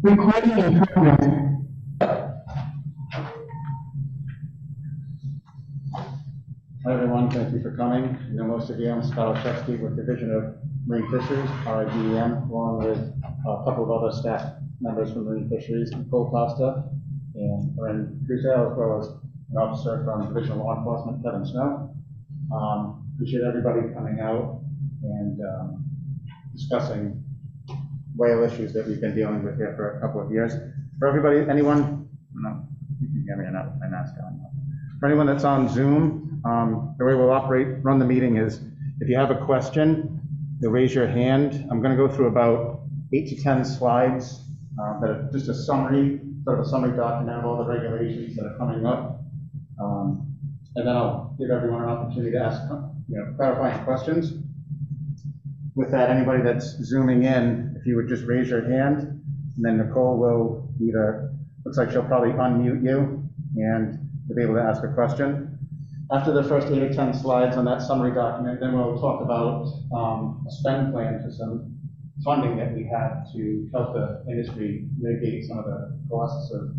Recording in progress. Hi everyone, thank you for coming. I know most of you, I'm Scott Olszewski with Division of Marine Fisheries, RIDEM, along with a couple of other staff members from Marine Fisheries, Nicole Costa and Corinne Crusoe, as well as an officer from Division of Law Enforcement, Kevin Snow. Appreciate everybody coming out and discussing whale issues that we've been dealing with here for a couple of years. For everybody, anyone, no, you can hear me or not with my mask on. For anyone that's on Zoom, the way we'll run the meeting is if you have a question, you'll raise your hand. I'm going to go through about 8 to 10 slides that are just a summary, sort of a summary document of all the regulations that are coming up. And then I'll give everyone an opportunity to ask clarifying questions. With that, anybody that's zooming in, if you would just raise your hand, and then Nicole will looks like she'll probably unmute you, and you'll be able to ask a question. After the first 8 or 10 slides on that summary document, then we'll talk about a spend plan for some funding that we have to help the industry mitigate some of the costs of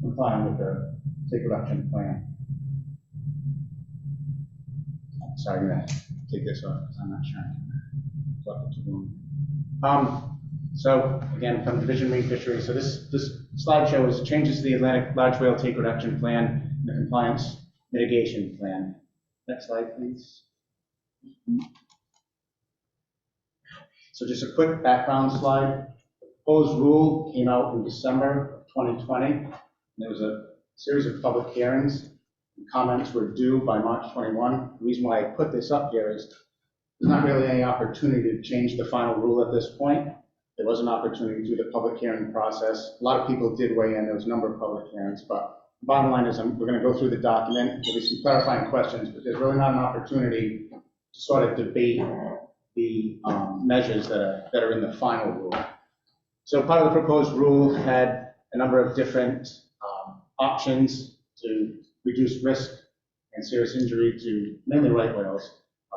complying with the take reduction plan. Sorry, I'm going to take this off because I'm not sure I can talk it too long. So again, from Division Marine Fisheries, so this slide shows changes to the Atlantic Large Whale Take Reduction Plan and the Compliance Mitigation Plan. Next slide, please. So just a quick background slide. The proposed rule came out in December of 2020. And there was a series of public hearings. Comments were due by March 21. The reason why I put this up here is there's not really any opportunity to change the final rule at this point. There was an opportunity through the public hearing process. A lot of people did weigh in. There was a number of public hearings, but the bottom line is we're going to go through the document. There'll be some clarifying questions, but there's really not an opportunity to sort of debate the measures that are in the final rule. So part of the proposed rule had a number of different options to reduce risk and serious injury to mainly right whales.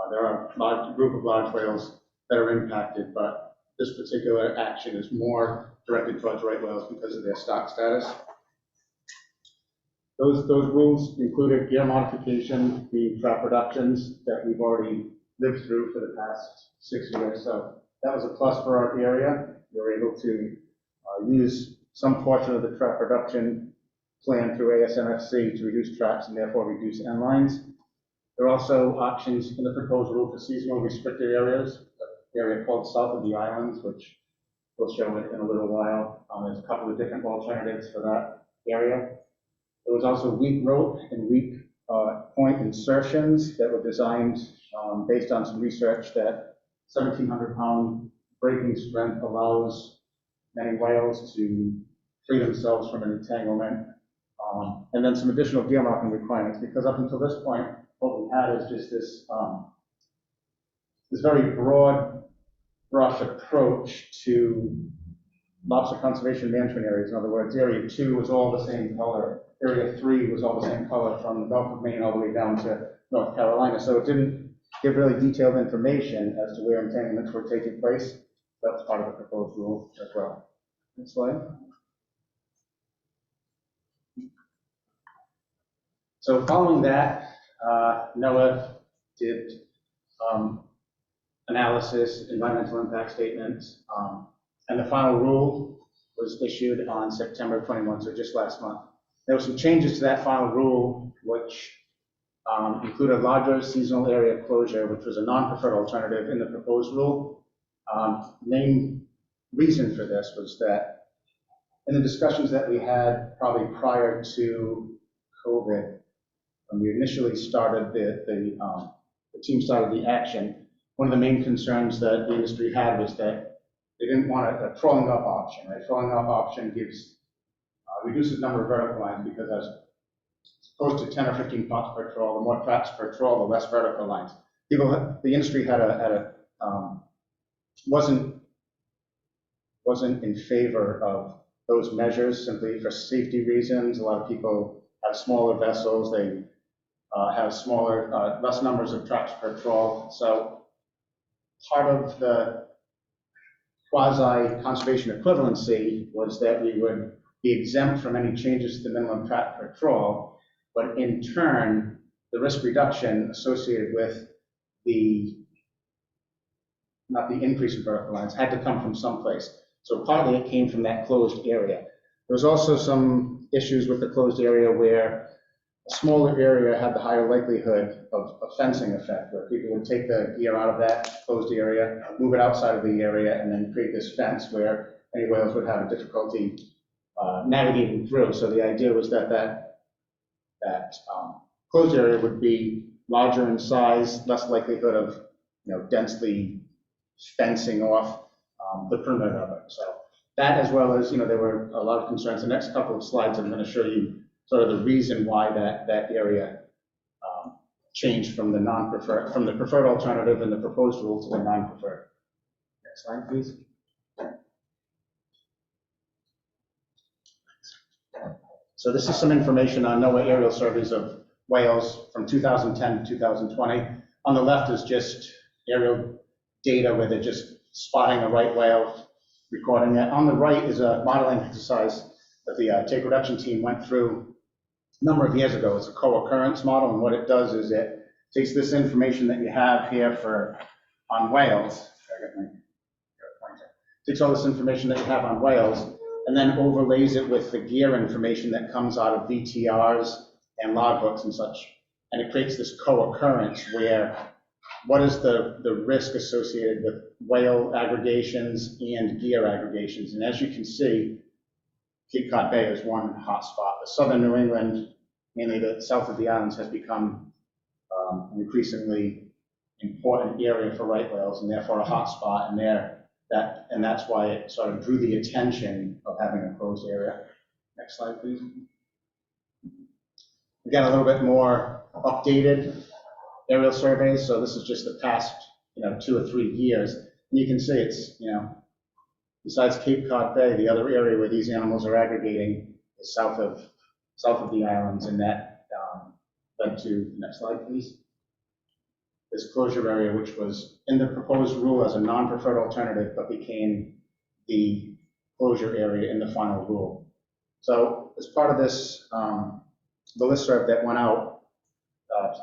There are a group of large whales that are impacted, but this particular action is more directed towards right whales because of their stock status. Those rules included gear modification, the trap reductions that we've already lived through for the past 6 years. So that was a plus for our area. We were able to use some portion of the trap reduction plan through ASMFC to reduce traps and therefore reduce end lines. There are also options in the proposed rule for seasonal restricted areas, the area called south of the islands, which we'll show it in a little while. There's a couple of different alternatives for that area. There was also weak rope and weak point insertions that were designed based on some research that 1,700-pound breaking strength allows many whales to free themselves from an entanglement. And then some additional gear marking requirements, because up until this point, what we had is just this very broad brush approach to lobster conservation management areas. In other words, Area 2 was all the same color. Area 3 was all the same color from the Gulf of Maine all the way down to North Carolina. So it didn't give really detailed information as to where entanglements were taking place. That was part of the proposed rule as well. Next slide. So following that, NOAA did analysis, environmental impact statements, and the final rule was issued on September 21, so just last month. There were some changes to that final rule, which included a larger seasonal area closure, which was a non-preferred alternative in the proposed rule. The main reason for this was that in the discussions that we had probably prior to COVID, when we initially started the team started the action, one of the main concerns that the industry had was that they didn't want a trolling up option. Right? Trolling up option reduces the number of vertical lines because as opposed to 10 or 15 knots per trawl, the more traps per trawl, the less vertical lines. The industry wasn't in favor of those measures simply for safety reasons. A lot of people have smaller vessels. They have smaller, less numbers of traps per trawl. So part of the quasi-conservation equivalency was that we would be exempt from any changes to the minimum track per trawl, but in turn, the risk reduction associated with not the increase in vertical lines, had to come from someplace. So partly it came from that closed area. There was also some issues with the closed area where a smaller area had the higher likelihood of a fencing effect, where people would take the gear out of that closed area, move it outside of the area, and then create this fence where any whales would have difficulty navigating through. So the idea was that closed area would be larger in size, less likelihood of densely fencing off the perimeter of it. So that, as well as there were a lot of concerns. The next couple of slides, I'm going to show you sort of the reason why that area changed from the preferred alternative in the proposed rule to the non-preferred. Next slide, please. So this is some information on NOAA aerial surveys of whales from 2010 to 2020. On the left is just aerial data where they're just spotting a right whale, recording it. On the right is a modeling exercise that the take reduction team went through a number of years ago. It's a co-occurrence model, and what it does is it takes this information that you have here on whales, takes all this information that you have on whales, and then overlays it with the gear information that comes out of VTRs and logbooks and such. And it creates this co-occurrence where what is the risk associated with whale aggregations and gear aggregations. And as you can see, Cape Cod Bay is one hot spot. The southern New England, mainly the south of the islands, has become an increasingly important area for right whales, and therefore a hot spot. And that's why it sort of drew the attention of having a closed area. Next slide, please. Again, a little bit more updated aerial surveys. So this is just the past 2 or 3 years. And you can see it's, besides Cape Cod Bay, the other area where these animals are aggregating is south of the islands, and that led to, next slide, please, this closure area, which was in the proposed rule as a non-preferred alternative, but became the closure area in the final rule. So as part of this, the listserv that went out,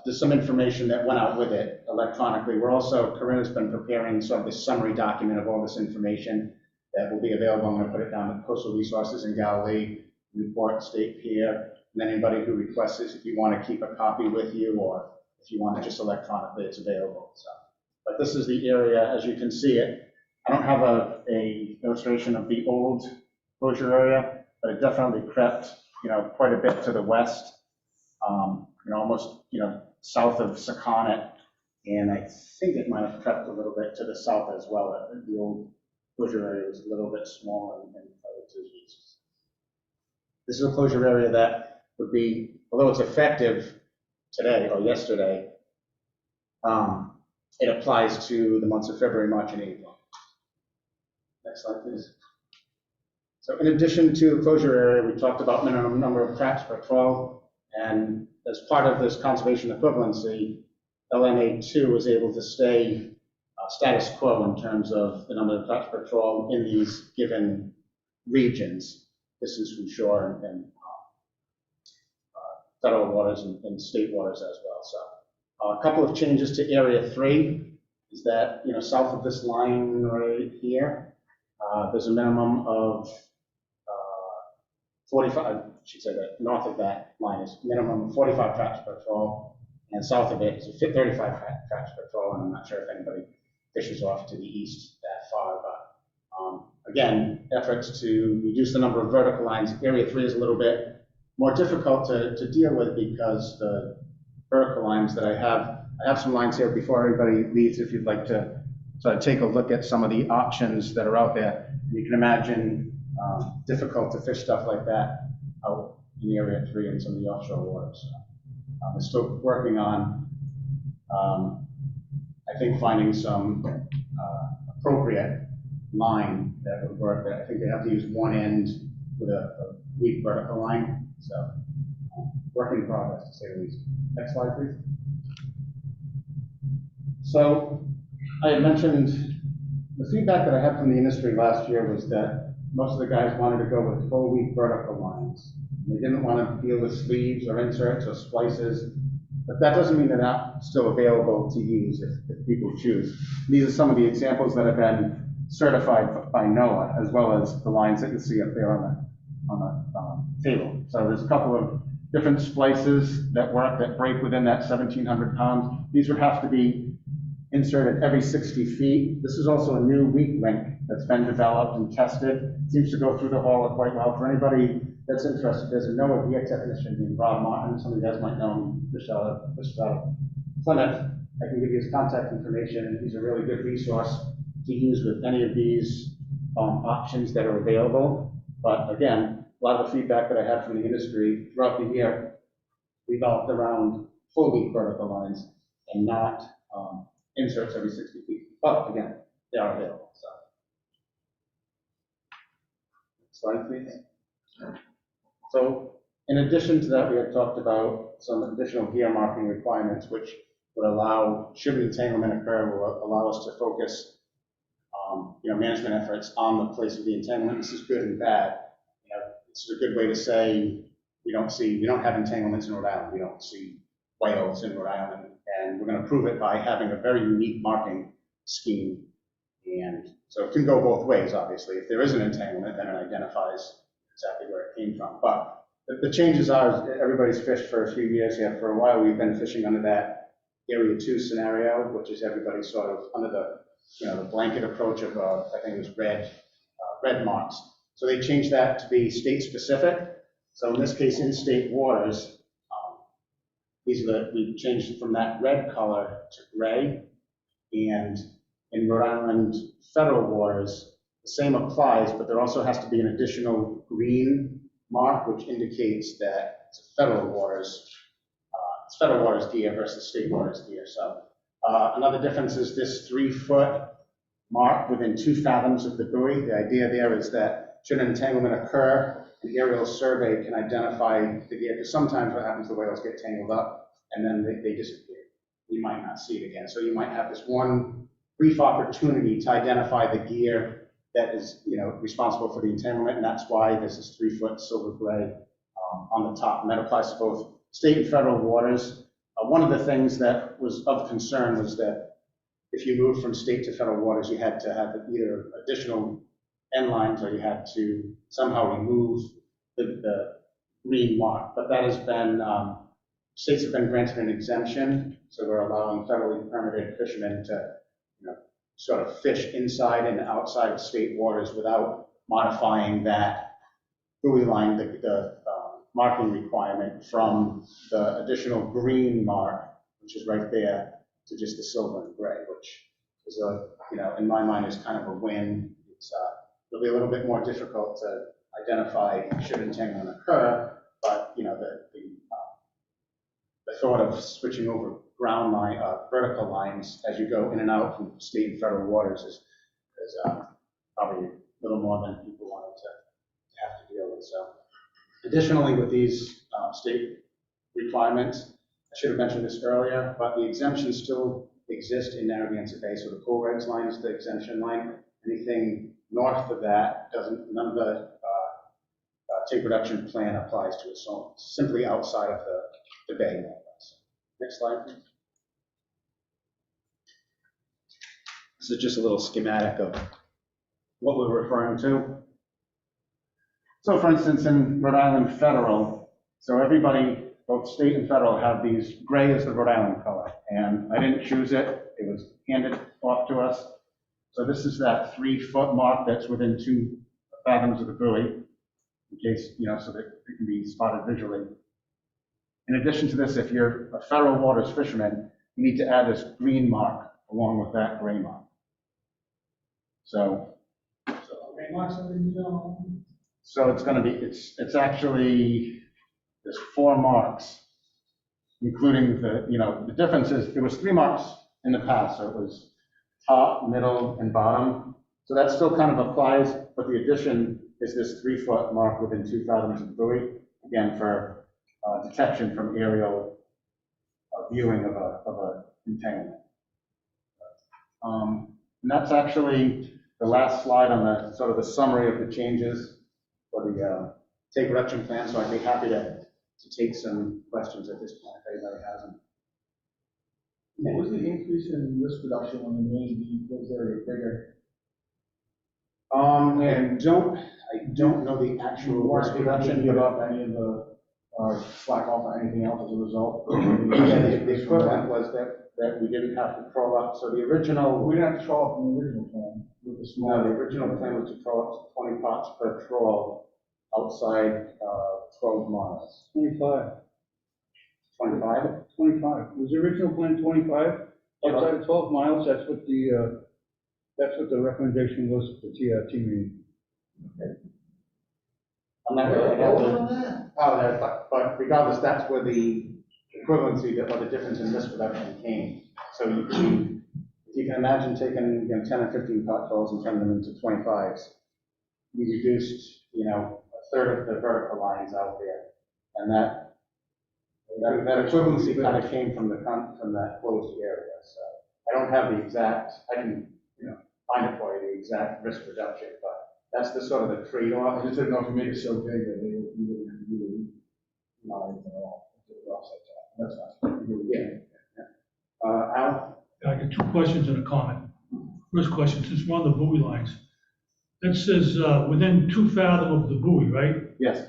there's some information that went out with it electronically. Corinne's been preparing sort of this summary document of all this information that will be available. I'm going to put it down at Coastal Resources in Galilee, Newport State Pier, and anybody who requests this, if you want to keep a copy with you, or if you want it just electronically, it's available. So, but this is the area as you can see it. I don't have a illustration of the old closure area, but it definitely crept, quite a bit to the west, almost, south of Sakonnet, and I think it might have crept a little bit to the south as well. The old closure area was a little bit smaller and other to the east. This is a closure area that would be, although it's effective today or yesterday, it applies to the months of February, March, and April. Next slide, please. So in addition to the closure area, we talked about minimum number of traps per trawl, and as part of this conservation equivalency, LMA2 was able to stay status quo in terms of the number of traps per trawl in these given regions. This is from shore and federal waters and state waters as well. So a couple of changes to Area 3 is that, south of this line right here, there's a minimum of 45, I should say that north of that line is minimum of 45 traps per trawl, and south of it is 35 traps per trawl, and I'm not sure if anybody fishes off to the east that far, but again, efforts to reduce the number of vertical lines. Area 3 is a little bit more difficult to deal with because the vertical lines that I have some lines here before everybody leaves if you'd like to sort of take a look at some of the options that are out there. You can imagine difficult to fish stuff like that out in Area 3 and some of the offshore waters. So, we're still working on, I think, finding some appropriate line that would work. I think they have to use one end with a weak vertical line. So, work in progress, to say the least. Next slide, please. So, I had mentioned The feedback that I had from the industry last year was that most of the guys wanted to go with full week vertical lines. They didn't want to deal with sleeves or inserts or splices, but that doesn't mean they're not still available to use if people choose. These are some of the examples that have been certified by NOAA, as well as the lines that you see up there on the table. So there's a couple of different splices that work, that break within that 1,700 pounds. These would have to be inserted every 60 feet. This is also a new weak link that's been developed and tested. Seems to go through the hauler quite well. For anybody that's interested, there's a NOAA gear technician named Rob Martin. Some of you guys might know him, just out of Plymouth. I can give you his contact information, and he's a really good resource to use with any of these options that are available. But again, a lot of the feedback that I had from the industry throughout the year revolved around full week vertical lines and not inserts every 60 feet. But again, they are available. So, next slide, please. So, in addition to that, we had talked about some additional gear marking requirements, which would allow, should an entanglement occur, will allow us to focus management efforts on the place of the entanglement. This is good and bad. It's a good way to say we don't have entanglements in Rhode Island. We don't see whales in Rhode Island, and we're going to prove it by having a very unique marking scheme. And so it can go both ways, obviously. If there is an entanglement, then it identifies exactly where it came from. But the changes are, everybody's fished for a few years here. For a while, we've been fishing under that Area 2 scenario, which is everybody sort of under the the blanket approach of, I think it was red marks. So they changed that to be state specific. So in this case, in state waters, we changed from that red color to gray. And in Rhode Island federal waters, the same applies, but there also has to be an additional green mark, which indicates that it's federal waters gear versus state waters gear. So another difference is this 3-foot mark within 2 fathoms of the buoy. The idea there is that should an entanglement occur, the aerial survey can identify the gear, because sometimes what happens, the whales get tangled up and then they disappear. You might not see it again. So you might have this one brief opportunity to identify the gear that is responsible for the entanglement, and that's why this is 3-foot silver gray on the top, and that applies to both state and federal waters. One of the things that was of concern was that if you moved from state to federal waters, you had to have either additional end lines or you had to somehow remove the green mark. But that has been, states have been granted an exemption, so we're allowing federally permitted fishermen to sort of fish inside and outside of state waters without modifying that buoy line, the marking requirement from the additional green mark, which is right there, to just the silver and gray, which is in my mind is kind of a win. It'll be a little bit more difficult to identify should entanglement occur, but the thought of switching over vertical lines as you go in and out from state and federal waters is probably a little more than people wanted to have to deal with. So, additionally, with these state requirements, I should have mentioned this earlier, but the exemptions still exist in Narragansett Bay. So the coal regs line is the exemption line. Anything north of that none of the take reduction plan applies to it. So simply outside of the bay. Next slide, please. This is just a little schematic of what we're referring to. So for instance, in Rhode Island federal, so everybody, both state and federal, have these gray as the Rhode Island color. And I didn't choose it. It was handed off to us. So this is that 3-foot mark that's within 2 fathoms of the buoy, in case, so that it can be spotted visually. In addition to this, if you're a federal waters fisherman, you need to add this green mark along with that gray mark. So Gray marks are in the So it's going to be, it's actually, there's 4 marks, including the difference is, it was 3 marks in the past, so it was top, middle, and bottom. So that still kind of applies, but the addition is this 3-foot mark within 2 fathoms of the buoy, again, for detection from aerial viewing of a entanglement. And that's actually the last slide on the sort of the summary of the changes for the take reduction plan. So I'd be happy to take some questions at this point if anybody has them. What was the increase in risk reduction when the main vehicles area bigger? I don't know the actual risk reduction. Give up any of the, slack off or anything else as a result? Yeah, the equivalent was that we didn't have to crawl up. So the original, We didn't have to crawl up in the original plan with the small. no, the original plan was to crawl up to 20 pots per trawl outside 12 miles. 25. 25? 25. Was the original plan 25? Outside of 12 miles, that's what the recommendation was at the TRT meeting. I'm not really but regardless, that's where the equivalency, or the difference in risk reduction came. So if you can imagine taking 10 or 15 pot trolls and turning them into 25s, you reduced, a third of the vertical lines out there. And that equivalency kind of came from that closed area. So I don't have the exact, I can, find it for you, the exact risk reduction, but that's the sort of the trade-off. I just didn't know if you made it so big that you wouldn't have to do anything at all. That's fine. Yeah. Al? I got two questions and a comment. First question, since we're on the buoy lines, that says within 2 fathom of the buoy, right? Yes.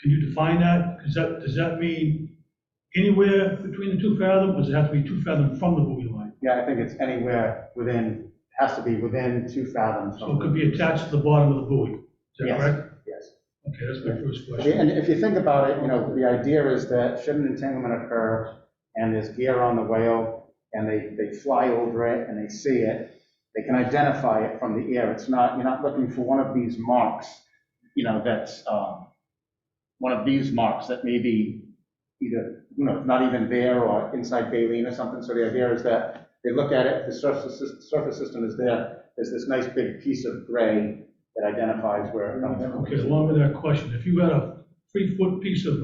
Can you define that? Does that mean anywhere between the 2 fathom, or does it have to be 2 fathom from the buoy line? Yeah, I think it's anywhere within, has to be within 2 fathoms. So it could be attached to the bottom of the buoy, is that Yes. correct? Yes. Okay, that's my first question. And if you think about it, the idea is that should an entanglement occur and there's gear on the whale and they fly over it and they see it, they can identify it from the air. It's not, you're not looking for one of these marks, that's one of these marks that may be either, not even there or inside baleen or something. So the idea is that they look at it, the surface system is there, there's this nice big piece of gray that identifies where it comes from. Okay, along with that question, if you had a 3-foot piece of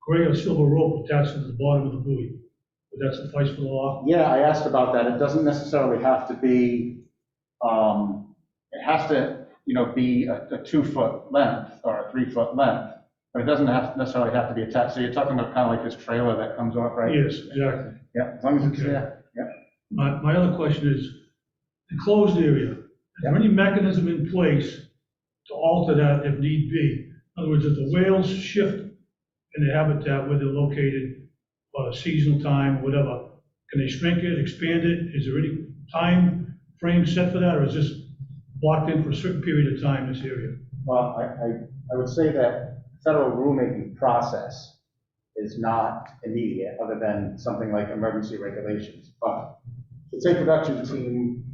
gray or silver rope attached to the bottom of the buoy, would that suffice for the law? Yeah, I asked about that. It doesn't necessarily have to be, it has to, be a 2-foot length or a 3-foot length, but it doesn't necessarily have to be attached. So you're talking about kind of like this trailer that comes off, right? Yes, exactly. Yeah, as long as it's Okay. there. Yeah. My other question is, the closed area, is there any mechanism in place to alter that if need be? In other words, if the whales shift in their habitat where they're located, or seasonal time, or whatever, can they shrink it, expand it? Is there any time frame set for that, or is this blocked in for a certain period of time, this area? Well, I would say that federal rulemaking process is not immediate, other than something like emergency regulations. But the take reduction team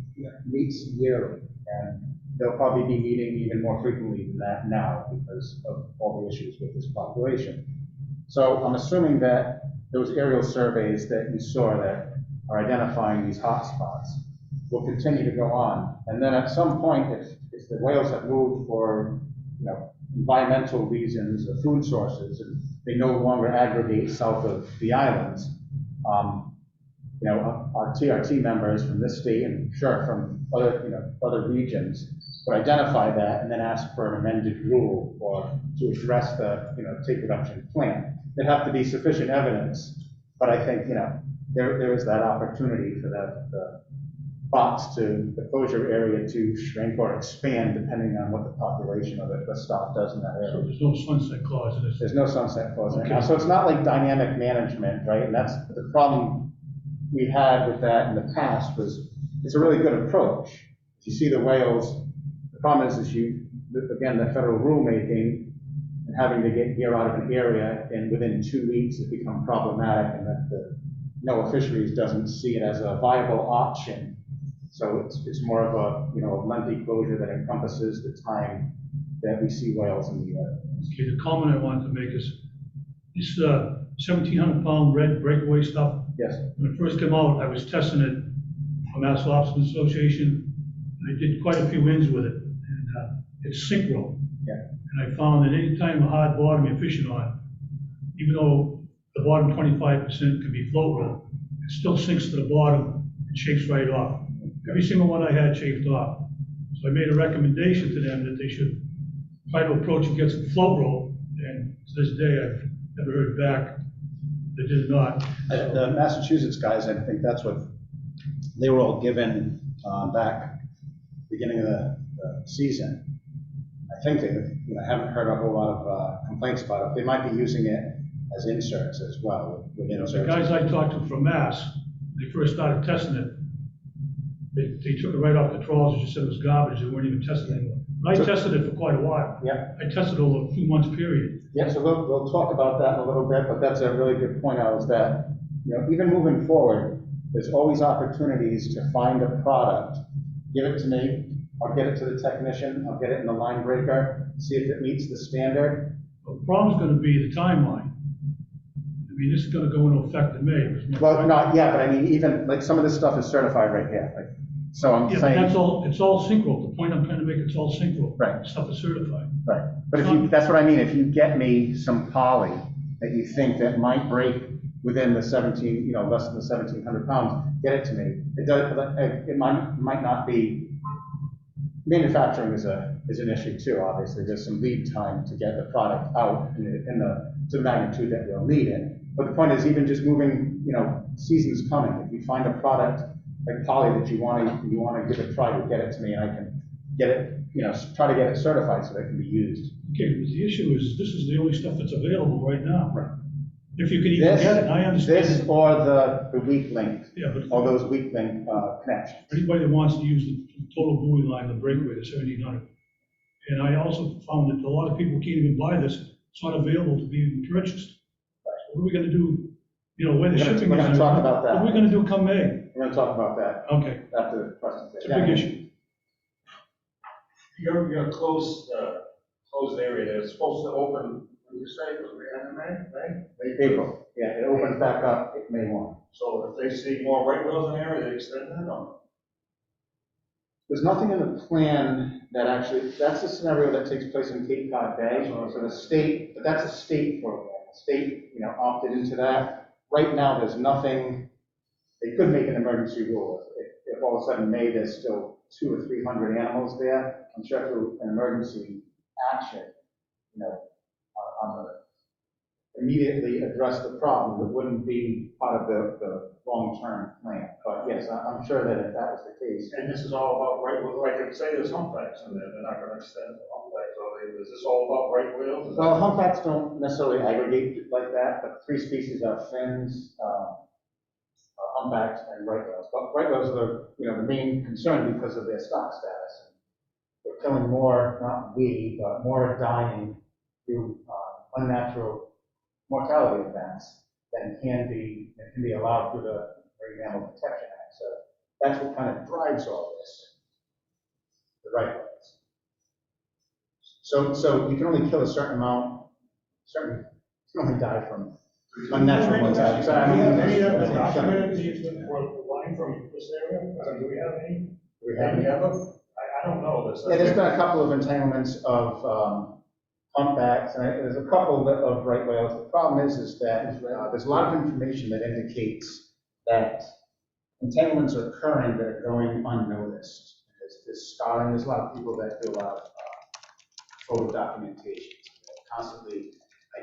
meets yearly, and they'll probably be meeting even more frequently than that now because of all the issues with this population. So I'm assuming that those aerial surveys that you saw that are identifying these hotspots will continue to go on. And then at some point, if the whales have moved for, environmental reasons or food sources, and they no longer aggregate south of the islands, our TRT members from this state and sure from other regions would identify that and then ask for an amended rule or to address the, take reduction plan. There'd have to be sufficient evidence, but I think, there is that opportunity for the box to, the closure area to shrink or expand depending on what the population of the stock does in that So area. there's no sunset clause in this? There's no sunset clause right now. Okay. So it's not like dynamic management, right? And that's the problem we had with that in the past was it's a really good approach. If you see the whales, the problem is again, the federal rulemaking and having to get gear out of an area and within 2 weeks it becomes problematic and that the NOAA Fisheries doesn't see it as a viable option. So it's more of a lengthy closure that encompasses the time that we see whales in the area. Okay, the comment I wanted to make is, this 1,700-pound red breakaway stuff, Yes. when it first came out, I was testing it for Mass Lobster Association. I did quite a few ins with it, and it's synchro. Yeah. And I found that any time a hard bottom you're fishing on, even though the bottom 25% can be float roll, it still sinks to the bottom and shakes right off. Every single one I had chafed off. So I made a recommendation to them that they should try to approach and get some float rope, and to this day, I've never heard back. They did not. The Massachusetts guys, I think that's what, they were all given back beginning of the season. I think they, haven't heard a whole lot of complaints about it. They might be using it as inserts as well, with The inserts. guys I talked to from Mass, they first started testing it. They took it right off the trawls and just said it was garbage. They weren't even testing it anymore. But I tested it for quite a while. Yeah. I tested over a few months period. Yeah, so we'll talk about that in a little bit, but that's a really good point, Al, is that, even moving forward, there's always opportunities to find a product, give it to me, I'll get it to the technician, I'll get it in the line breaker, see if it meets the standard. But the problem's gonna be the timeline. I mean, this is gonna go into effect in May. Well, not yet, but I mean, even, like, some of this stuff is certified right here, like, so I'm Yeah, but saying. that's all, it's all synchro. The point I'm trying to make, it's all synchro. Right. Stuff is certified. Right, but that's what I mean, if you get me some poly that you think that might break within the 17, less than the 1,700 pounds, get it to me. It might not be, manufacturing is an issue too, obviously. There's some lead time to get the product out to the magnitude that we'll need it. But the point is, even just moving, season's coming. If you find a product like poly that you want to give a try, to get it to me, and I can get it, try to get it certified so that it can be used. Okay, but the issue is, this is the only stuff that's available right now. Right. If you can even get it, I understand. This or the weak link, Yeah, but or those weak link connections. anybody that wants to use the total buoy line, the breakaway, the 1,700. And I also found that a lot of people can't even buy this. It's not available to be even purchased. So what are we gonna do? Where the shipping is. We're gonna talk about that. What are we gonna do come May? We're gonna talk about that Okay, after the presentation. it's a big issue. Your closed area there is supposed to open, when you say, it was the end of May? April, yeah, it opens back up May 1. So if they see more right wheels in the area, they extend it, or? There's nothing in the plan that actually, that's a scenario that takes place in Cape Cod Bay, so the state, but that's a state program. The state, opted into that. Right now, there's nothing, they could make an emergency rule. If all of a sudden May, there's still 200 or 300 animals there, I'm sure through an emergency action, on the, immediately address the problem. It wouldn't be part of the long-term plan. But yes, I'm sure that if that was the case. And this is all about right wheels, like if say there's humpbacks in there, they're not gonna extend the humpbacks, is this all about right wheels? Well, humpbacks don't necessarily aggregate like that, but 3 species are fins, humpbacks, and right whales. But right whales are the main concern because of their stock status. We're killing more, not we, but more are dying through unnatural mortality events than can be allowed through the Marine Mammal Protection Act. So that's what kind of drives all this, the right whales. So you can only kill a certain amount, you can only die from unnatural mortality. So, Do we have any that's- documented easement for line from this area? Do we have any? Do we have any? I don't know this. Yeah, there's been a couple of entanglements of humpbacks, and there's a couple of right whales. The problem is that there's a lot of information that indicates that entanglements are occurring that are going unnoticed. There's scarring. There's a lot of people that do a lot of photo documentation. They're constantly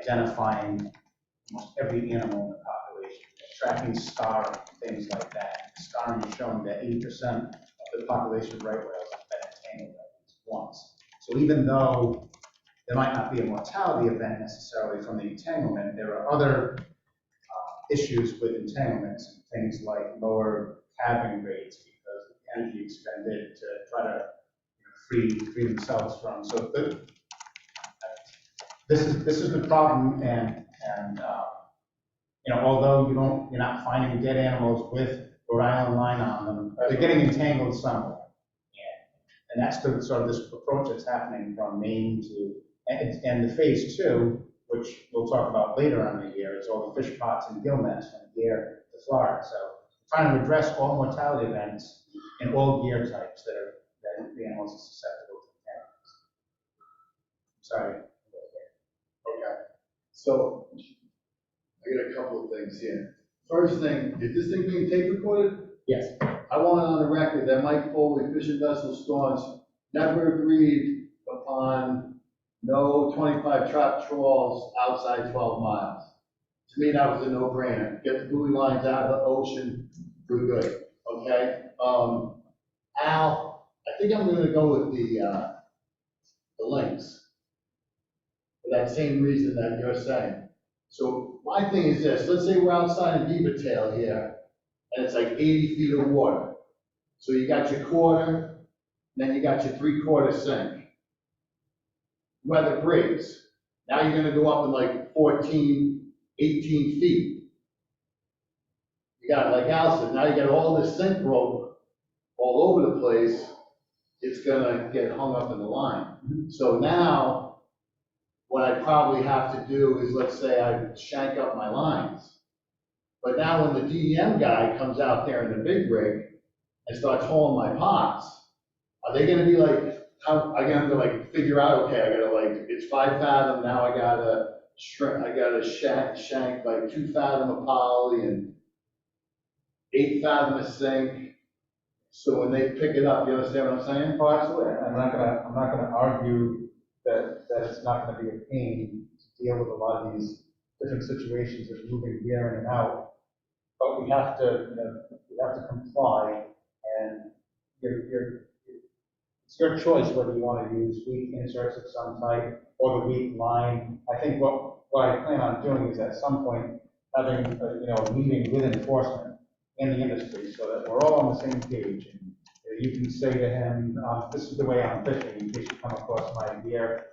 identifying almost every animal in the population, tracking scarring, things like that. Scarring is showing that 80% of the population of right whales have been entangled at least once. So even though there might not be a mortality event necessarily from the entanglement, there are other issues with entanglements, things like lower calving rates because of the energy expended to try to free themselves from. So this is the problem, and although you're not finding dead animals with Rhode Island line on them, they're getting entangled somewhere. And that's the sort of this approach that's happening from Maine to, and the phase 2, which we'll talk about later on in the year, is all the fish pots and gill nets from here to Florida. So trying to address all mortality events in all gear types that the animals are susceptible to entanglements. Sorry. Okay, so I got a couple of things here. First thing, is this thing being tape recorded? Yes. I want it on the record that Mike Foley, Fishing Vessel Stores, never agreed upon no 25 trap trawls outside 12 miles. To me, that was a no-brainer. Get the buoy lines out of the ocean, we're good, okay? Al, I think I'm gonna go with the links. For that same reason that you're saying. So my thing is this, let's say we're outside of Beaver Tail here, and it's like 80 feet of water. So you got your quarter, then you got your 3/4 sink. Weather breaks. Now you're gonna go up in like 14, 18 feet. You got, like Al said, now you got all this sink rope all over the place. It's gonna get hung up in the line. So now, what I probably have to do is, let's say I shank up my lines. But now when the DEM guy comes out there in the big rig and starts hauling my pots, are they gonna be like, how, I gotta like figure out, okay, I gotta like, it's 5 fathom, now I gotta shank like 2 fathom of poly and 8 fathom of sink. So when they pick it up, you understand what I'm saying? Oh, absolutely. I'm not gonna argue that it's not gonna be a pain to deal with a lot of these different situations of moving gear in and out. But we have to, we have to comply, and it's your choice whether you want to use weak inserts of some type or the weak line. I think what I plan on doing is at some point having a meeting with enforcement in the industry so that we're all on the same page. And you can say to him, this is the way I'm fishing in case you come across my gear.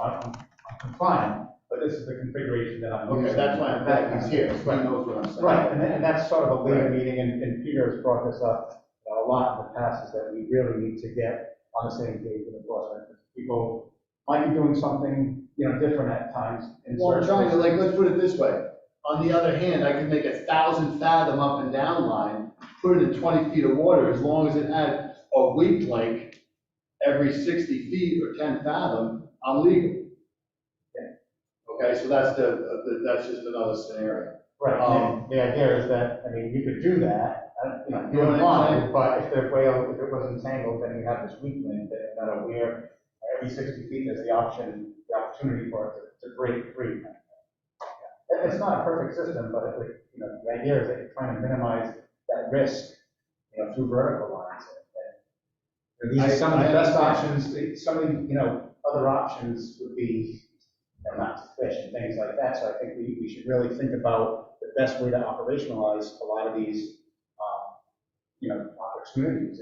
I'm compliant, but this is the configuration that I'm using. Okay, that's why I'm back, he's here, so he knows what I'm saying. Right, and that's sort of a later meeting, and Peter has brought this up a lot in the past, is that we really need to get on the same page with enforcement. People might be doing something, different at times. Well, I'm trying to, like, let's put it this way. On the other hand, I can make 1,000 fathom up and down line, put it in 20 feet of water, as long as it had a weak link every 60 feet or 10 fathom, I'm legal. Okay, so that's that's just another scenario. Right, and the idea is that, you could do that, You know what I'm saying? but if the whale, if it was entangled, then you have this weak link that where every 60 feet there's the opportunity for it to break free. It's not a perfect system, but the idea is that you're trying to minimize that risk, through vertical lines. And these are some of the best options. Some of the, other options would be, not to fish and things like that. So I think we should really think about the best way to operationalize a lot of these, opportunities.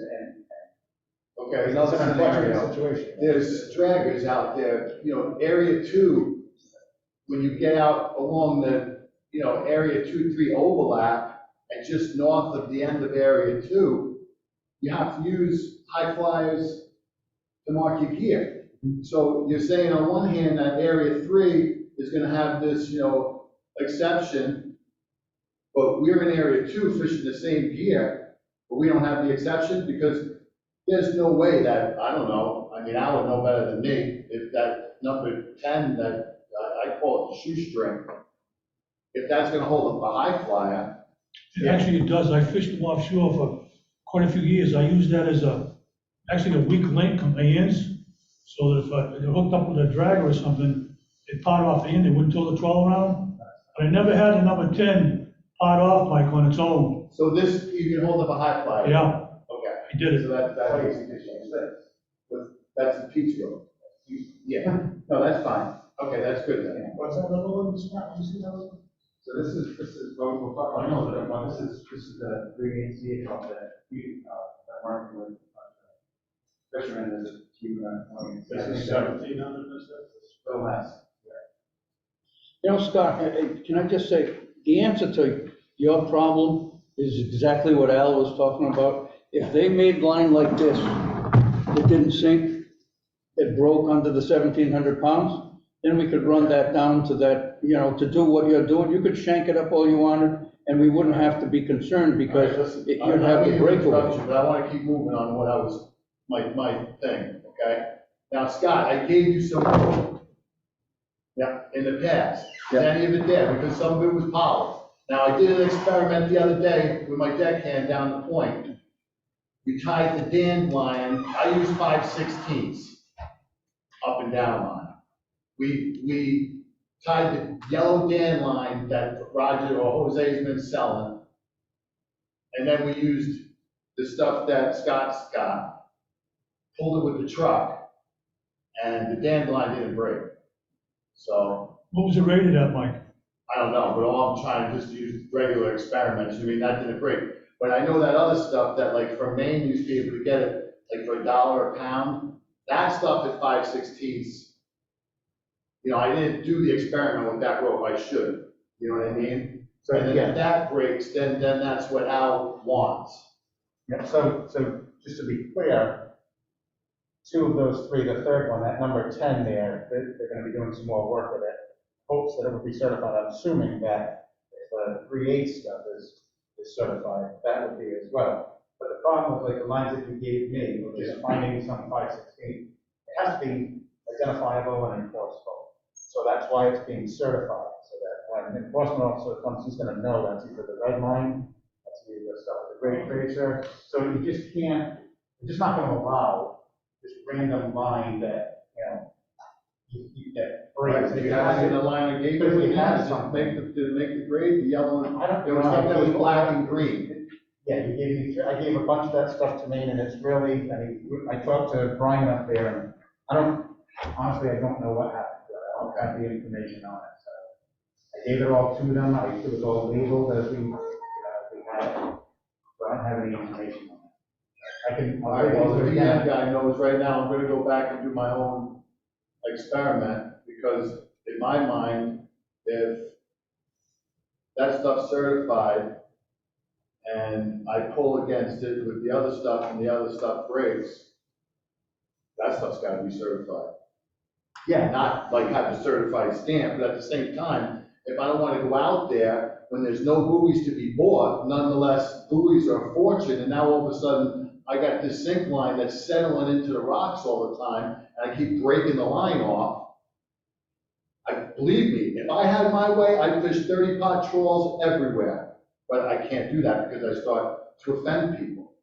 Okay, It's another an unfortunate scenario. situation. There's draggers out there, area 2, when you get out along the, area 2-3 overlap, and just north of the end of area 2, you have to use high flyers to mark your gear. So you're saying on one hand that area 3 is gonna have this, exception, but we're in area 2 fishing the same gear, but we don't have the exception, because there's no way that, I don't know, Al would know better than me, if that number 10 that I call it the shoestring, if that's gonna hold up a high flyer. Actually, it does. I fished them offshore for quite a few years. I use that as actually a weak link on my ends, so that if they're hooked up with a dragger or something, it pot off the end, it wouldn't tow the trawl around. But I never had a number 10 pot off, Mike, on its own. So this, you can hold up a high flyer? Yeah, Okay. I did it. So that basically changes this. That's the peach road. Yeah, no, that's fine. Okay, that's good then. What's that level of the spot, you see those? So this is we'll talk about. I know that this is the 3/8 vehicle that we working with fishermen is This is 1,700, is that? so less. Scott, can I just say, the answer to your problem is exactly what Al was talking about. If they made line like this, that didn't sink, it broke under the 1,700 pounds, then we could run that down to that, to do what you're doing. You could shank it up all you wanted, and we wouldn't have to be concerned because you'd have the breakaway. But I want to keep moving on what I was, my thing, okay? Now, Scott, I gave you some, in the past. Is any of it there? Because some of it was polished. Now, I did an experiment the other day with my deckhand down the point, we tied the dandelion, I use 5/16 up and down line. We tied the yellow dandelion that Roger or Jose's been selling, and then we used the stuff that Scott's got, pulled it with the truck, and the dandelion didn't break. So, What was it rated at, Mike? I don't know, but all I'm trying to just use regular experiments, I mean, that didn't break. But I know that other stuff that like from Maine, you used to be able to get it like for $1 a pound, that stuff at 5/16, you know, I didn't do the experiment with that rope, I should, you know what I mean? So and then if that breaks, then that's what Al wants. Yeah, so just to be clear, 2 of those 3, the third one, that number 10 there, they're gonna be doing some more work with it. Hopes that it will be certified. I'm assuming that if the 3/8 stuff is certified, that would be as well. But the problem with like the lines that you gave me, which is finding some 5/16, it has to be identifiable and enforceable. So that's why it's being certified, so that when an enforcement officer comes, he's gonna know that's either the red line, that's either the stuff with the grade tracer. So you just can't, you're just not gonna allow this random line that, you know, you get breaks. If you have it in a line of gate, But if you it had has to something- make the grade, the yellow, I don't- there was stuff that was black and green. Yeah, you gave me, I gave a bunch of that stuff to Maine, and it's really, I mean, I talked to Brian up there, and honestly, I don't know what happened to it. I don't have the information on it, so. I gave it all to them, it was all labeled as we had it, so I don't have any information on it. I can, All right, well, the DM guy knows right now, I'm gonna go back and do my own experiment, because in my mind, if that stuff's certified, and I pull against it with the other stuff, and the other stuff breaks, that stuff's gotta be certified. Yeah, Not like have a certified stamp, but at the same time, if I don't wanna go out there when there's no buoys to be bought, nonetheless, buoys are a fortune, and now all of a sudden, I got this sink line that's settling into the rocks all the time, and I keep breaking the line off. Believe me, if I had my way, I'd fish 30-pot trawls everywhere, but I can't do that because I start to offend people.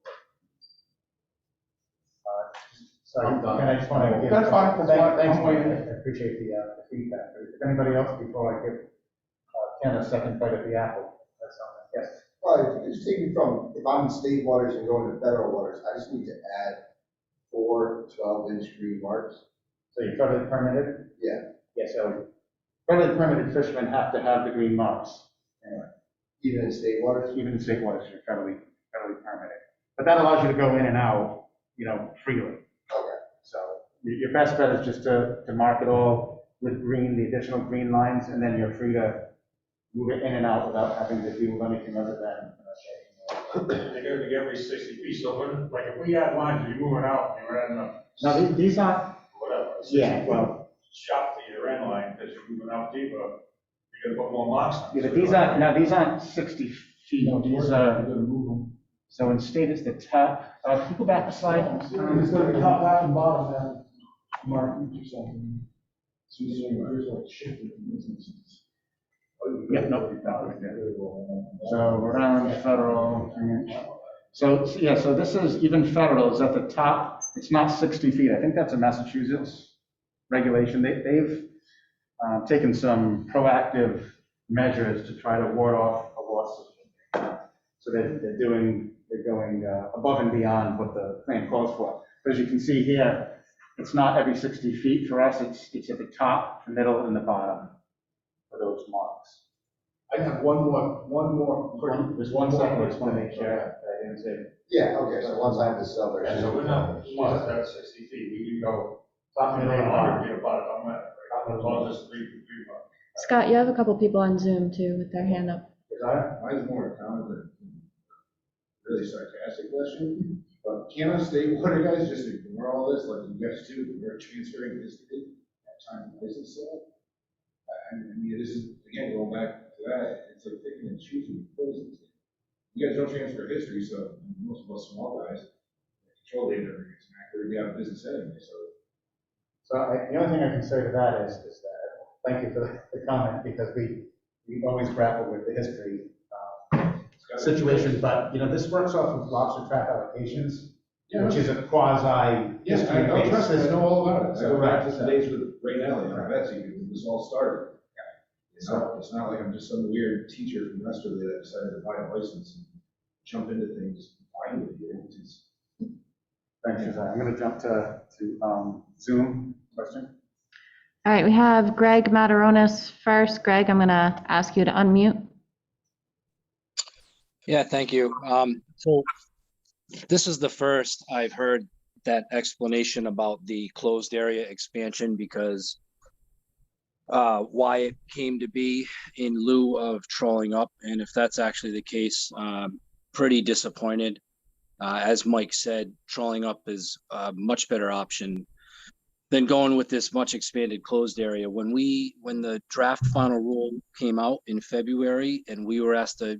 so, I'm done. and I just want to give. That's fine, that's fine. Thanks, I'm Mike, waiting. I appreciate the feedback. If anybody else, before I give Ken a second bite at the apple, that's all. Yes. Right, if you just take me from, if I'm in state waters and going to federal waters, I just need to add 4 12-inch green marks. So you're federally permitted? Yeah. Yeah, so federally permitted fishermen have to have the green marks. Anyway, Even in state waters? even in state waters, you're federally permitted. But that allows you to go in and out, you know, freely. Okay. So your best bet is just to mark it all with green, the additional green lines, and then you're free to move it in and out without having to do anything other than, They're gonna be every 60 feet, so when, like, if we had lines, you're moving out, and you're adding up, Now, these aren't, whatever. yeah, well, Shot to your end line, because you're moving out deeper, you're gonna put more marks on. yeah, but these aren't 60 feet, these are, so in state it's the top, can you go back a slide? It's gonna be top, half, and bottom, then, Mark, you do something. So there's like shifting businesses. Yeah, no. So around federal, so, yeah, so this is, even federal is at the top, it's not 60 feet, I think that's a Massachusetts regulation. They've taken some proactive measures to try to ward off a lawsuit. So they're going above and beyond what the plan calls for. But as you can see here, it's not every 60 feet for us, it's at the top, the middle, and the bottom for those marks. I have one more. There's one second, I just want to make sure I didn't say. Yeah, okay, so once I have this other. Yeah, so we're not, that's 60 feet, we can go, Top and middle, and 100 bottom. feet apart, I'm at, right? As long as it's 3 marks. Scott, you have a couple people on Zoom too with their hand up. Mine's more common than really sarcastic question, but can our state water guys just ignore all this, like you guys do, we're transferring this at time of license sale? I mean, this is, again, going back to that, it's like picking and choosing poisons. You guys don't transfer history, so most of us small guys control the internet, we're out of business anyway, so. The only thing I can say to that is that, thank you for the comment, because we always grapple with the history. situations, but, this works off of lobster trap allocations, which is a quasi. Yes, I know, trust me, I know all about it. I go back to the So- days with Ray Alley on Betsy, when this all started. It's not like I'm just some weird teacher from Westerly that decided to buy a license and jump into things blindly. Thanks, Josiah. I'm gonna jump to Zoom question. All right, we have Greg Mataronis first. Greg, I'm gonna ask you to unmute. Yeah, thank you. So this is the first I've heard that explanation about the closed area expansion because why it came to be in lieu of trolling up. And if that's actually the case, pretty disappointed. As Mike said, trolling up is a much better option than going with this much expanded closed area. When the draft final rule came out in February and we were asked to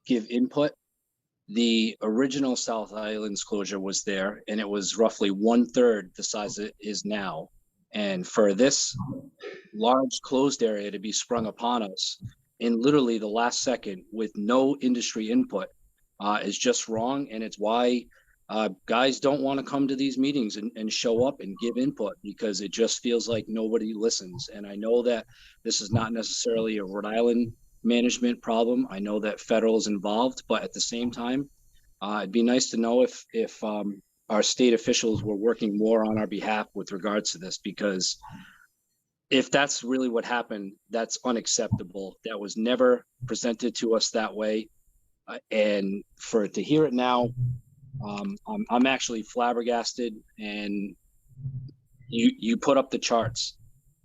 give input, the original South Islands closure was there and it was roughly 1/3 the size it is now. And for this large closed area to be sprung upon us in literally the last second with no industry input is just wrong. And it's why guys don't want to come to these meetings and show up and give input because it just feels like nobody listens. And I know that this is not necessarily a Rhode Island management problem. I know that federal is involved, but at the same time, it'd be nice to know if our state officials were working more on our behalf with regards to this, because if that's really what happened, that's unacceptable. That was never presented to us that way. And for to hear it now, I'm actually flabbergasted. And you put up the charts.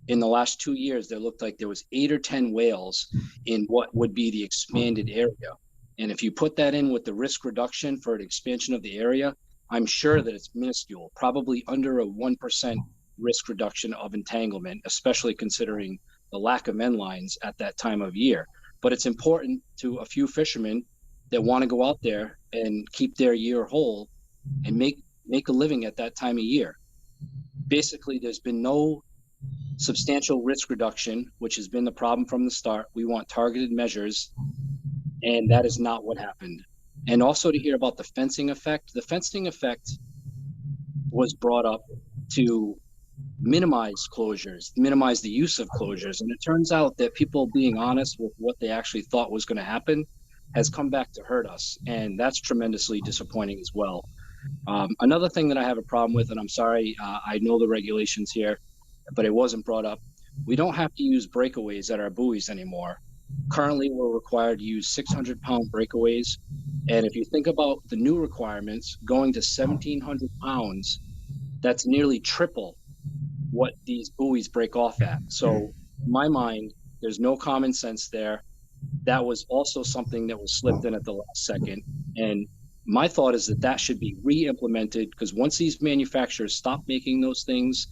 In the last 2 years, there looked like there was 8 or 10 whales in what would be the expanded area. And if you put that in with the risk reduction for an expansion of the area, I'm sure that it's minuscule, probably under a 1% risk reduction of entanglement, especially considering the lack of end lines at that time of year. But it's important to a few fishermen that want to go out there and keep their year whole and make a living at that time of year. Basically, there's been no substantial risk reduction, which has been the problem from the start. We want targeted measures, and that is not what happened. And also to hear about the fencing effect. The fencing effect was brought up to minimize closures, minimize the use of closures. And it turns out that people being honest with what they actually thought was going to happen has come back to hurt us. And that's tremendously disappointing as well. Another thing that I have a problem with, and I'm sorry, I know the regulations here, but it wasn't brought up. We don't have to use breakaways at our buoys anymore. Currently, we're required to use 600-pound breakaways. And if you think about the new requirements going to 1,700 pounds, that's nearly triple what these buoys break off at. So in my mind, there's no common sense there. That was also something that was slipped in at the last second. And my thought is that should be re-implemented, because once these manufacturers stop making those things,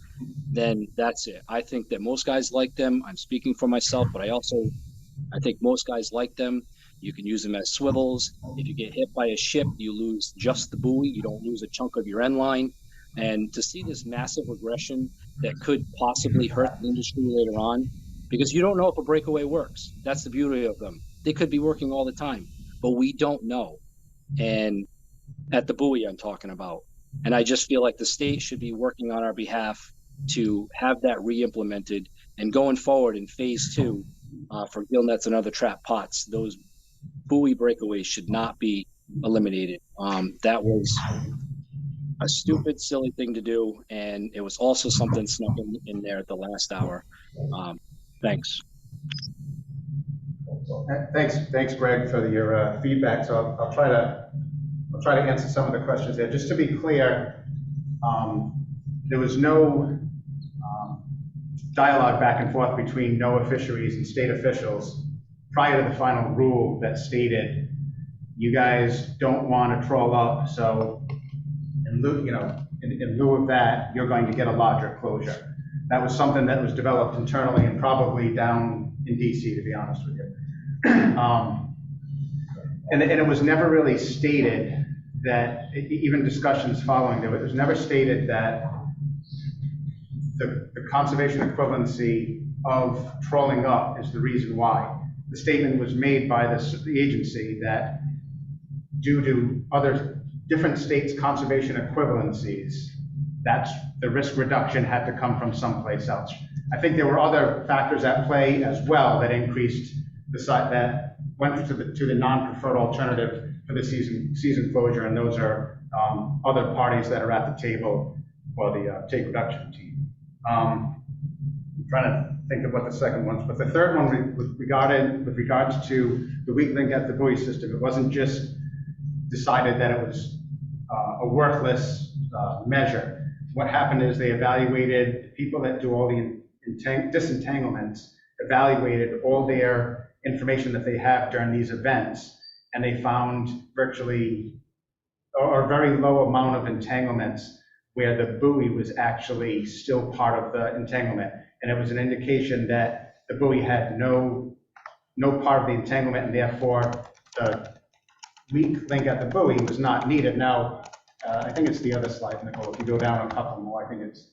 then that's it. I think that most guys like them. I'm speaking for myself, but I think most guys like them. You can use them as swivels. If you get hit by a ship, you lose just the buoy. You don't lose a chunk of your end line. And to see this massive regression that could possibly hurt the industry later on, because you don't know if a breakaway works. That's the beauty of them. They could be working all the time, but we don't know. And at the buoy I'm talking about. And I just feel like the state should be working on our behalf to have that re-implemented. And going forward in phase 2, for gill nets and other trap pots, those buoy breakaways should not be eliminated. That was a stupid, silly thing to do, and it was also something snuck in there at the last hour. Thanks. Thanks, Greg, for your feedback. So I'll try to answer some of the questions there. Just to be clear, there was no dialogue back and forth between NOAA Fisheries and state officials prior to the final rule that stated you guys don't want to troll up, so in lieu of that, you're going to get a larger closure. That was something that was developed internally and probably down in DC, to be honest with you. And it was never really stated that, even discussions following, it was never stated that the conservation equivalency of trolling up is the reason why. The statement was made by the agency that due to other different states' conservation equivalencies, that's the risk reduction had to come from someplace else. I think there were other factors at play as well that increased the site, that went to the non-preferred alternative for the season closure, and those are other parties that are at the table for the take reduction team. I'm trying to think of what the second one was, but the third one with regards to the weak link at the buoy system, it wasn't just decided that it was a worthless measure. What happened is they evaluated the people that do all the disentanglements, evaluated all their information that they have during these events, and they found virtually or a very low amount of entanglements where the buoy was actually still part of the entanglement. And it was an indication that the buoy had no part of the entanglement, and therefore the weak link at the buoy was not needed. Now, I think it's the other slide, Nicole. If you go down a couple more, I think it's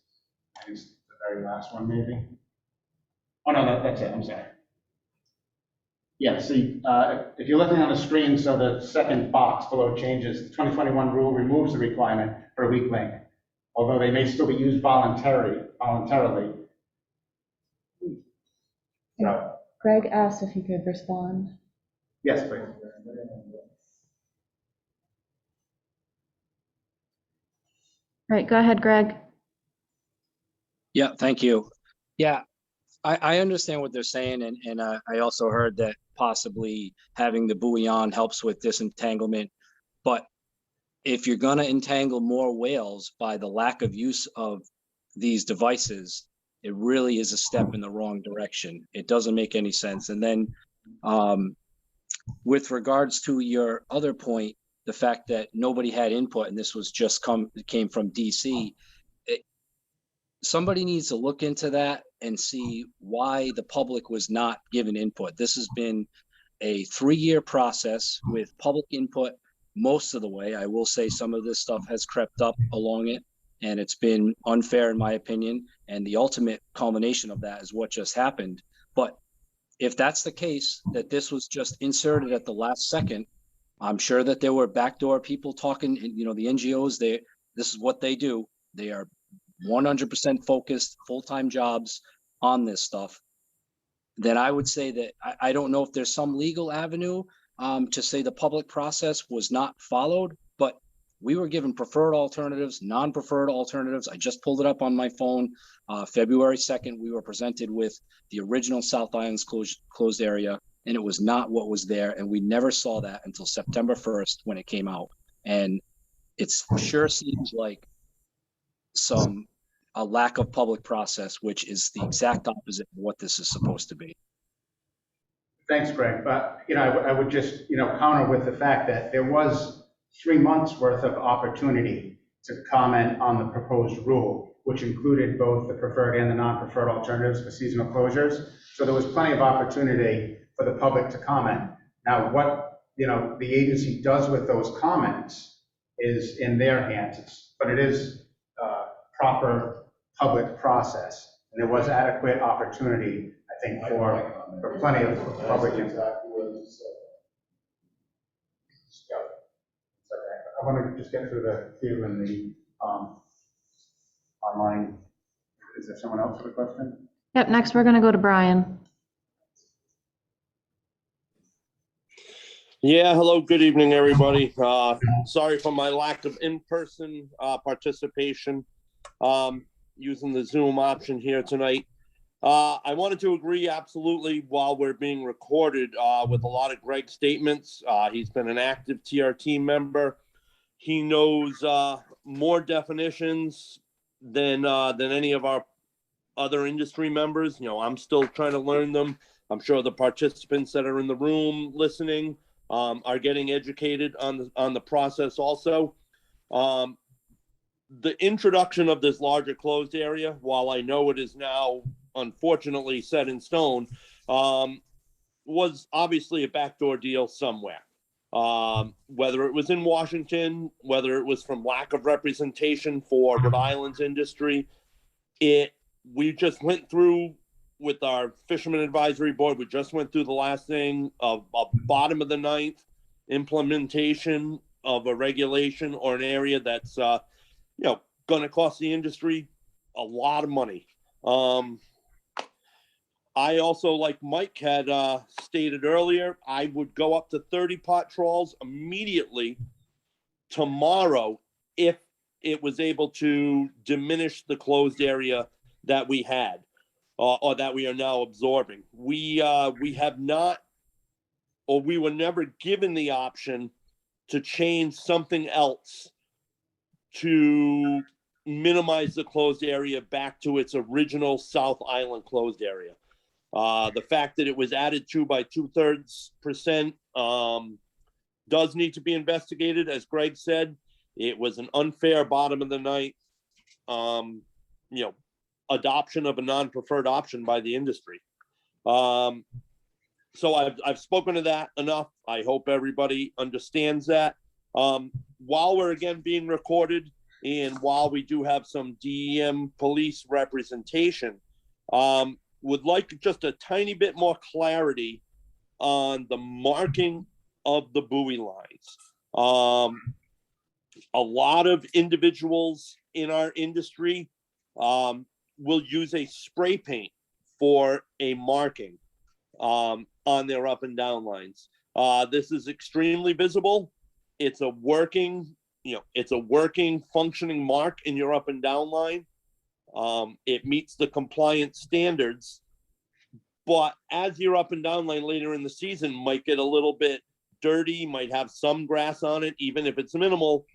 the very last one, maybe. Oh, no, that's it. I'm sorry. Yeah, see, if you're looking on the screen, so the second box below changes, the 2021 rule removes the requirement for a weak link, although they may still be used voluntarily. So, Greg asked if he could respond. yes, please. Right, go ahead, Greg. Yeah, thank you. Yeah, I understand what they're saying, and I also heard that possibly having the buoy on helps with disentanglement. But if you're gonna entangle more whales by the lack of use of these devices, it really is a step in the wrong direction. It doesn't make any sense. And then with regards to your other point, the fact that nobody had input and this was just came from DC, somebody needs to look into that and see why the public was not given input. This has been a 3-year process with public input most of the way. I will say some of this stuff has crept up along it, and it's been unfair in my opinion. And the ultimate culmination of that is what just happened. But if that's the case, that this was just inserted at the last second, I'm sure that there were backdoor people talking, you know, the NGOs, this is what they do. They are 100% focused, full-time jobs on this stuff. Then I would say that I don't know if there's some legal avenue to say the public process was not followed, but we were given preferred alternatives, non-preferred alternatives. I just pulled it up on my phone. February 2nd, we were presented with the original South Island's closed area, and it was not what was there. And we never saw that until September 1st when it came out. And it sure seems like a lack of public process, which is the exact opposite of what this is supposed to be. Thanks, Greg. But, you know, I would just, you know, counter with the fact that there was 3 months worth of opportunity to comment on the proposed rule, which included both the preferred and the non-preferred alternatives for seasonal closures. So there was plenty of opportunity for the public to comment. Now, what, you know, the agency does with those comments is in their hands, but it is proper public process. And there was adequate opportunity, I think, for plenty of public input. I want to just get through the queue and the online. Is there someone else with a question? Yep, next we're gonna go to Brian. Yeah, hello, good evening, everybody. Sorry for my lack of in-person participation using the Zoom option here tonight. I wanted to agree absolutely while we're being recorded with a lot of Greg's statements. He's been an active TRT member. He knows more definitions than any of our other industry members. You know, I'm still trying to learn them. I'm sure the participants that are in the room listening are getting educated on the process also. The introduction of this larger closed area, while I know it is now unfortunately set in stone, was obviously a backdoor deal somewhere. Whether it was in Washington, whether it was from lack of representation for Rhode Island's industry, we just went through with our Fisherman Advisory Board, we just went through the last thing of bottom of the ninth. implementation of a regulation or an area that's, going to cost the industry a lot of money. I also, like Mike had stated earlier, I would go up to 30 pot trawls immediately tomorrow if it was able to diminish the closed area that we had or that we are now absorbing. We have not, or we were never given the option to change something else to minimize the closed area back to its original South Island closed area. The fact that it was added to by 2/3% does need to be investigated. As Greg said, it was an unfair bottom of the night, adoption of a non-preferred option by the industry. So I've spoken to that enough. I hope everybody understands that. While we're again being recorded and while we do have some DEM police representation, would like just a tiny bit more clarity on the marking of the buoy lines. A lot of individuals in our industry will use a spray paint for a marking on their up and down lines. This is extremely visible. It's a working, functioning mark in your up and down line. It meets the compliance standards, but as your up and down line later in the season might get a little bit dirty, might have some grass on it, even if it's minimal,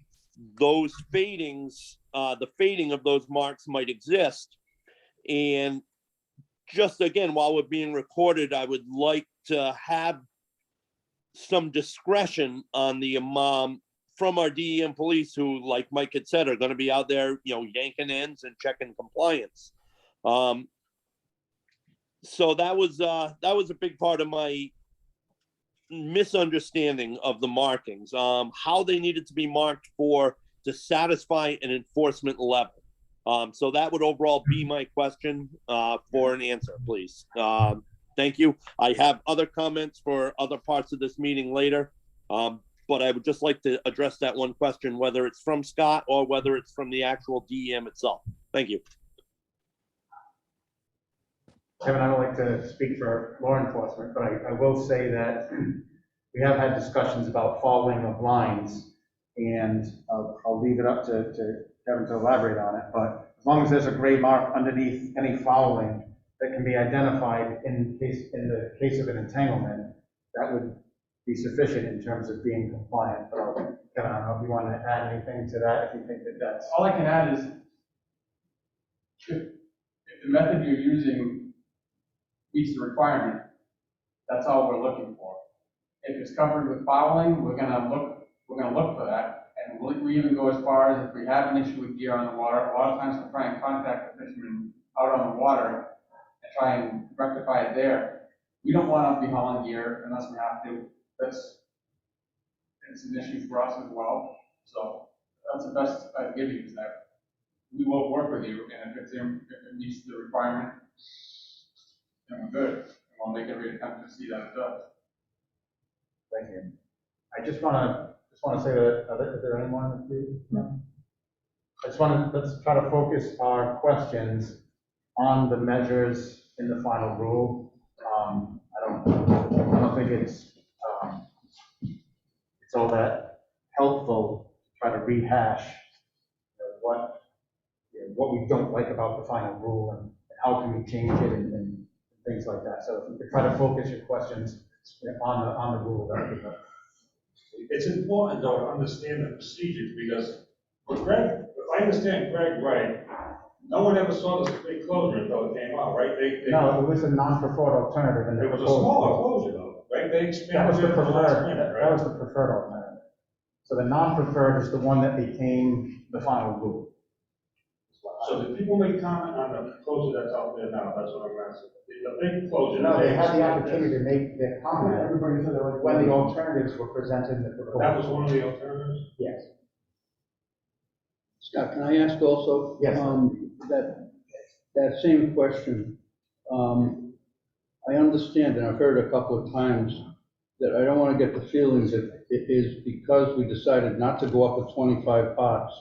those fadings, the fading of those marks might exist. And just again, while we're being recorded, I would like to have some discretion on the from our DEM police who, like Mike had said, are going to be out there, yanking ends and checking compliance. So that was a big part of my misunderstanding of the markings, how they needed to be marked to satisfy an enforcement level. So that would overall be my question for an answer, please. Thank you. I have other comments for other parts of this meeting later, but I would just like to address that one question, whether it's from Scott or whether it's from the actual DEM itself. Thank you. Kevin, I don't like to speak for law enforcement, but I will say that we have had discussions about following of lines, and I'll leave it up to Kevin to elaborate on it, but as long as there's a gray mark underneath any fouling that can be identified in the case of an entanglement, that would be sufficient in terms of being compliant. But Kevin, I don't know if you want to add anything to that, if you think that that's... All I can add is, if the method you're using meets the requirement, that's all we're looking for. If it's covered with fouling, we're gonna look for that, and we even go as far as if we have an issue with gear on the water, a lot of times we'll try and contact the fishermen out on the water and try and rectify it there. We don't want to be hauling gear unless we have to. It's an issue for us as well. So that's the best I'd give you, is that we will work with you, and if it meets the requirement, then we're good. And we'll make every attempt to see that it does. Thank you. I just want to say that, is there anyone? No. Let's try to focus our questions on the measures in the final rule. I don't think it's all that helpful to try to rehash what we don't like about the final rule and how can we change it and things like that. So if you could try to focus your questions on the rule, that would be good. It's important though to understand the procedures, because if I understand Greg right, no one ever saw this big closure until it came out, right? No, it was a non-preferred alternative. And it was a smaller closure though, right? They expanded. That was the preferred. That was the preferred alternative. So the non-preferred is the one that became the final rule. So did people make comment on the closure that's out there now? That's what I'm asking. The big closure. No, they had the opportunity to make their comment. Everybody said when the alternatives were presented in the proposal. That was one of the alternatives? Yes. Scott, can I ask also? Yes. That same question. I understand, and I've heard a couple of times, that I don't want to get the feelings that it is because we decided not to go up with 25 pots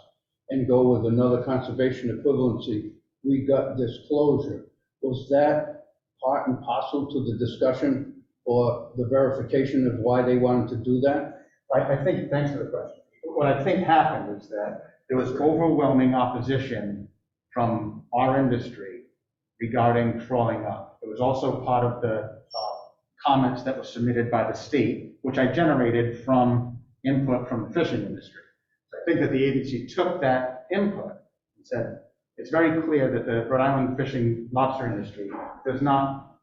and go with another conservation equivalency, we got this closure. Was that part and parcel to the discussion or the verification of why they wanted to do that? I think, thanks for the question. What I think happened is that there was overwhelming opposition from our industry regarding trawling up. It was also part of the comments that were submitted by the state, which I generated from input from the fishing industry. So I think that the agency took that input and said, it's very clear that the Rhode Island fishing lobster industry does not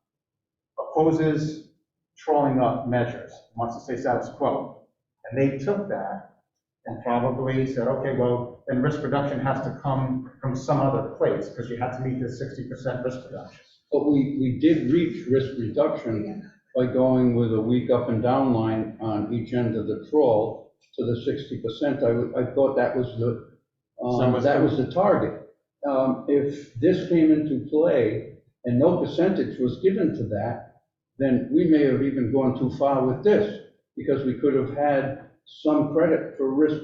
opposes trawling up measures, wants to stay status quo. And they took that and probably said, okay, well, then risk reduction has to come from some other place because you have to meet the 60% risk reduction. But we did reach risk reduction by going with a week up and down line on each end of the trawl to the 60%. I thought that was the target. If this came into play and no percentage was given to that, then we may have even gone too far with this because we could have had some credit for risk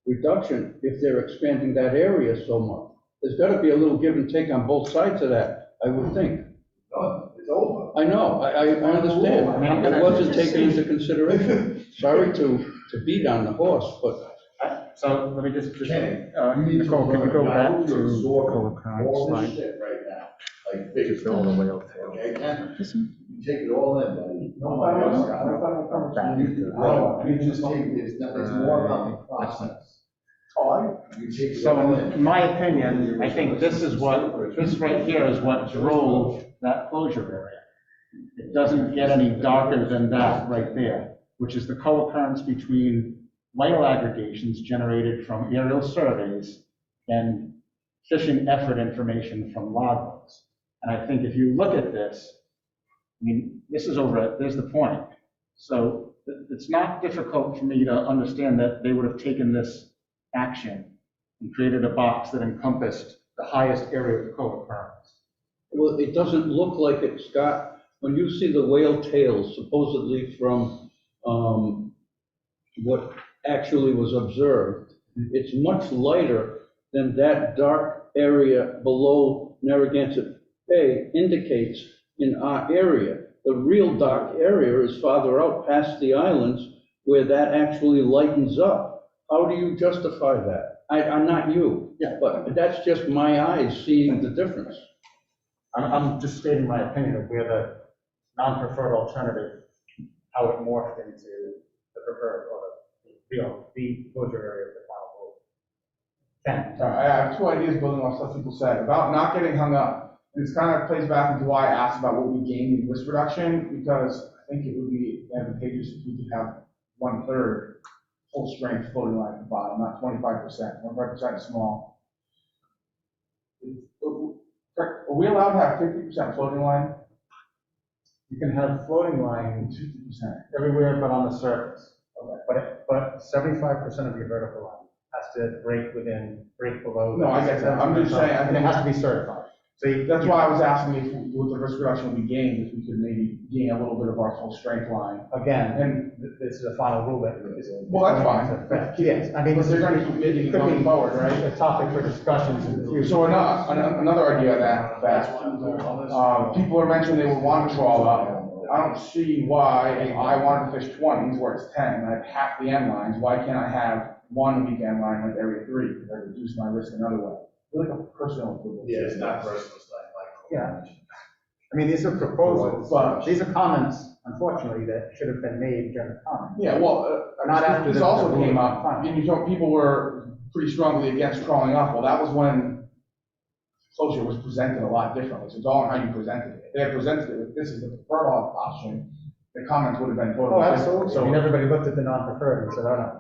reduction if they're expanding that area so much. There's got to be a little give and take on both sides of that, I would think. It's over. I know, I understand. It wasn't taken into consideration. Sorry to beat on the horse, but. So let me just Kenny, Nicole, can you go back to absorb current all slide? this shit right now, like big. Just all the whale tail. Okay, Ken? This one? You take it all in, buddy. No, I don't. You just take, it's more about the process. You take it So all in my opinion, I think this right here is what drove that closure area. It doesn't get any darker than that right there, which is the co-occurrence between whale aggregations generated from aerial surveys and fishing effort information from logbooks. And I think if you look at this, I mean, this is there's the point. So it's not difficult for me to understand that they would have taken this action and created a box that encompassed the highest area of co-occurrence. Well, it doesn't look like it, Scott. When you see the whale tails supposedly from what actually was observed, it's much lighter than that dark area below Narragansett Bay indicates in our area. The real dark area is farther out past the islands where that actually lightens up. How do you justify that? I'm not you, but that's just my eyes seeing the difference. I'm just stating my opinion of where the non-preferred alternative, how it morphed into the preferred or the closure area of the final vote. Ken? I have two ideas building on stuff people said about not getting hung up. This kind of plays back into why I asked about what we gained in risk reduction, because I think it would be advantageous if we could have 1/3 full strength floating line at the bottom, not 25%. 25% is small. Are we allowed to have 50% floating line? You can have floating line 50%. everywhere but on the surface. Okay. But 75% of your vertical line has to break below. No, I get that. I'm just saying, I And it think has to be certified. So that's why I was asking if, with the risk reduction we gained, if we could maybe gain a little bit of our full strength line. Again, And, this is a final rule that is. well, that's fine. Yes, I mean. But they're gonna keep bidding it could going be forward, right? A topic for discussions in the future. So another idea that people are mentioning they would want to trawl up. I don't see why, if I wanted to fish 20s where it's 10, and I have half the end lines, why can't I have one weekend line like every 3? Because I reduce my risk another way. Like a personal equivalent. Yeah, it's not personal stuff like. Yeah. I mean, these are proposals, but these are comments, unfortunately, that should have been made during the comment. Yeah, well, Not after this the- also the came rule. up, and you told people were pretty strongly against crawling up. Well, that was when closure was presented a lot differently. So it's all on how you presented it. If they had presented it with this is the preferred option, the comments would have been totally Oh, different. absolutely. I mean, everybody looked at the non-preferred and said, oh, no.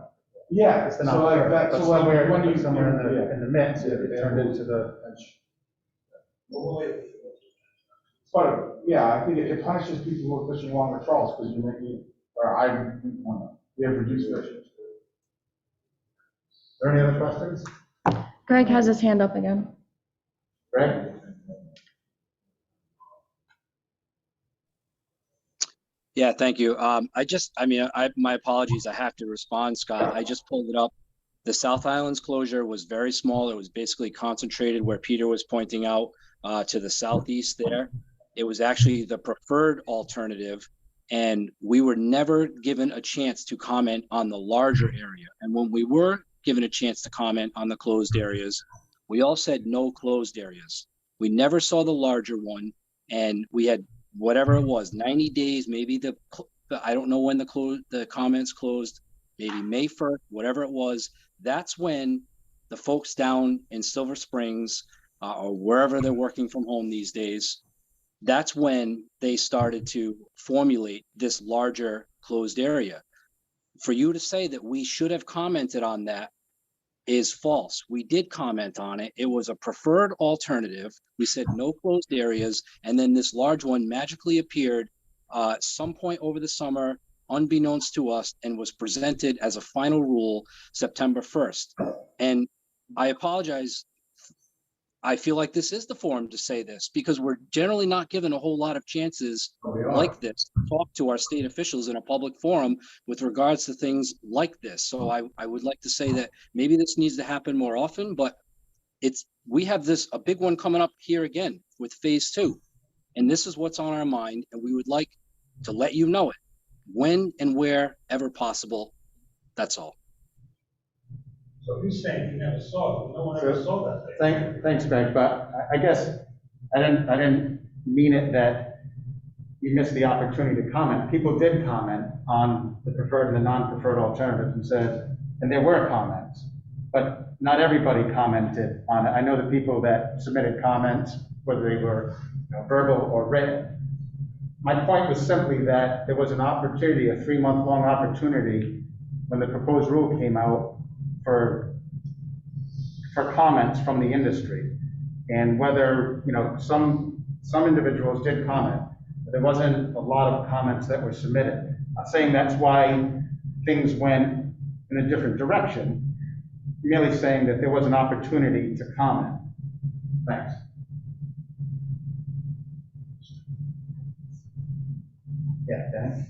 Yeah, It's the so like non-preferred. that, But so like when you. somewhere yeah. in the mix, it turned into the. But, yeah, I think it punishes people who are fishing longer trawls, because you make it, we have reduced fish. Are there any other questions? Greg has his hand up again. Greg? Yeah, thank you. My apologies. I have to respond, Scott. I just pulled it up. The South Islands closure was very small. It was basically concentrated where Peter was pointing out to the southeast there. It was actually the preferred alternative, and we were never given a chance to comment on the larger area. And when we were given a chance to comment on the closed areas, we all said no closed areas. We never saw the larger one, and we had whatever it was, 90 days, maybe I don't know when the comments closed, maybe May 1st, whatever it was. That's when the folks down in Silver Springs or wherever they're working from home these days, that's when they started to formulate this larger closed area. For you to say that we should have commented on that is false. We did comment on it. It was a preferred alternative. We said no closed areas, and then this large one magically appeared some point over the summer, unbeknownst to us, and was presented as a final rule September 1st. And I apologize. I feel like this is the forum to say this because we're generally not given a whole lot of chances like this to talk to our state officials in a public forum with regards to things like this. So I would like to say that maybe this needs to happen more often, but we have a big one coming up here again with phase 2. And this is what's on our mind. And we would like to let you know it when and wherever possible. That's all. So he's saying he never saw it, no one ever saw that thing. Thanks, Greg, but I guess I didn't mean it that you missed the opportunity to comment. People did comment on the preferred and the non-preferred alternatives and there were comments, but not everybody commented on it. I know the people that submitted comments, whether they were verbal or written. My point was simply that there was an opportunity, a 3-month-long opportunity, when the proposed rule came out for comments from the industry, and whether some individuals did comment, but there wasn't a lot of comments that were submitted. I'm not saying that's why things went in a different direction, merely saying that there was an opportunity to comment. Thanks. Yeah, Dan?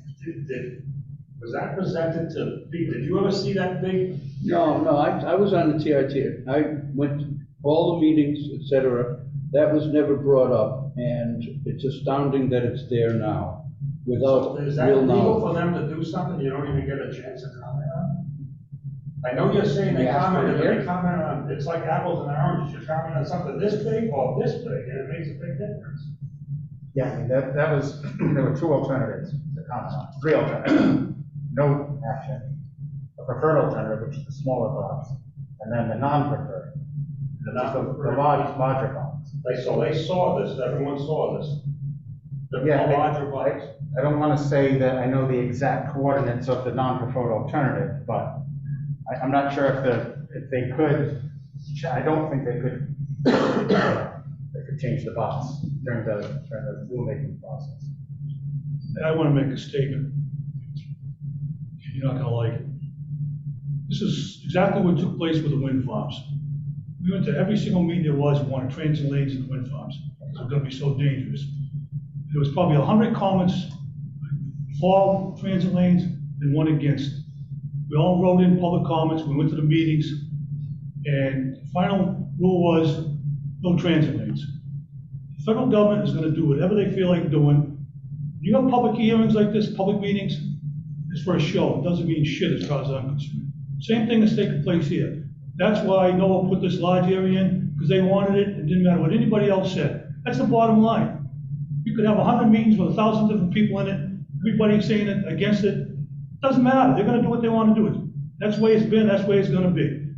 Was that presented to Pete? Did you ever see that big? No, I was on the TRT. I went to all the meetings, etc. That was never brought up, and it's astounding that it's there now without So is that real legal for knowledge. them to do something you don't even get a chance to comment on? I know you're saying they comment on, it's like apples and oranges. You comment on something this big or this big, and it makes a big difference. Yeah, I mean, that was, there were 2 alternatives to comment on, 3 alternatives. No action, a preferred alternative, which is the smaller box, and then the non-preferred, the larger box. So they saw this, everyone saw this. The larger box. I don't want to say that I know the exact coordinates of the non-preferred alternative, but I'm not sure if they could, I don't think they could, change the box during the rulemaking process. And I want to make a statement. You're not going to like it. This is exactly what took place with the wind farms. We went to every single meeting there was, we wanted transit lanes in the wind farms. It was going to be so dangerous. There was probably 100 comments for transit lanes and 1 against. We all wrote in public comments, we went to the meetings, and the final rule was no transit lanes. The federal government is going to do whatever they feel like doing. You have public hearings like this, public meetings, it's for a show. It doesn't mean shit as far as I'm concerned. Same thing is taking place here. That's why NOAA put this large area in, because they wanted it. It didn't matter what anybody else said. That's the bottom line. You could have 100 meetings with 1,000 different people in it, everybody saying it against it. Doesn't matter. They're going to do what they want to do. That's the way it's been. That's the way it's going to be.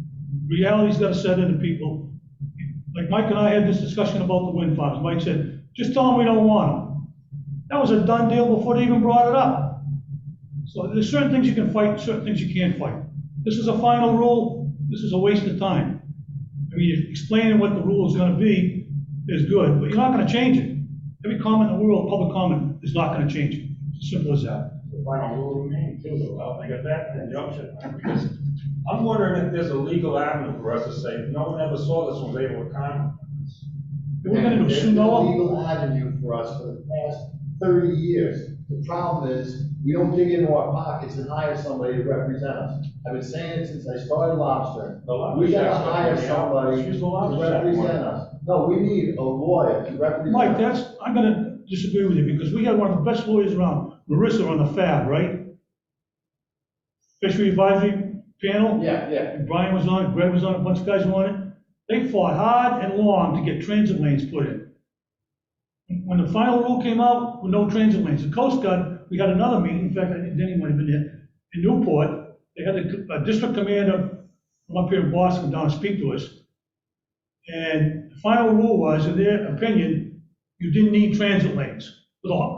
Reality's got to set into people. Like Mike and I had this discussion about the wind farms. Mike said, just tell them we don't want them. That was a done deal before they even brought it up. So there's certain things you can fight, certain things you can't fight. This is a final rule. This is a waste of time. I mean, explaining what the rule is going to be is good, but you're not going to change it. Every comment in the world, public comment, is not going to change it. It's as simple as that. The final rule remains too, though. I'll think of that injunction. Because I'm wondering if there's a legal avenue for us to say, no one ever saw this one, was able to comment. We're going to do There's soon, no Noah. legal avenue for us for the past 30 years The problem is, we don't dig into our pockets and hire somebody to represent us. I've been saying it since I started lobstering. The lobster We gotta chef's hire gonna be out. somebody Excuse to the lobster chef. represent us. No, we need a lawyer to represent. Mike, I'm gonna disagree with you, because we had one of the best lawyers around, Marissa on the FAB, right? Fishery Advisory Panel. Yeah. And Brian was on it, Greg was on it, a bunch of guys were on it. They fought hard and long to get transit lanes put in. When the final rule came out, with no transit lanes, the Coast Guard, we had another meeting, in fact, I think Denny might have been there, in Newport. They had a district commander from up here in Boston come down and speak to us. And the final rule was, in their opinion, you didn't need transit lanes.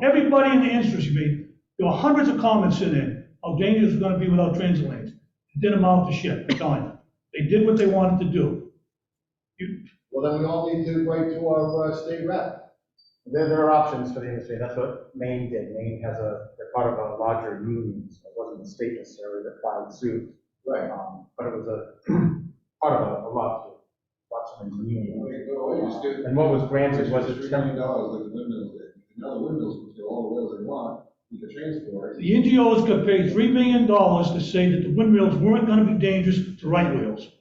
Everybody in the industry, there were hundreds of comments in there, how dangerous it's gonna be without transit lanes. It didn't amount to shit, I'm telling you. They did what they wanted to do. Well, then we all need to write to our state rep. There are options for the industry, that's what Maine did. Maine has they're part of a larger union, so it wasn't the state necessarily that filed suit. Right. But it was part of a lawsuit, Watchman's union. And what was granted was $3 million like the windmills did. Now the windmills can get all the wheels they want, you can transport. The NGOs got paid $3 million to say that the windmills weren't gonna be dangerous to right wheels.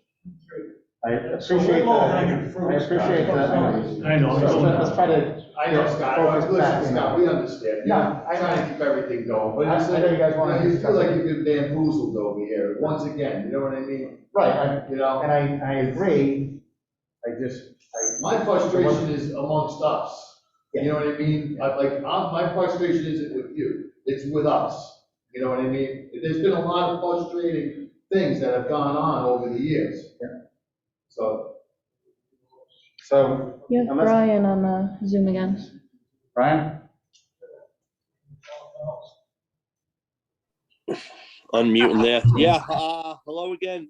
I appreciate that. I know. So, Let's try to. I know, Scott, focus back, listen, Scott, we understand. No, I'm trying to keep everything going, but I know you guys wanna you discuss feel like it. you've been bamboozled over here, once again, you know what I mean? Right, You know? and I agree, My frustration is amongst us, you know what I mean? My frustration isn't with you, it's with us, you know what I mean? There's been a lot of frustrating things that have gone on over the years. So, You have unless, Brian on the Zoom again. Brian? Unmuting there. Yeah, hello again.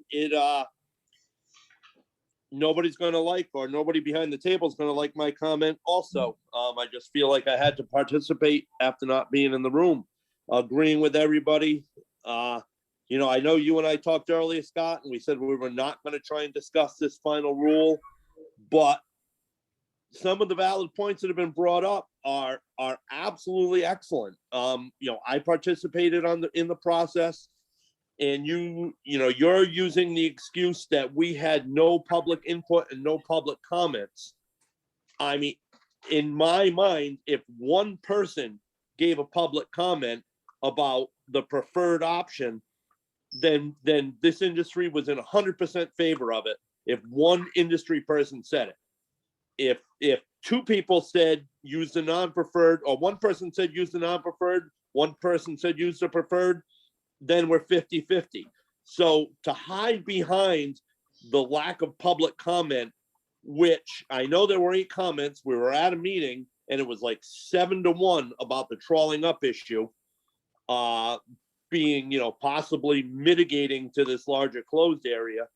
Nobody's gonna like, or nobody behind the table is gonna like my comment also. I just feel like I had to participate after not being in the room, agreeing with everybody. You know, I know you and I talked earlier, Scott, and we said we were not gonna try and discuss this final rule, but some of the valid points that have been brought up are absolutely excellent. You know, I participated in the process, and you know, you're using the excuse that we had no public input and no public comments. I mean, in my mind, if one person gave a public comment about the preferred option, then this industry was in 100% favor of it. If one industry person said it. If two people said use the non-preferred, or one person said use the non-preferred, one person said use the preferred, then we're 50-50. So to hide behind the lack of public comment, which I know there were 8 comments, we were at a meeting and it was like 7-1 about the trawling up issue, being, you know, possibly mitigating to this larger closed area.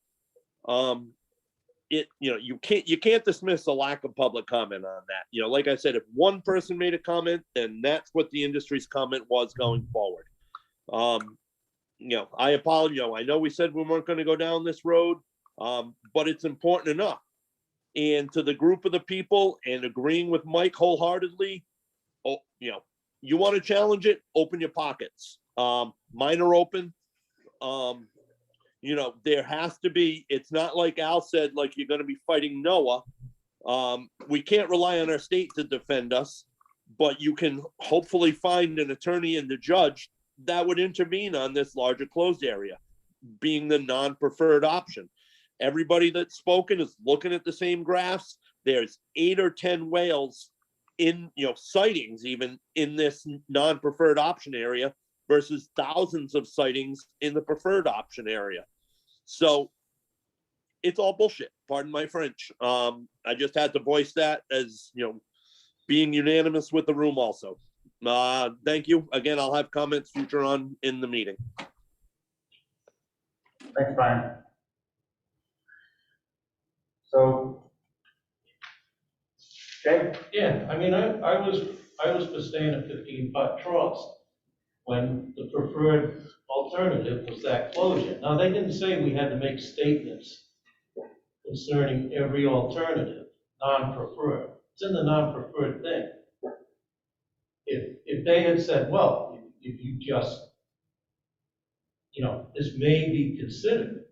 You know, you can't dismiss the lack of public comment on that. You know, like I said, if one person made a comment, then that's what the industry's comment was going forward. You know, I apologize. You know, I know we said we weren't going to go down this road, but it's important enough. And to the group of the people, and agreeing with Mike wholeheartedly, oh, you know, you want to challenge it, open your pockets. Mine are open. You know, there has to be, it's not like Al said, like you're going to be fighting Noah. We can't rely on our state to defend us, but you can hopefully find an attorney and the judge that would intervene on this larger closed area, being the non-preferred option. Everybody that's spoken is looking at the same graphs. There's 8 or 10 whales in, you know, sightings even in this non-preferred option area versus thousands of sightings in the preferred option area. So it's all bullshit, pardon my French. I just had to voice that as, you know, being unanimous with the room also. Thank you. Again, I'll have comments future on in the meeting. Thanks, Brian. So, Jay? Yeah, I mean, I was for staying at 15-foot troughs when the preferred alternative was that closure. Now, they didn't say we had to make statements concerning every alternative, non-preferred. It's in the non-preferred thing. if they had said, well, if you just, this may be considered,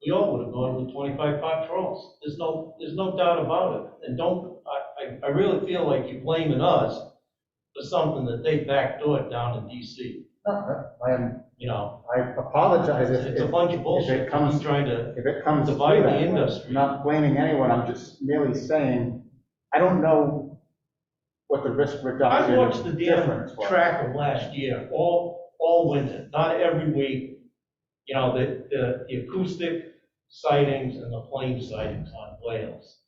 we all would have gone with 25 pot trolls. There's no doubt about it. And I really feel like you're blaming us for something that they backdoored down in DC. I apologize It's a bunch of bullshit. if it comes, Trying to if it comes to divide the that. industry. I'm not blaming anyone, I'm just merely saying, I don't know what the risk I reduction watched the damn difference was. tracker last year, all winter, not every week. The acoustic sightings and the plane sightings on whales.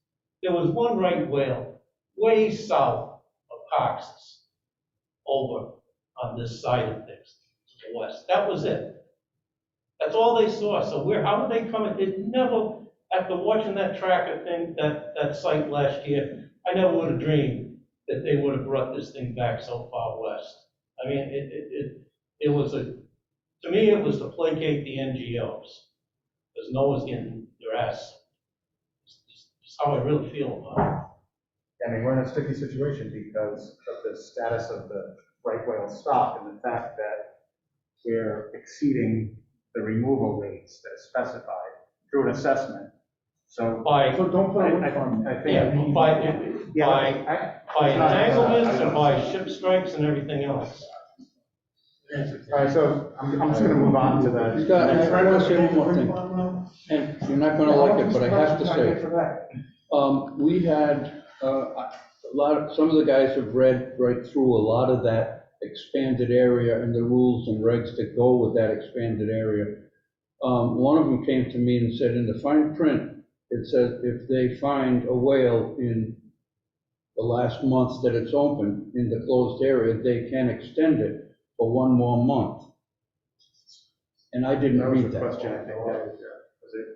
There was one right whale way south of Cox's over on this side of things to the west. That was it. That's all they saw. So how did they come? It never, after watching that tracker thing, that site last year, I never would have dreamed that they would have brought this thing back so far west. I mean, it was to me, it was to placate the NGOs, because NOAA's getting their ass. It's how I really feel about it. I mean, we're in a sticky situation because of the status of the right whale stock and the fact that we're exceeding the removal rates that are specified through an assessment. So don't put a I think. Yeah, by entanglements and by ship strikes and everything else. All right, so I'm just gonna move on to the. Scott, I want to say one more thing, and you're not gonna like it, but I have to say it. We had, some of the guys have read right through a lot of that expanded area and the rules and regs that go with that expanded area. One of them came to me and said, in the fine print, it says if they find a whale in the last month that it's open in the closed area, they can extend it for one more month. And I didn't read that. Question, I think, was it?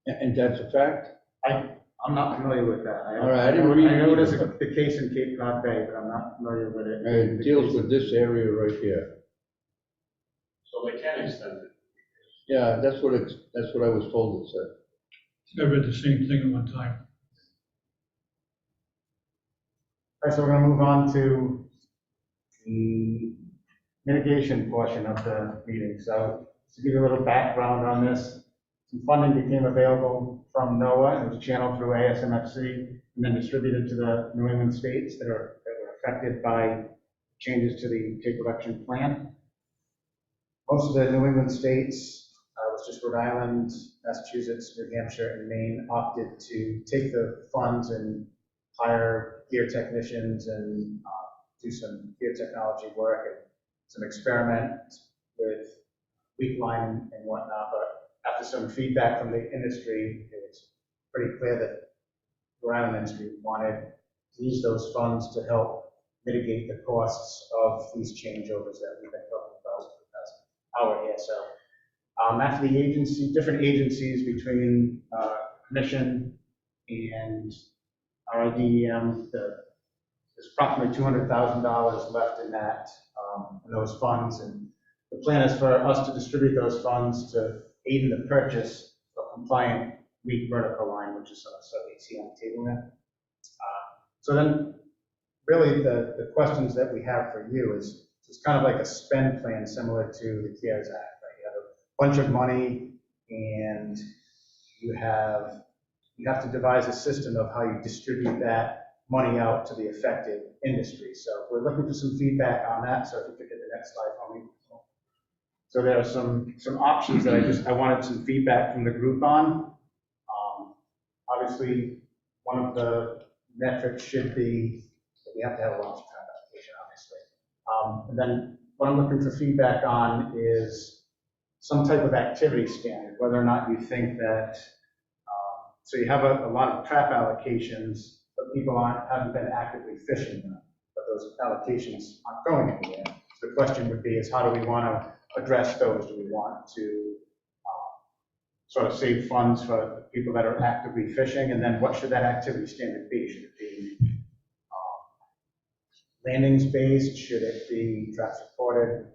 And that's a fact? I'm not familiar with that. All right, I didn't read it I know it is either. the case in Cape Cod Bay, but I'm not familiar with it. It deals with this area right here. So they can extend it. Yeah, that's what I was told it said. I read the same thing at one time. All right, so we're gonna move on to the mitigation portion of the meeting. So to give you a little background on this, some funding became available from NOAA, it was channeled through ASMFC, and then distributed to the New England states that were affected by changes to the tape production plant. Most of the New England states, was just Rhode Island, Massachusetts, New Hampshire, and Maine opted to take the funds and hire gear technicians and do some gear technology work and some experiment with weak line and whatnot. But after some feedback from the industry, it was pretty clear that the Rhode Island industry wanted to use those funds to help mitigate the costs of these changeovers that we've been talking about for the past hour here. So after the different agencies between Commission and RIDEM, there's approximately $200,000 left in those funds, and the plan is for us to distribute those funds to aid in the purchase of compliant weak vertical line, which is what you see on the table there. So then, really, the questions that we have for you is it's kind of like a spend plan similar to the CARES Act. Right? You have a bunch of money, and you have to devise a system of how you distribute that money out to the affected industry. So we're looking for some feedback on that. So if you could get the next slide for me. So there are some options that I wanted some feedback from the group on. Obviously, one of the metrics should be that we have to have a launch pad application, obviously. And then what I'm looking for feedback on is some type of activity standard, whether or not you think that, so you have a lot of trap allocations, but people haven't been actively fishing them, but those allocations aren't going anywhere. So the question would be is how do we want to address those? Do we want to sort of save funds for people that are actively fishing? And then what should that activity standard be? Should it be landings based? Should it be trap supported?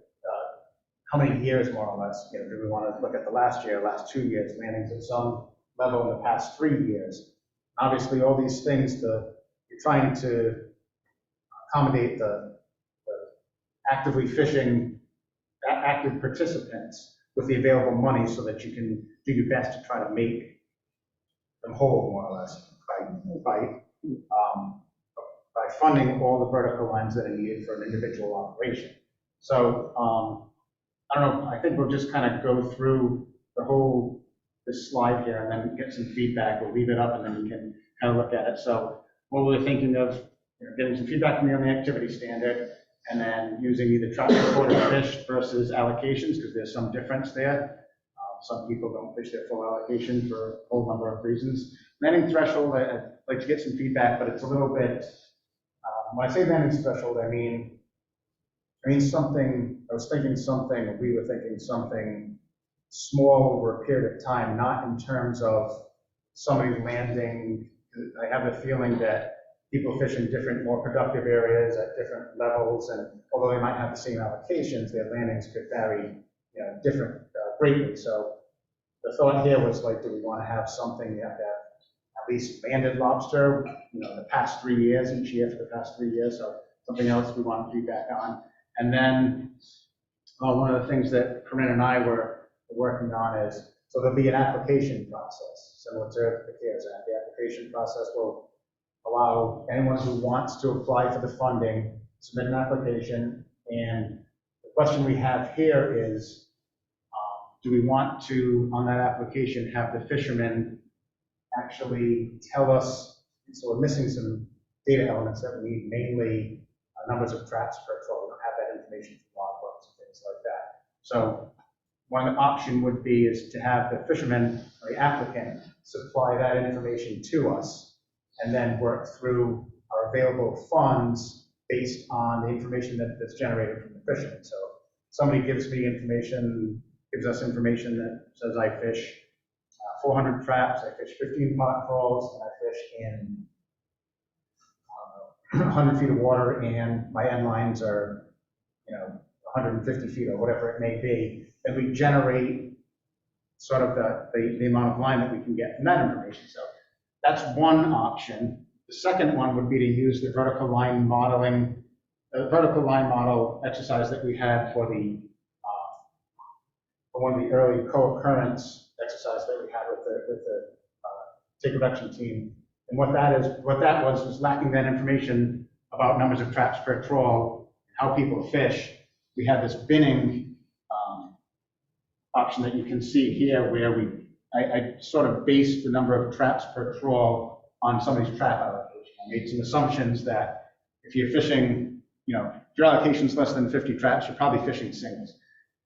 How many years more or less? Do we want to look at the last year, last 2 years, landings at some level in the past 3 years? Obviously, all these things, the trying to accommodate the actively fishing, active participants with the available money so that you can do your best to try to make them whole, more or less, by funding all the vertical lines that are needed for an individual operation. So, I don't know, I think we'll just kind of go through this slide here and then get some feedback. We'll leave it up and then we can kind of look at it. So what we're thinking of, getting some feedback from you on the activity standard, and then using either traps reported fished versus allocations, because there's some difference there. Some people don't fish their full allocation for a whole number of reasons. Landing threshold, I'd like to get some feedback, but it's a little bit, when I say landing threshold, I mean something, I was thinking something, or we were thinking something small over a period of time, not in terms of somebody landing. I have the feeling that people fish in different, more productive areas at different levels, and although they might have the same allocations, their landings could vary, different greatly. So the thought here was like, do we want to have something you have to have at least landed lobster, the past 3 years, each year for the past 3 years, or something else we want feedback on. And then one of the things that Corinne and I were working on is, so there'll be an application process, similar to the CARES Act. The application process will allow anyone who wants to apply for the funding, submit an application. And the question we have here is, do we want to, on that application, have the fishermen actually tell us, so we're missing some data elements that we need, mainly numbers of traps per troll. We don't have that information from logbooks and things like that. So one option would be is to have the fisherman or the applicant supply that information to us and then work through our available funds based on the information that's generated from the fishermen. So somebody gives me information, gives us information that says I fish 400 traps, I fish 15 pot trawls, and I fish in 100 feet of water, and my end lines are, 150 feet or whatever it may be, and we generate sort of the amount of line that we can get from that information. So that's one option. The second one would be to use the vertical line modeling, the vertical line model exercise that we had for one of the early co-occurrence exercise that we had with the take reduction team. And what that was lacking that information about numbers of traps per trawl, how people fish. We had this binning option that you can see here, where I sort of based the number of traps per trawl on somebody's trap allocation. I made some assumptions that if you're fishing, if your allocation is less than 50 traps, you're probably fishing singles,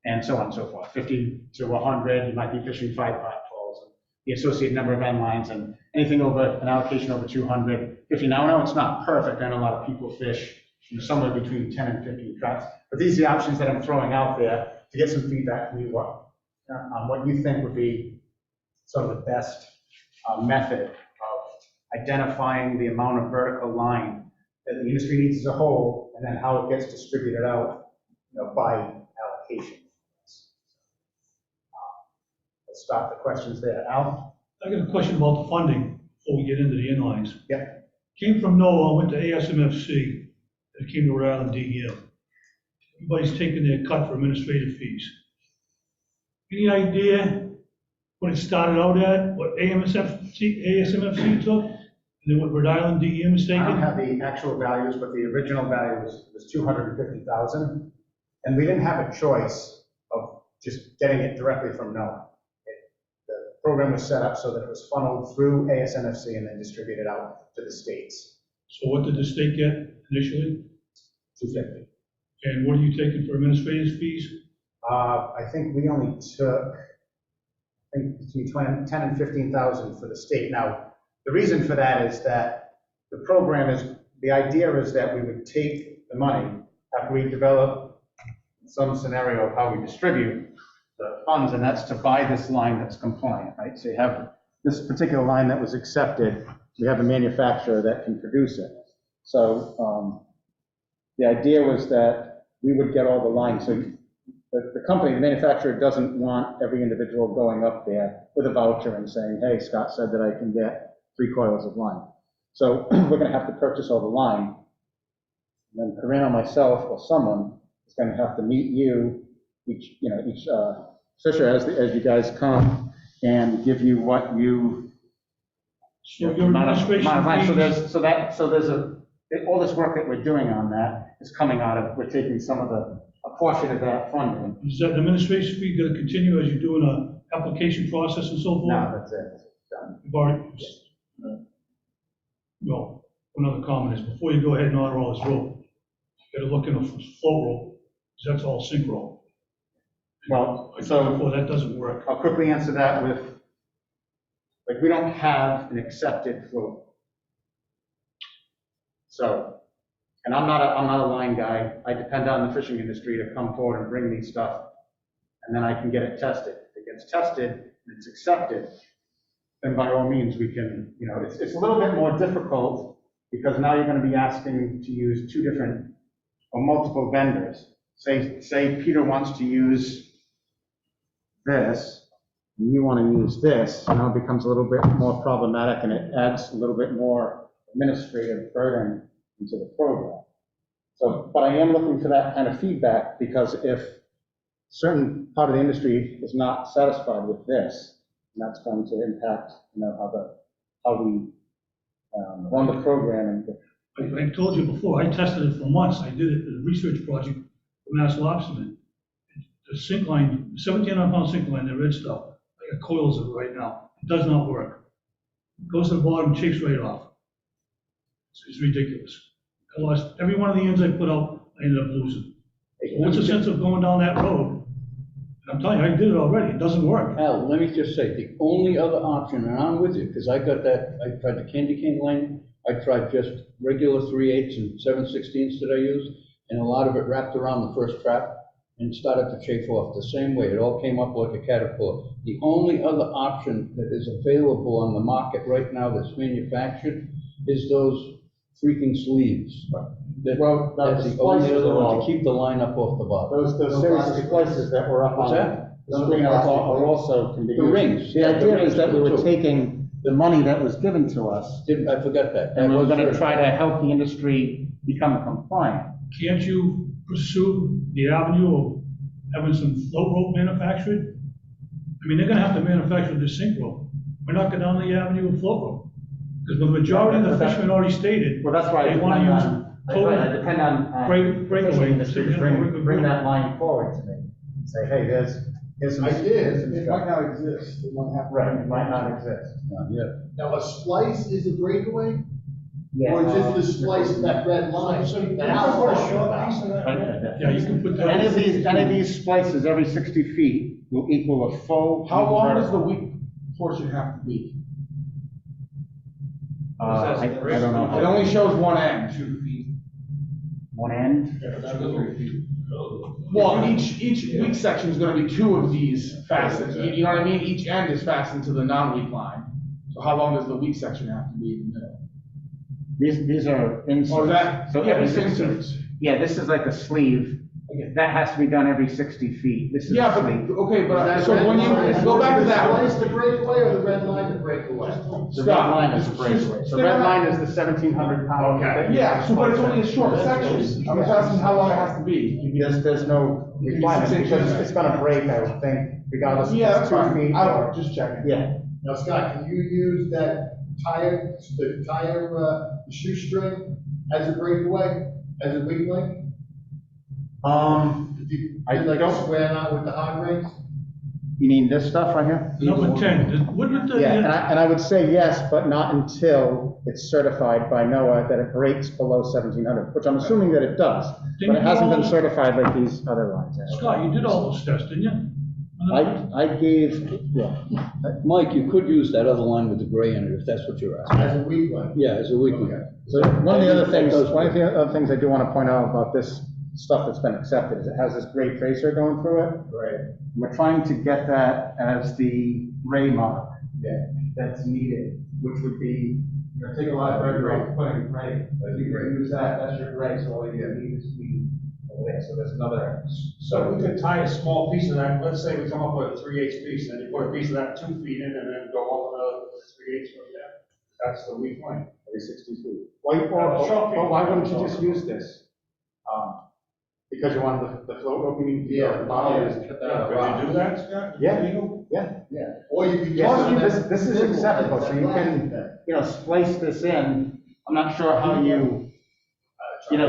and so on and so forth. 50 to 100, you might be fishing 5 pot trawls, and the associated number of end lines, and anything over an allocation over 250. Now, I know it's not perfect. I know a lot of people fish somewhere between 10 and 15 traps, but these are the options that I'm throwing out there to get some feedback from you on what you think would be sort of the best method of identifying the amount of vertical line that the industry needs as a whole, and then how it gets distributed out, by allocation. Let's stop the questions there. Al? I got a question about the funding before we get into the inlines. Yeah. Came from NOAA, went to ASMFC, and came to Rhode Island DEM. Everybody's taking their cut for administrative fees. Any idea what it started out at, what ASMFC took, and then what Rhode Island DEM is taking? I don't have the actual values, but the original value was 250,000, and we didn't have a choice of just getting it directly from NOAA. The program was set up so that it was funneled through ASMFC and then distributed out to the states. So what did the state get initially? 250. And what are you taking for administrative fees? I think we only took, between 10 and 15,000 for the state. Now, the reason for that is that the idea is that we would take the money after we develop some scenario of how we distribute the funds, and that's to buy this line that's compliant, right? So you have this particular line that was accepted, we have a manufacturer that can produce it. So the idea was that we would get all the lines. So the company, the manufacturer, doesn't want every individual going up there with a voucher and saying, hey, Scott said that I can get 3 coils of line. So we're gonna have to purchase all the line. And then Corinne or myself or someone is gonna have to meet you, each Fisher, as you guys come, and give you what you. So your administration fees, So there's all this work that we're doing on that is coming out of, we're taking some of a portion of that funding. is that administration fee gonna continue as you're doing a application process and so forth? No, that's it. Done. You've already, well, another comment is, before you go ahead and order all this rope, you gotta look in a float rope, because that's all sink rope. Well, Like so before, that doesn't work. I'll quickly answer that with, like, we don't have an accepted float. So, and I'm not a line guy. I depend on the fishing industry to come forward and bring me stuff, and then I can get it tested. If it gets tested and it's accepted, then by all means we can, it's a little bit more difficult because now you're going to be asking to use two different or multiple vendors. Say Peter wants to use this, and you want to use this, it becomes a little bit more problematic and it adds a little bit more administrative burden into the program. So, but I am looking for that kind of feedback because if certain part of the industry is not satisfied with this, that's going to impact, how we run the program. And I told you before, I tested it for months. I did it as a research project for Mass Lobsterman. The sink line, 1,700-pound sink line, the red stuff, I got coils of it right now. It does not work. It goes to the bottom, takes right off. It's ridiculous. I lost every one of the ends I put out, I ended up losing. So what's the sense of going down that road? And I'm telling you, I did it already. It doesn't work. Al, let me just say, the only other option, and I'm with you, because I got that, I tried the Candy Cane line, I tried just regular 3/8 and 7/16 that I used, and a lot of it wrapped around the first trap and started to chafe off the same way. It all came up like a caterpillar. The only other option that is available on the market right now that's manufactured is those freaking sleeves. Well, That's the only other one to keep the line up off the bottom. Those series of splices that were up What's on that? the screen are also can be The used. rings. The idea The is that we rings were too. taking the money that was given to us, I forgot that. and That we're was gonna good. try to help the industry become compliant. Can't you pursue the avenue of having some float rope manufactured? I mean, they're gonna have to manufacture the sink rope. We're not going down the avenue of float rope. Because the majority of the fishermen already stated, Well, that's why I they want depend to use on, total I depend on the breakaway. fishing industry to bring that line forward to me. Say, hey, here's some. I did. here's some It stuff. might not exist, it might have. Right, it might not exist. Now, a splice is a breakaway? Yeah. Or is it the splice of that red line? So you That can Al's put a talking short about? piece of that. Right. Yeah, you can put that. Any of these splices every 60 feet will equal a full. How long does the weak portion have to be? I don't know. It only shows one end. 2 feet. One end? Well, each weak section is gonna be 2 of these fastened, you know what I mean? Each end is fastened to the non-weak line. So how long does the weak section have to be in the middle? These are inserts. Oh, that, So yeah, every it's 60 inserts. Yeah, this is like a sleeve. That has to be done every 60 feet. This is Yeah, a but, sleeve. okay, Is but, that so red when you, line? go back to Is the that. splice the breakaway or the red line the breakaway? The red line is the breakaway. So red line is the 1,700 pound. Okay. Yeah, so, but it's only a short section. I'm just asking how long it has to be. There's no requirement because it's gonna break, I would think, regardless if Yeah, it's that's 2 fine. feet I or. don't, just checking. Yeah. Now, Scott, can you use the shoestring as a breakaway, as a weak link? If you I did like a don't- square knot with the hard rings? You mean this stuff right here? Number 10, wouldn't the, Yeah, and I would say yes, but not until it's certified by NOAA that it breaks below 1,700, which I'm assuming that it does. But it hasn't been certified like these other lines. have. Scott, you did all those tests, didn't you? I gave, yeah, Mike, you could use that other line with the gray in it, if that's what you're asking. As a weak link? Yeah, as a weak link. so one of the other things, That does one of the other things I do want to point out about this stuff that's been accepted is it has this gray tracer going through it. Right. We're trying to get that as the gray mark that's needed, which would be, take a lot of red rope, put in gray. If you use that, that's your gray, so all you need is be over there, so there's another. So we could tie a small piece of that, let's say we come up with a 3/8 piece, and you put a piece of that 2 feet in, and then go up another 3/8 from there. That's the weak link. every 60 feet. Well, why wouldn't you just use this? Because you want the float rope, you mean? Yeah. Bottom is. Could you do that, Scott? Yeah. Legal? Yeah. Yeah, or you can. Yes, this is acceptable, so you can, splice this in. I'm not sure how you,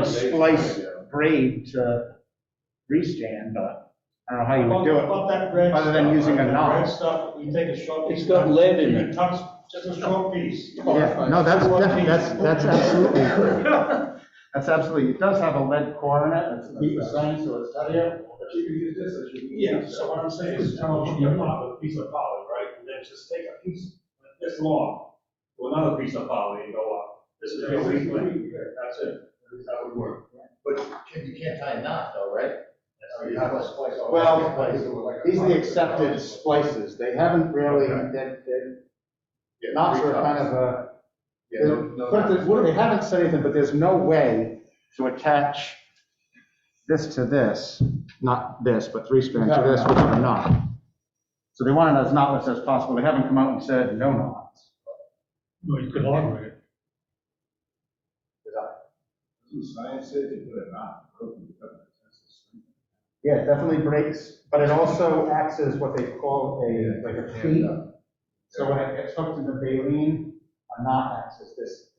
splice braid to restand, but I don't know how you would do About it, that red other than stuff, using right? a That knot. red stuff, we take a short piece. It's got lead in you it. can touch just a short piece. Yeah, no, that's absolutely, it does have a lead core in it, it's heat resistant, so it's heavier. But you can use this, or you can. Yeah, so what I'm saying is, you come up with a piece of poly, right, and then just take a piece this long, to another piece of poly and go up. This is your weak link, that's it, that would work. But you can't tie a knot though, right? So you have to splice all Well, that. these are the accepted splices, they haven't really, knots are kind of a, they haven't said anything, but there's no way to attach this to this, not this, but three strand to this without a knot. So they want it as knotless as possible, they haven't come out and said no knots. No, you could auger it. Doesn't science say they put a knot? Yeah, it definitely breaks, but it also acts as what they call like a feed. So when it gets hooked in the baleen, a knot acts as this,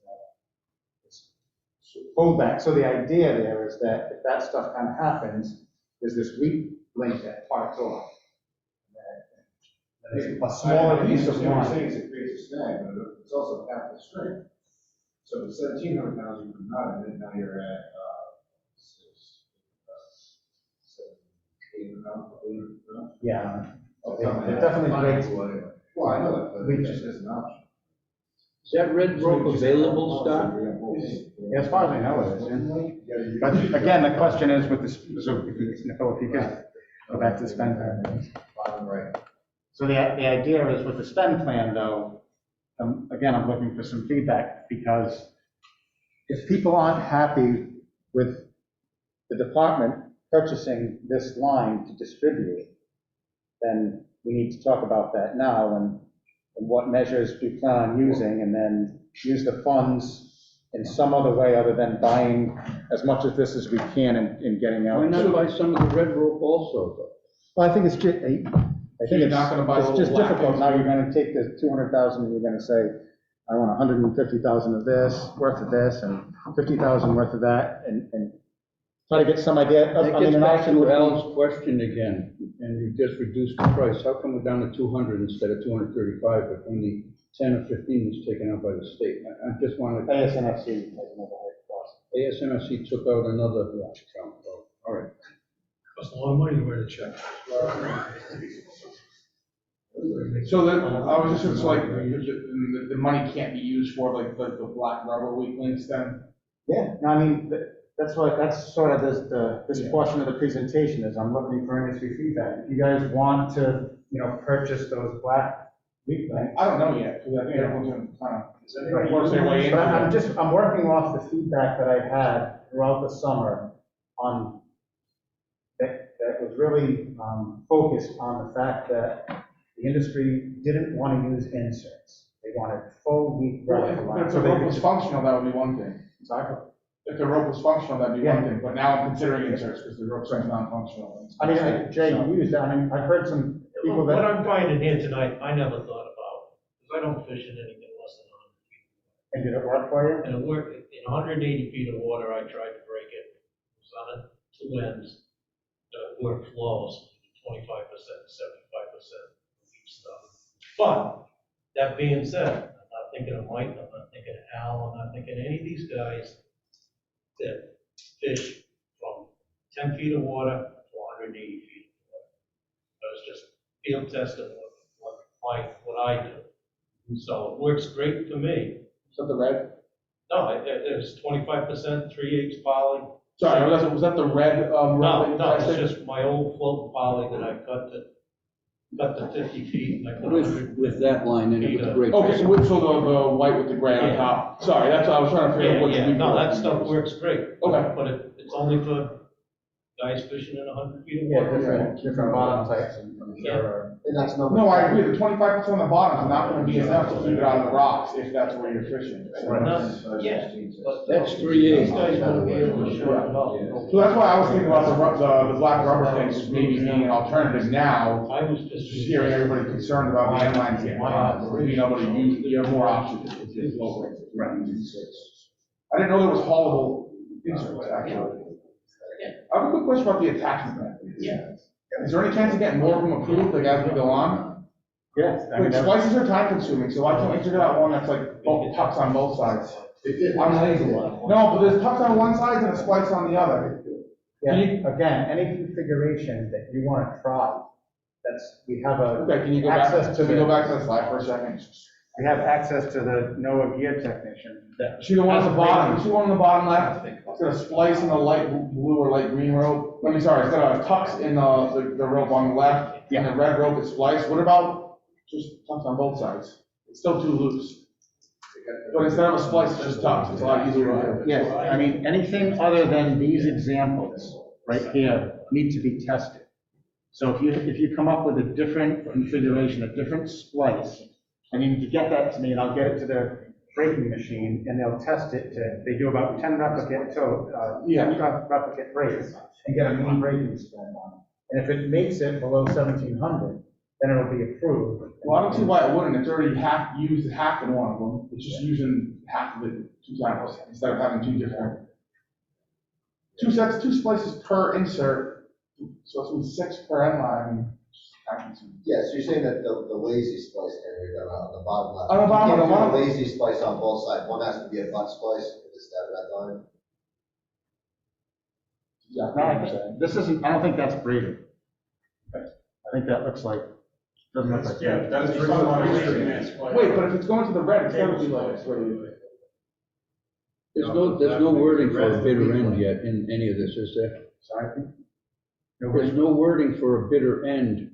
this pullback. So the idea there is that if that stuff kind of happens, there's this weak link that parts off. A smaller piece of What line. you're saying is it creates a snag, but it's also half the string. So it's 1,700 pounds you put a knot in it, now you're at, 800 pounds. Yeah. Oh, It definitely breaks. Well, I know that, but it just is an option. Is that red rope available, Scott? Yeah, as far as I know it is, yeah. But again, the question is with this, so if you could go back to the spend plan. Right. So the idea is with the spend plan though, again, I'm looking for some feedback because if people aren't happy with the department purchasing this line to distribute, then we need to talk about that now and what measures we plan on using, and then use the funds in some other way other than buying as much of this as we can and getting out. Why not buy some of the red rope also, though? Well, I think it's just, I think You're it's, not gonna buy it's the just little difficult. black Now you're gonna take the 200,000 and you're gonna say, I want 150,000 of this, worth of this, and 50,000 worth of that, and try to get some idea. That gets back to Al's question again, and you just reduced the price. How come we're down to 200 instead of 235, but only 10 or 15 was taken out by the state? I just wanted. ASNFC has another high cost. ASMSC took out another account. Oh, all right. Costs a lot of money to write a check. So that, I was just, it's like, the money can't be used for like the black rubber weak links then? Yeah, no, I mean, that's sort of this portion of the presentation is I'm looking for industry feedback. If you guys want to, purchase those black weak links. I don't know yet, because I think everyone's gonna kind of force their way into But it. I'm working off the feedback that I had throughout the summer on, that was really focused on the fact that the industry didn't want to use inserts. They wanted full weak rubber. But if the rope was functional, that would be one thing. Sorry? If the rope was functional, that'd be one Yeah. thing, but now I'm considering inserts because the rope's non-functional. I mean, Jay, you used that. I mean, I've heard some people What that, I'm finding here tonight, I never thought about, because I don't fish in anything less than 100 feet. and did it work for you? And it worked, in 180 feet of water, I tried to break it. It was on it, two ends, it worked flawlessly, 25%, 75% of each stuff. But, that being said, I'm not thinking of Mike, I'm not thinking of Al, I'm not thinking of any of these guys that fish from 10 feet of water to 180 feet of water. I was just field testing what I do. So it works great for me. Is that the red? No, there's 25%, 3/8 poly. Sorry, was that the red, rope? No, it's just my old float poly that I cut to 50 feet. And I put 100 With that line in it with the great. Okay, so the white with the gray on Yeah. top. Sorry, that's what I was trying to figure out. Yeah, no, that stuff works great. Okay. But it's only for guys fishing in 100 feet of Yeah, water. different bottom types, I'm sure. And that's number. No, I agree, the 25% on the bottom is not gonna be enough to keep it out of the rocks if that's where you're fishing. Yeah, but That's 3/8. these guys won't be able to short it up. So that's why I was thinking about the black rubber things maybe being an alternative now. I was just. Just hearing everybody concerned about the end lines getting hot, being able to use, you have more options if it's local. I didn't know there was haulable inserts, actually. I have a quick question about the attachment method. Yeah. Is there any chance of getting more of them approved, like as we go on? Yes, I mean, Like splices are time consuming, so why can't we figure out one that's like both tucks on both sides? I'm lazy. No, but there's tucks on one side and a splice on the other. yeah, again, any configuration that you want to try, we have Okay, can you go back, access to can we go the, back to the slide for a second? we have access to the NOAA gear technician. See the one on the bottom, see one on the bottom left? It's got a splice in the light blue or light green rope. It's got a tux in the rope on the left, and the red rope is spliced. What about just tucks on both sides? It's still too loose. But instead of a splice, it's just tucks, it's a lot easier. Yes, I mean, anything other than these examples right here need to be tested. So if you come up with a different configuration, a different splice, and you need to get that to me, and I'll get it to the braking machine, and they'll test it they do about 10 replicate brakes, and get a mean braking spread on it. And if it makes it below 1700, then it'll be approved. Well, I don't see why it wouldn't. It's already used half in one of them. It's just using half of it 2 times instead of having 2 different. 2 sets, 2 splices per insert, so it's with 6 per end line. Yes, you're saying that the lazy splice area on the bottom left. On the bottom, You can't on the do a lazy splice on both sides, one has to be a butt splice, if it's that red line. Yeah, I don't think that's braided. I think that looks like, doesn't look like. Yeah, that's the reason why I'm saying that. Wait, but if it's going to the red, it's gotta be like, There's no wording for a bitter end yet in any of this, is there? Sorry? There's no wording for a bitter end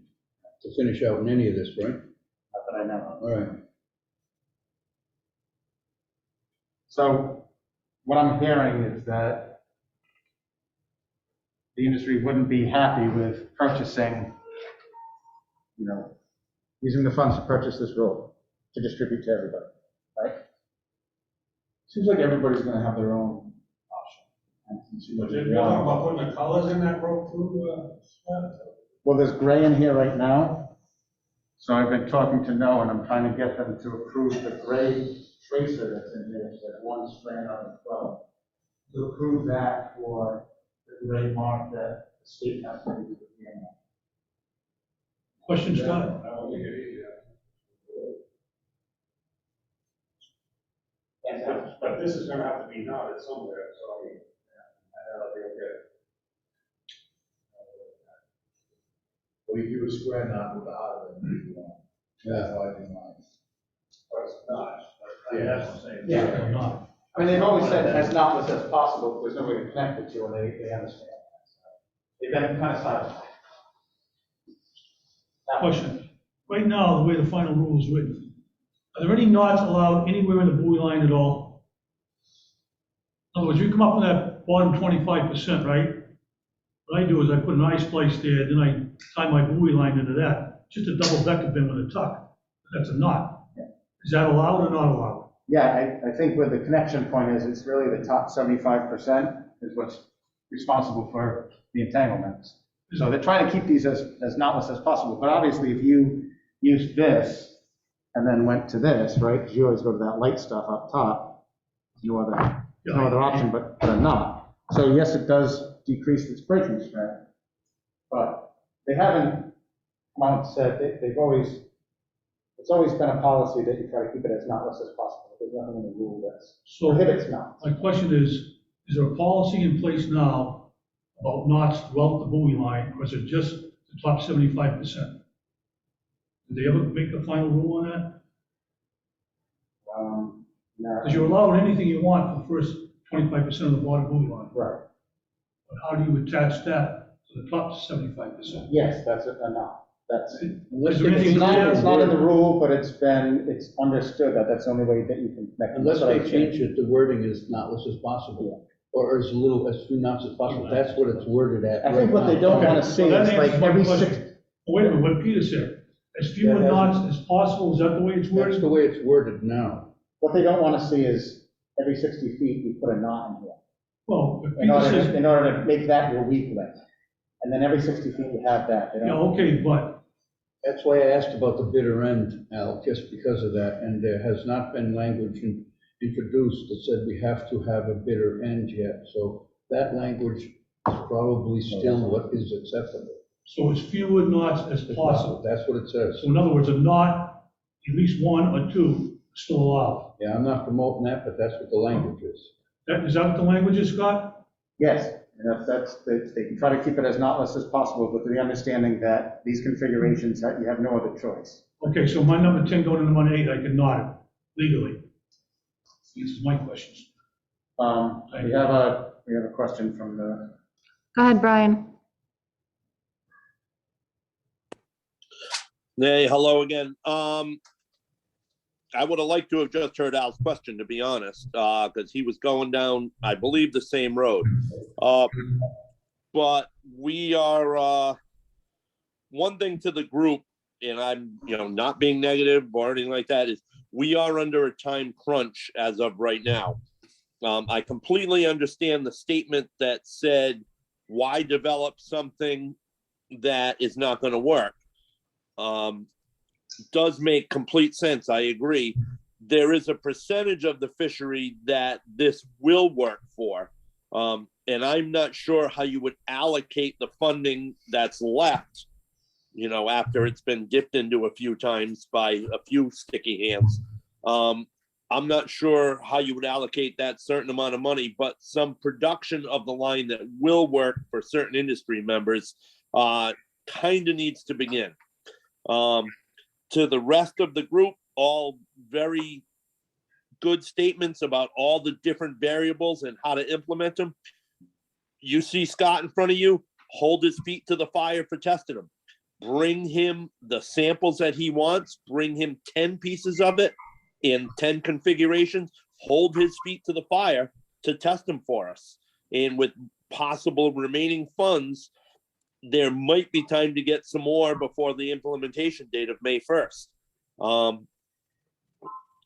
to finish out in any of this, right? Not that I know. All right. So what I'm hearing is that the industry wouldn't be happy with purchasing, using the funds to purchase this rope to distribute to everybody, right? seems like everybody's gonna have their own option. But you're talking about putting the colors in that rope too, Well, there's gray in here right now. So I've been talking to Noah, and I'm trying to get them to approve the gray tracer that's in here, so that 1 strand on the 12. To approve that for the gray mark that the state has to use. Question, Scott? I don't think it is. But this is gonna have to be knotted somewhere, so I mean, that'll be okay. We do a square knot with the hot end. That's how I do mine. But it's not, yeah, that's the same. Yeah. Not. I mean, they've always said as knotless as possible, there's no way to connect it to, and they understand that. So they've been kind of silent. Question. Right now, the way the final rule is written, are there any knots allowed anywhere in the buoy line at all? In other words, you come up with that bottom 25%, right? What I do is I put an eye splice there, then I tie my buoy line into that, just a double decker bin with a tuck. That's a knot. Is that allowed or not allowed? Yeah, I think where the connection point is, it's really the top 75% is what's responsible for the entanglements. So they're trying to keep these as knotless as possible, but obviously if you use this and then went to this, right, because you always go to that light stuff up top, no other option but a knot. So yes, it does decrease its breaking strength, but they haven't come out and said, it's always been a policy that you try to keep it as knotless as possible. There's nothing in the rule that prohibits knots. My question is there a policy in place now about knots throughout the buoy line, or is it just the top 75%? Did they ever make the final rule on that? No. Because you're allowed anything you want for the first 25% of the bottom buoy line. Right. But how do you attach that to the top 75%? Yes, that's a knot. That's, Is there anything it's not in the rule, but it's understood that that's the only way that you can connect. Unless they change it, the wording is knotless as possible. or as little, as few knots as possible. That's what it's worded at. I think what they right don't now. want to see Well, that is like answers my every question. six, Wait a minute, what Peter said, as few knots as possible, is that the way it's That's worded? the way it's worded now. what they don't want to see is every 60 feet, you put a knot in here. Well, if In Peter order, says, in order to make that your weak link. And then every 60 feet you have that, you yeah, know? okay, but, That's why I asked about the bitter end, Al, just because of that, and there has not been language introduced that said we have to have a bitter end yet, so that language is probably still what is acceptable. so as fewer knots as possible. That's what it says. So in other words, a knot, at least one or two, still allowed. Yeah, I'm not promoting that, but that's what the language is. Is that what the language is, Scott? Yes, and they can try to keep it as knotless as possible, but with the understanding that these configurations, that you have no other choice. Okay, so my number 10 going into my 8, I can knot it legally. This is my questions. We have a question from the, Go ahead, Brian. Hey, hello again. I would have liked to have just heard Al's question, to be honest, because he was going down, I believe, the same road. But we are, one thing to the group, and I'm, not being negative or anything like that, is we are under a time crunch as of right now. I completely understand the statement that said, why develop something that is not going to work? Does make complete sense. I agree. There is a percentage of the fishery that this will work for. And I'm not sure how you would allocate the funding that's left, after it's been dipped into a few times by a few sticky hands. I'm not sure how you would allocate that certain amount of money, but some production of the line that will work for certain industry members kind of needs to begin. To the rest of the group, all very good statements about all the different variables and how to implement them. You see Scott in front of you, hold his feet to the fire for testing them. Bring him the samples that he wants, bring him 10 pieces of it in 10 configurations, hold his feet to the fire to test them for us. And with possible remaining funds, there might be time to get some more before the implementation date of May 1st.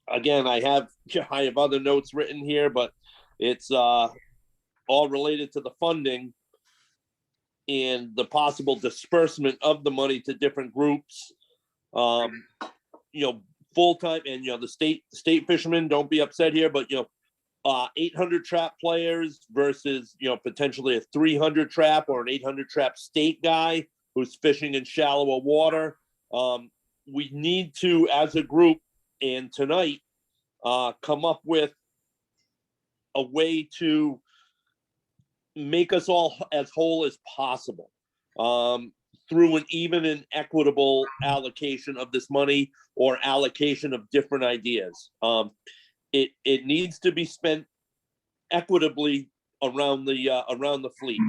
Again, I have other notes written here, but it's all related to the funding and the possible disbursement of the money to different groups. Full-time, and the state fishermen, don't be upset here, but 800 trap players versus, potentially a 300 trap or an 800 trap state guy who's fishing in shallower water. We need to, as a group, and tonight, come up with a way to make us all as whole as possible through an even and equitable allocation of this money or allocation of different ideas. It needs to be spent equitably around the fleet.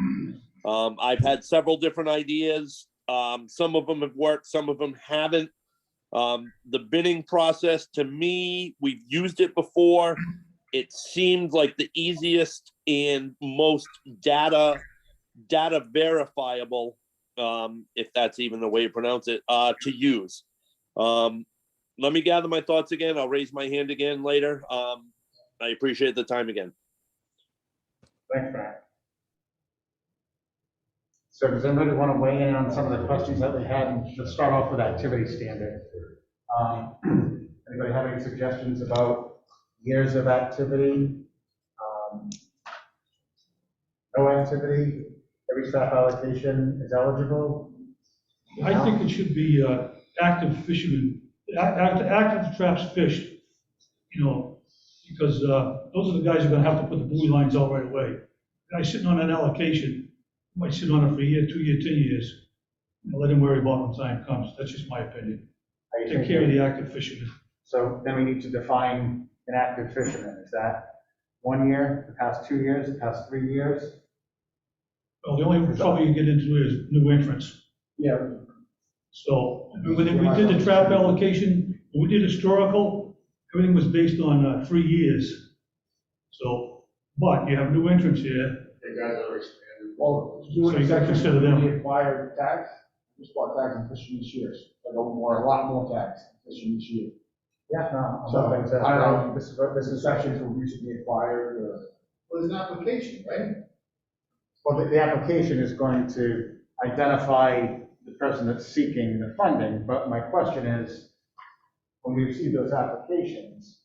I've had several different ideas. Some of them have worked, some of them haven't. The bidding process, to me, we've used it before. It seemed like the easiest and most data verifiable, if that's even the way to pronounce it, to use. Let me gather my thoughts again. I'll raise my hand again later. I appreciate the time again. thanks, Brian. So does anybody want to weigh in on some of the questions that we had? Let's start off with activity standard. Anybody have any suggestions about years of activity? No activity, every staff allocation is eligible? I think it should be active fishermen, active traps fished, because those are the guys who are gonna have to put the buoy lines out right away. Guys sitting on an allocation, might sit on it for a year, 2 years, 10 years. Let him worry about when time comes. That's just my opinion. Take care of the active fishermen. So then we need to define an active fisherman. Is that 1 year, the past 2 years, the past 3 years? Well, the only trouble you get into is new entrants. Yeah. So when we did the trap allocation, when we did historical, everything was based on 3 years. So but you have new entrants here, You guys are expanding. Well, So you gotta consider them. We acquired tags, just bought tags and fishing this year, like a lot more tags fishing this year. Yeah, no, I'm So, not going to, I don't know. this is, This is sections were recently acquired, or. Well, there's an application, right? well, the application is going to identify the person that's seeking the funding, but my question is, when we receive those applications,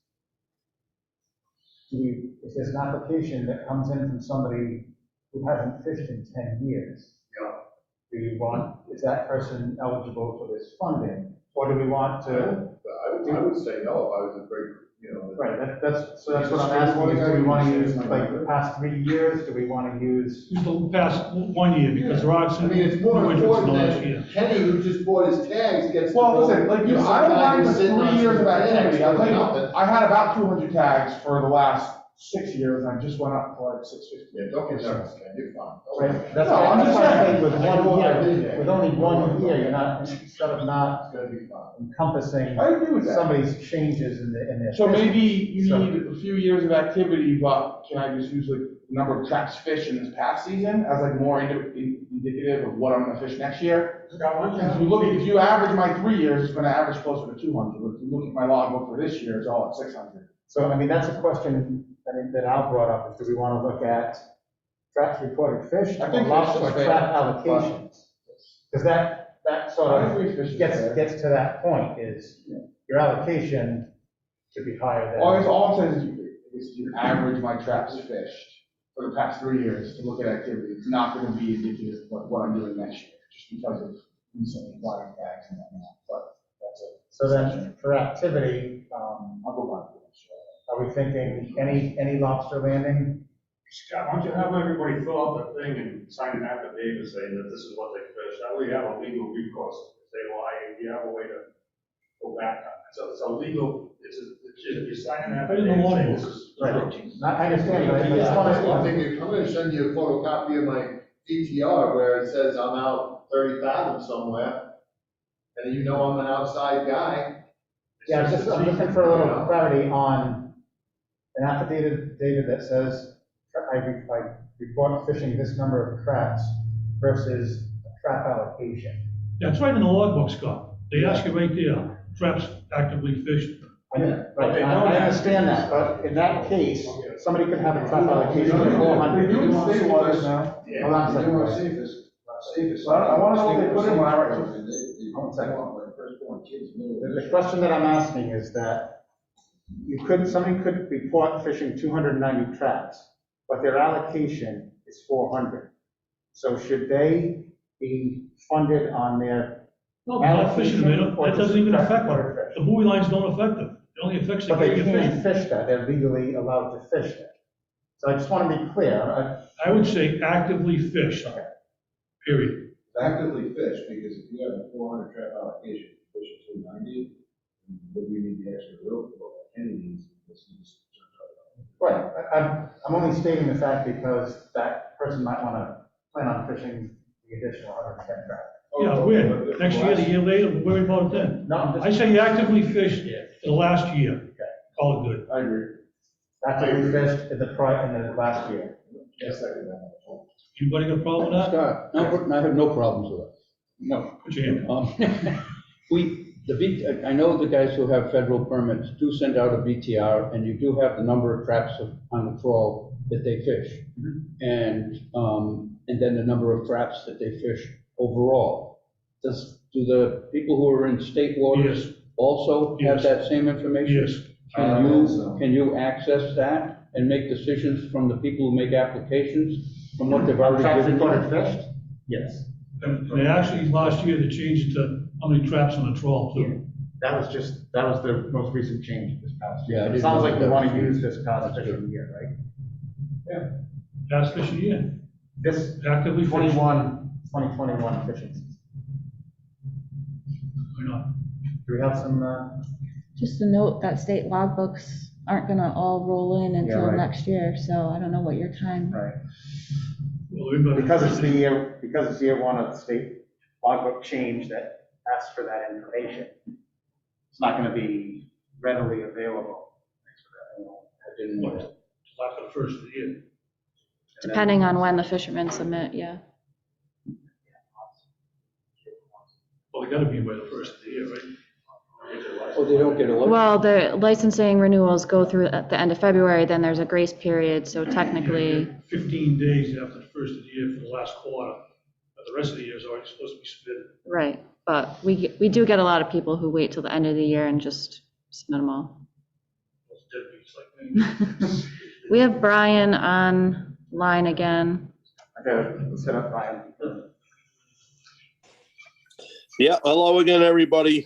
if there's an application that comes in from somebody who hasn't fished in 10 years, is that person eligible for this funding? Or do we want to, I would say no if I was a great, right, that's what I'm asking, is do we want to use like the past 3 years? Do we want to use? use the past 1 year, because there are I some mean, it's more new entrants in the important last year. that Kenny, who just bought his tags, gets. to Well, go listen, like you, with I some don't guy mind the who's sitting on 3 years some of activity, tags I'll tell for you, nothing. I had about 200 tags for the last 6 years, and I just went up to like 650. Yeah, don't get nervous, Ken, you're fine. Right, that's No, what I'm I'm just saying, saying. with I know 1 what I did year, there. with only 1 year, you're not, instead of not It's gonna be fine. encompassing I agree with that. somebody's changes in their. So maybe you So- need a few years of activity, but can I just use like the number of traps fished in this past season as like more indicative of what I'm gonna fish next year? Scott, why don't you If have- you look, if you average my 3 years, it's gonna average closer to 200, but if you look at my logbook for this year, it's all at 600. So, I mean, that's a question that Al brought up, is do we want to look at traps reported fish I or think lots fish or is fair, trap allocations? Because that sort I of agree fish is fair. gets to that point, is your allocation should be higher than. All I'm saying is you average my traps fished for the past 3 years to look at activity. It's not gonna be indicative of what I'm doing next year, just because of recently acquiring tags and whatnot, but that's it. So then, for activity, I'll go back to this. are we thinking any lobster landing? Scott, why don't you have everybody fill out the thing and sign an affidavit saying that this is what they fished? That way you have a legal recourse. If they lie, you have a way to go back on it. So it's a legal, you sign an Put it in the affidavit law saying books. this is. Right. I understand, but I just want One to, thing, I'm gonna send you a photocopy of my DTR where it says I'm out 30 fathoms somewhere, and you know I'm an outside guy. yeah, I'm looking for a little clarity on an affidavit data that says, I report fishing this number of traps versus a trap allocation. That's right in the logbook, Scott. They ask you right there, traps actively fished. Right, I understand that, but in that case, somebody could have a trap allocation of 400. They're doing state waters now. Hold on a second. They want safest. So I wanna know what they put in when I write. One second. Like firstborn kids. The question that I'm asking is that somebody could report fishing 290 traps, but their allocation is 400. So should they be funded on their, No, they're not fishing them, Or that doesn't even just affect them. trap fish? The buoy lines don't affect them. It only affects the but they area can't fishing. fish that, they're legally allowed to fish that. So I just want to be clear, I would say actively fished, period. Actively fish, because if you have a 400 trap allocation, fish at 290, what do you need the extra rope for? Kenny needs, this is. right, I'm only stating the fact because that person might want to plan on fishing the additional 110 traps. Yeah, when? Next year, the year later, we'll worry about it then. No, I'm I just, say you actively fished for the last year. Call it good. I agree. actively fished in the last year. Yes, I can. Anybody got a problem with that? Scott, no, I have no problems with it. No. Put your hand up. I know the guys who have federal permits do send out a BTR, and you do have the number of traps on the trawl that they fish. And then the number of traps that they fish overall. Do the people who are in state waters Yes. also have Yes. that same information? Yes. Can you access that and make decisions from the people who make applications from what they've already Traps given you? reported fished? Yes. And they actually, last year, they changed it to how many traps on the trawl, too. That was the most recent change this past year. Yeah, I It didn't sounds know like we that want was to use changed. this past fishing year, right? Past fishing year, This actively fished. 2021 fishing season. Why not? Do we have some, Just a note that state logbooks aren't gonna all roll in until right. next year, so I don't know what your time. right, Well, everybody- because it's year one of the state logbook change that asks for that information. It's not going to be readily available. I didn't know that. after the first of the year. Depending on when the fishermen submit, yeah. Well, they gotta be by the first of the year, right? Oh, they don't get a license? Well, the licensing renewals go through at the end of February, then there's a grace period, so technically, 15 days after the first of the year for the last quarter, but the rest of the year is already supposed to be submitted. right. But we do get a lot of people who wait till the end of the year and just submit them all. Those deadbeats like me. We have Brian online again. Okay, let's set up Brian. Yeah, hello again, everybody.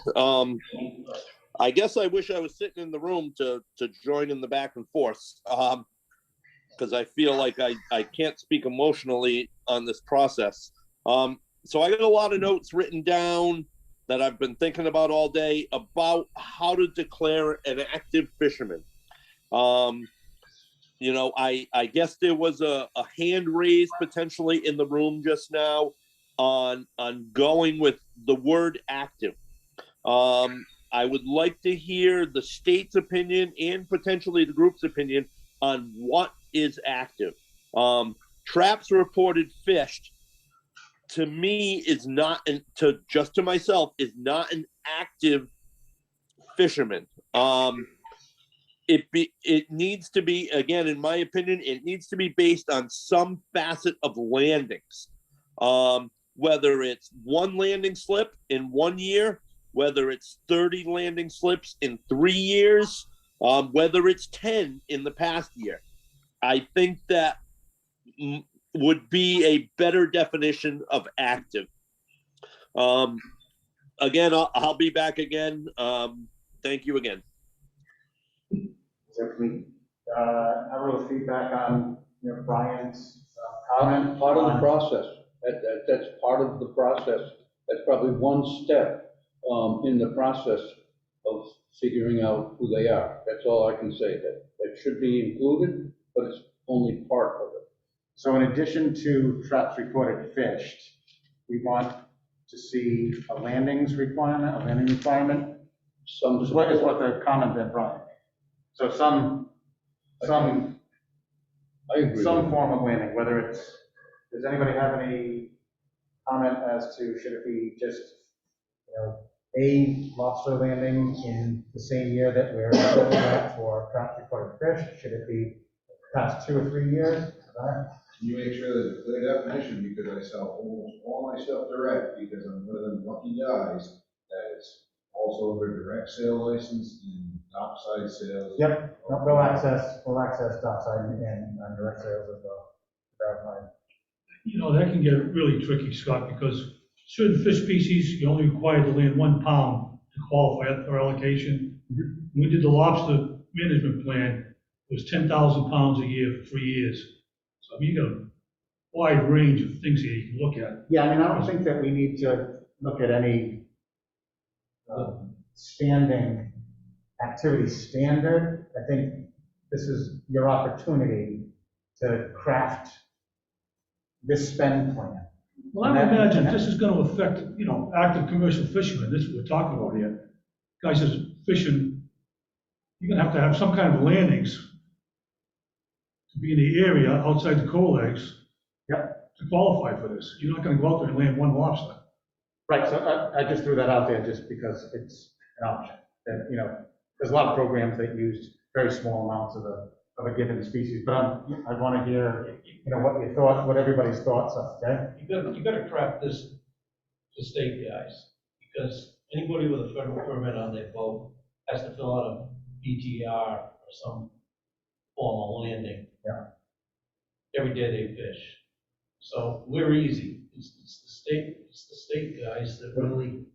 I guess I wish I was sitting in the room to join in the back and forth. Because I feel like I can't speak emotionally on this process. So I got a lot of notes written down that I've been thinking about all day about how to declare an active fisherman. You know, I guess there was a hand raised potentially in the room just now on going with the word active. I would like to hear the state's opinion and potentially the group's opinion on what is active. Traps reported fished, to me, is not, to myself, is not an active fisherman. It needs to be, again, in my opinion, it needs to be based on some facet of landings. Whether it's one landing slip in 1 year, whether it's 30 landing slips in 3 years, whether it's 10 in the past year. I think that would be a better definition of active. Again, I'll be back again. Thank you again. So can we have a little feedback on, Brian's comment? Part of the process. That's part of the process. That's probably one step in the process of figuring out who they are. That's all I can say. That should be included, but it's only part of it. So in addition to traps reported fished, we want to see a landing requirement. Some Is what the comment that Brian. So some I agree. some form of landing, whether it's, does anybody have any comment as to, should it be just, a lobster landing in the same year that we're looking at for traps reported fish? Should it be past 2 or 3 years? Can you make sure there's a clear definition, because I sell almost all my stuff direct, because I'm one of them lucky guys that is also a direct sale license and dockside sales. Yep, we'll access dockside and direct sales as well. Verified. That can get really tricky, Scott, because certain fish species, you're only required to land 1 pound to qualify for allocation. When we did the lobster management plan, it was 10,000 pounds a year for 3 years. So you got a wide range of things here you can look at. Yeah, I don't think that we need to look at any standing activity standard. I think this is your opportunity to craft this spend plan. Well, I would imagine if this is gonna affect, active commercial fishermen, this is what we're talking about here. Guys is fishing, you're gonna have some kind of landings to be in the area outside the coal legs. Yep. To qualify for this. You're not gonna go out there and land 1 lobster. Right, so I just threw that out there just because it's an option. That, there's a lot of programs that use very small amounts of a given species, but I want to hear, what everybody's thoughts are, okay? You gotta craft this to state guys, because anybody with a federal permit on their boat has to fill out a BTR or some form of landing. Yeah. Every day they fish. So we're easy. It's the state guys that really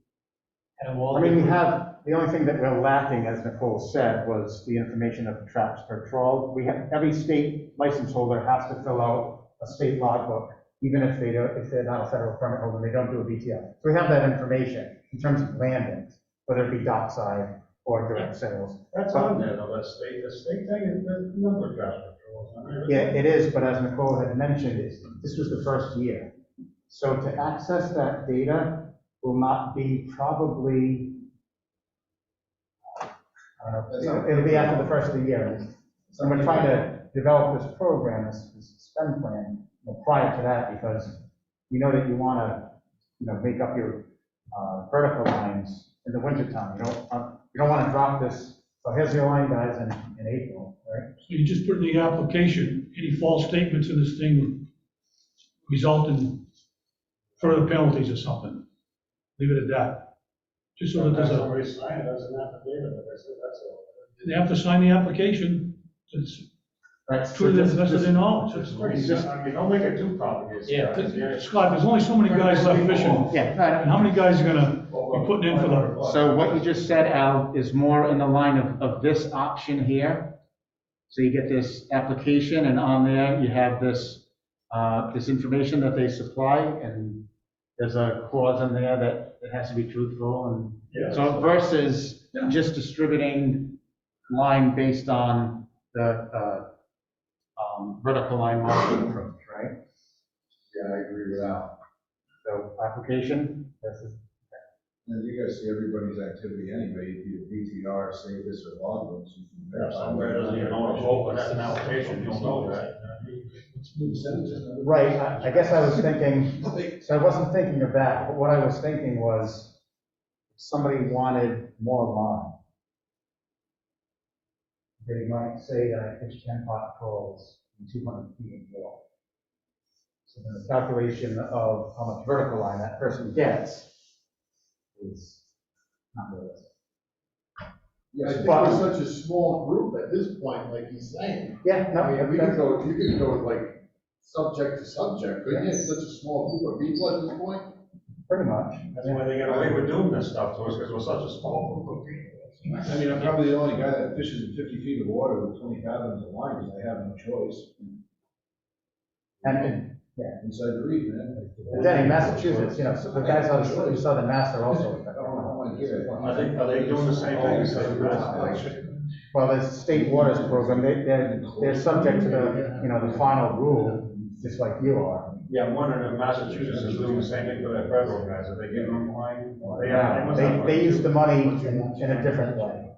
have all. I mean, the only thing that we're lacking, as Nicole said, was the information of traps per trawl. Every state license holder has to fill out a state logbook, even if they're not a federal permit holder, they don't do a BTR. So we have that information in terms of landings, whether it be dockside or direct sales. That's on there, though, the state thing is the number of traps patrols. Yeah, it is, but as Nicole had mentioned, this was the first year. So to access that data will not be probably, I don't know, it'll be after the first of the year. So we're trying to develop this program, this spend plan, prior to that, because you know that you want to, make up your vertical lines in the wintertime. You don't want to drop this, so here's your line, guys, in April, right? So you just put in the application, any false statements in this thing would result in further penalties or something. Leave it at that. Just so that there's a, Somebody sign it as an affidavit, like I said, that's all. they have to sign the application. It's Right, so true to the just- best of their knowledge. It's pretty simple, I mean, don't make it too complicated. Scott, there's only so many guys left fishing. Yeah, And how many guys are gonna be putting in for the, so what you just said, Al, is more in the line of this option here. So you get this application, and on there, you have this, this information that they supply, and there's a clause in there that it has to be truthful, and so versus just distributing line based on the, vertical line marking approach, right? Yeah, I agree with that. So application, this is, And you guys see everybody's activity anyway, either BTR, Savis, or logbooks. You can verify Somebody doesn't even know what a vote, but that's an application, you'll know that. right, I guess I was thinking, so I wasn't thinking of that, but what I was thinking was, if somebody wanted more line, they might say that I fish 10 pot trawls in 200 feet and more. So then the calculation of how much vertical line that person gets is not realistic. Yeah, I think we're such a small group at this point, like he's saying. Yeah, no, I mean, that's- you could go like subject to subject, couldn't you? It's such a small group of people at this point. pretty much. That's why they get away with doing this stuff to us, because we're such a small group of people. I mean, I'm probably the only guy that fishes in 50 feet of water with 20 fathoms of line, because I have no choice. And, yeah, Inside the reef, man. and then in Massachusetts, so the guys out of southern Mass are also affected. Are they doing the same thing? Well, the state waters program, they're subject to the final rule, just like you are. Yeah, I'm wondering if Massachusetts is doing the same thing for their federal guys, are they getting them line? They use the money in a different way.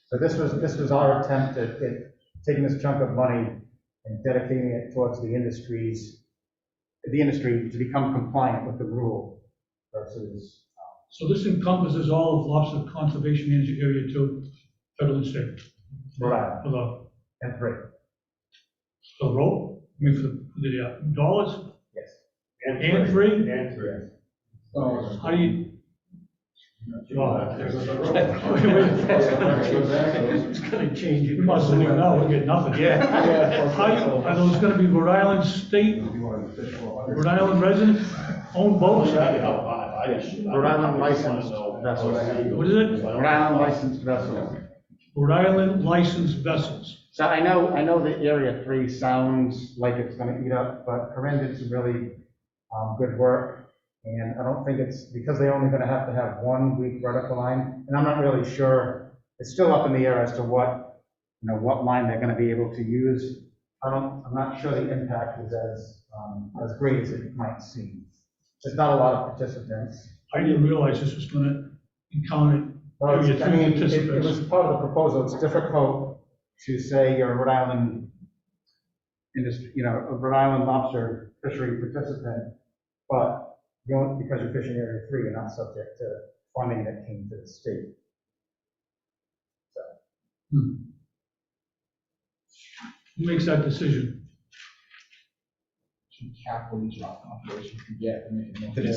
So this was our attempt at taking this chunk of money and dedicating it towards the industry to become compliant with the rule versus. so this encompasses all of lobster conservation management area too, federal and state. Right. For the, And three. for the rope, I mean, for the dollars, Yes. and free? And three. So how do you? It's gonna change, you must leave now, we'll get nothing. Yeah. Are those gonna be Rhode Island state, Rhode Island resident owned boats? Rhode Island licensed vessels. What is it? Rhode Island licensed vessels. Rhode Island licensed vessels. So I know that Area 3 sounds like it's gonna eat up, but Corinne did some really good work. And I don't think it's, because they're only gonna have to have 1 week vertical line, and I'm not really sure, it's still up in the air as to what line they're gonna be able to use. I'm not sure the impact is as great as it might seem. There's not a lot of participants. I didn't realize this was gonna encounter Well, Area I mean, 3 it was participants. part of the proposal. It's difficult to say you're a Rhode Island industry, a Rhode Island lobster fishery participant, but because you're fishing Area 3, you're not subject to funding that came to the state. So, Who makes that decision? Capital each operation can get.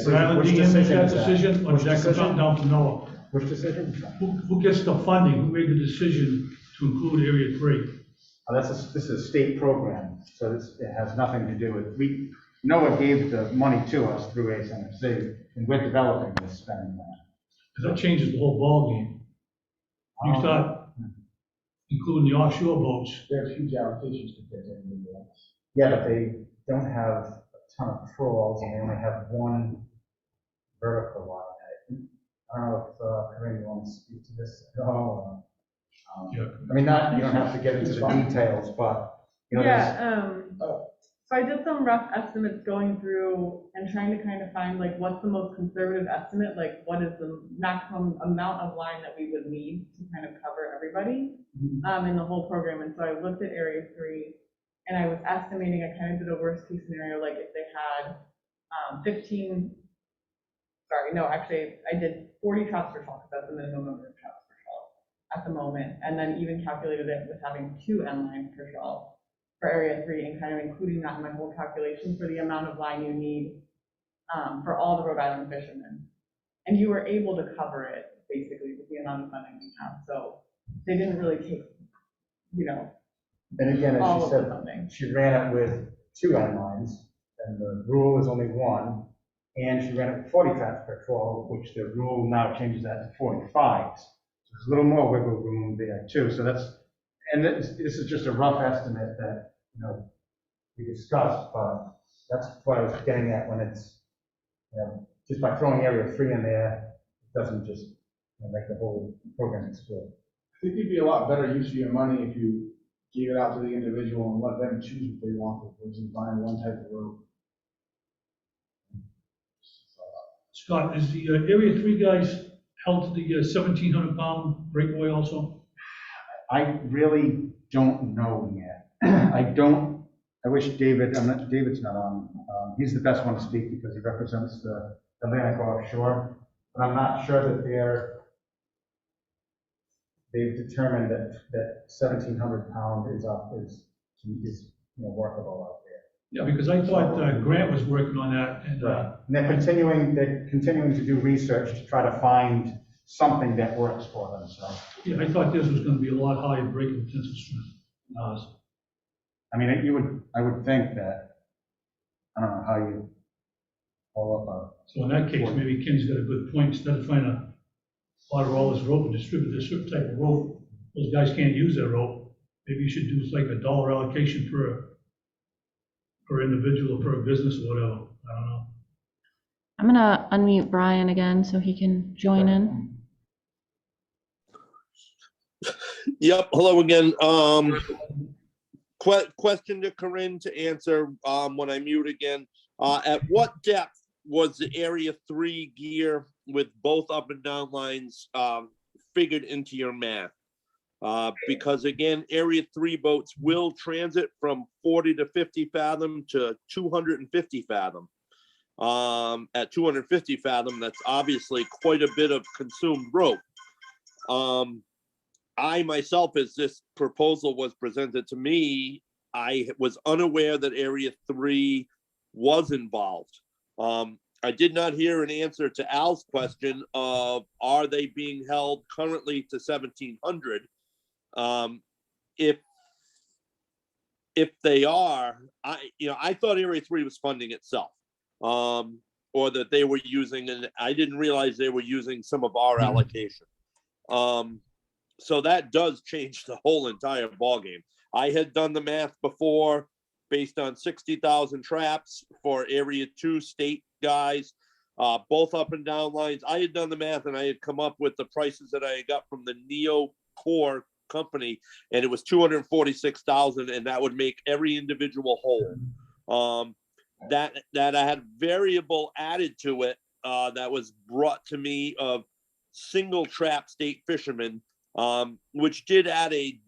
Rhode Island Which DM make decision that is that? decision, or Which does that decision? come down to NOAA? Which decision? Who gets the funding? Who made the decision to include Area 3? This is a state program, so it has nothing to do with, NOAA gave the money to us through ASMFC, and we're developing this spending plan. Because that changes the whole ballgame. You start including the offshore boats. There's huge allocations compared to everybody else. Yeah, but they don't have a ton of trawls, and they only have 1 vertical line. I don't know if Corinne, you want to speak to this at all? Yeah. I mean, you don't have to get into the details, but, there's, Yeah, So I did some rough estimates going through and trying to kind of find like what's the most conservative estimate, like what is the maximum amount of line that we would need to kind of cover everybody in the whole program. And so I looked at Area 3 and I was estimating, I kind of did a worst case scenario, like if they had 15, sorry, no, actually I did 40 traps per shell because that's the minimum number of traps per shell at the moment. And then even calculated it with having 2 end lines per shell for Area 3 and kind of including that in my whole calculation for the amount of line you need for all the Rhode Island fishermen. And you were able to cover it basically with the amount of funding we have. So they didn't really take, And again, all as of she the said, funding. she ran it with 2 end lines, and the rule is only 1, and she ran it with 40 traps per trawl, which the rule now changes that to 45. So there's a little more wiggle room there too. So and this is just a rough estimate that, we discussed, but that's what I was getting at when it's, just by throwing Area 3 in there, it doesn't just make the whole program explode. I think it'd be a lot better use of your money if you gave it out to the individual and let them choose what they want versus buying one type of rope. Scott, is the Area 3 guys held to the 1,700-pound breakaway also? I really don't know yet. I wish David's not on. He's the best one to speak because he represents the Atlantic offshore. But I'm not sure that they've determined that 1,700 pound is workable out there. Yeah, because I thought Grant was working on that, and And they're continuing to do research to try to find something that works for them, so. yeah, I thought this was gonna be a lot higher breaking potential strength than ours. I mean, I would think that, I don't know how you follow up So in that case, maybe Ken's got a good point. Instead of trying to order all this rope and distribute this certain type of rope, those guys can't use their rope. Maybe you should do like a dollar allocation per individual or per business or whatever. I don't know. I'm gonna unmute Brian again so he can join in. Yep, hello again. Question to Corinne to answer when I mute again. At what depth was the Area 3 gear with both up and down lines figured into your math? Because again, Area 3 boats will transit from 40 to 50 fathom to 250 fathom. At 250 fathom, that's obviously quite a bit of consumed rope. I myself, as this proposal was presented to me, I was unaware that Area 3 was involved. I did not hear an answer to Al's question of, are they being held currently to 1,700? If they are, I thought Area 3 was funding itself, or that they were using, and I didn't realize they were using some of our allocation. So that does change the whole entire ballgame. I had done the math before based on 60,000 traps for Area 2 state guys, both up and down lines. I had done the math and I had come up with the prices that I got from the Neo Core company, and it was 246,000, and that would make every individual whole. That I had variable added to it that was brought to me of single trap state fishermen, which did add a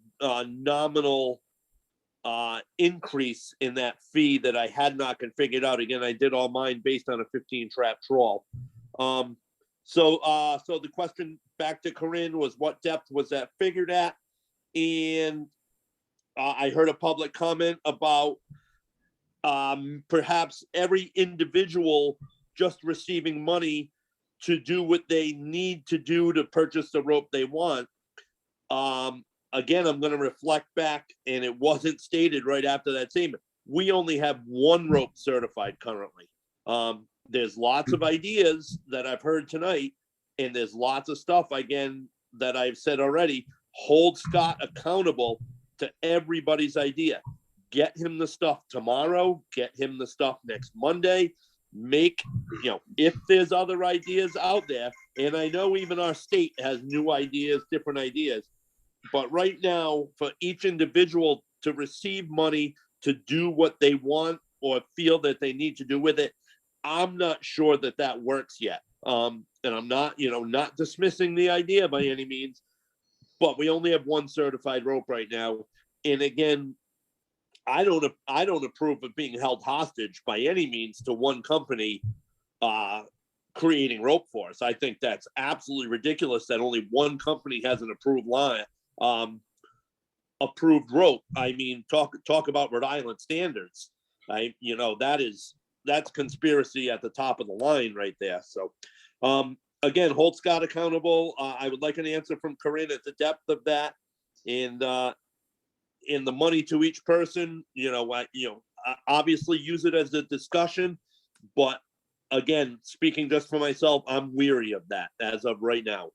nominal increase in that fee that I had not figured out. Again, I did all mine based on a 15 trap trawl. So the question back to Corinne was, what depth was that figured at? And I heard a public comment about perhaps every individual just receiving money to do what they need to do to purchase the rope they want. Again, I'm going to reflect back, and it wasn't stated right after that statement. We only have one rope certified currently. There's lots of ideas that I've heard tonight, and there's lots of stuff, again, that I've said already. Hold Scott accountable to everybody's idea. Get him the stuff tomorrow, get him the stuff next Monday. Make, if there's other ideas out there, and I know even our state has new ideas, different ideas, but right now, for each individual to receive money to do what they want or feel that they need to do with it. I'm not sure that that works yet. And I'm not, not dismissing the idea by any means, but we only have one certified rope right now. And again, I don't approve of being held hostage by any means to one company creating rope for us. I think that's absolutely ridiculous that only one company has an approved line, approved rope. I mean, talk about Rhode Island standards. That's conspiracy at the top of the line right there. So, again, hold Scott accountable. I would like an answer from Corinne at the depth of that, and in the money to each person. Obviously use it as a discussion, but again, speaking just for myself, I'm weary of that as of right now.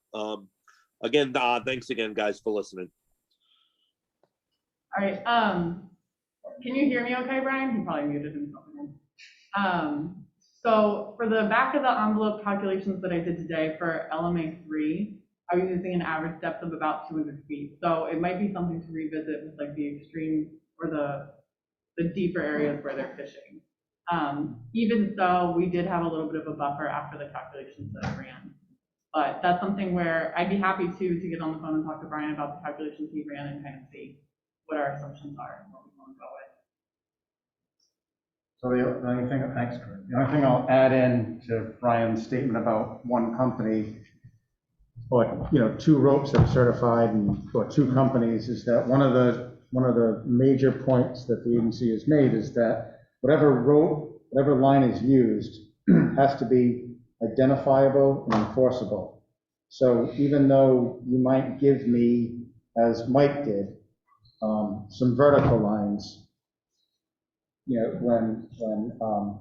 Again, thanks again, guys, for listening. All right, can you hear me okay, Brian? He probably muted himself again. So for the back of the envelope calculations that I did today for LMA 3, I was using an average depth of about 200 feet. So it might be something to revisit with like the extreme or the deeper areas where they're fishing. Even so, we did have a little bit of a buffer after the calculations that I ran. But that's something where I'd be happy to get on the phone and talk to Brian about the calculations he ran and kind of see what our assumptions are and what we want to go with. So the only thing, thanks, Kurt. The only thing I'll add in to Brian's statement about one company, or, two ropes that are certified or two companies, is that one of the major points that the agency has made is that whatever rope, whatever line is used has to be identifiable and enforceable. So even though you might give me, as Mike did, some vertical lines, when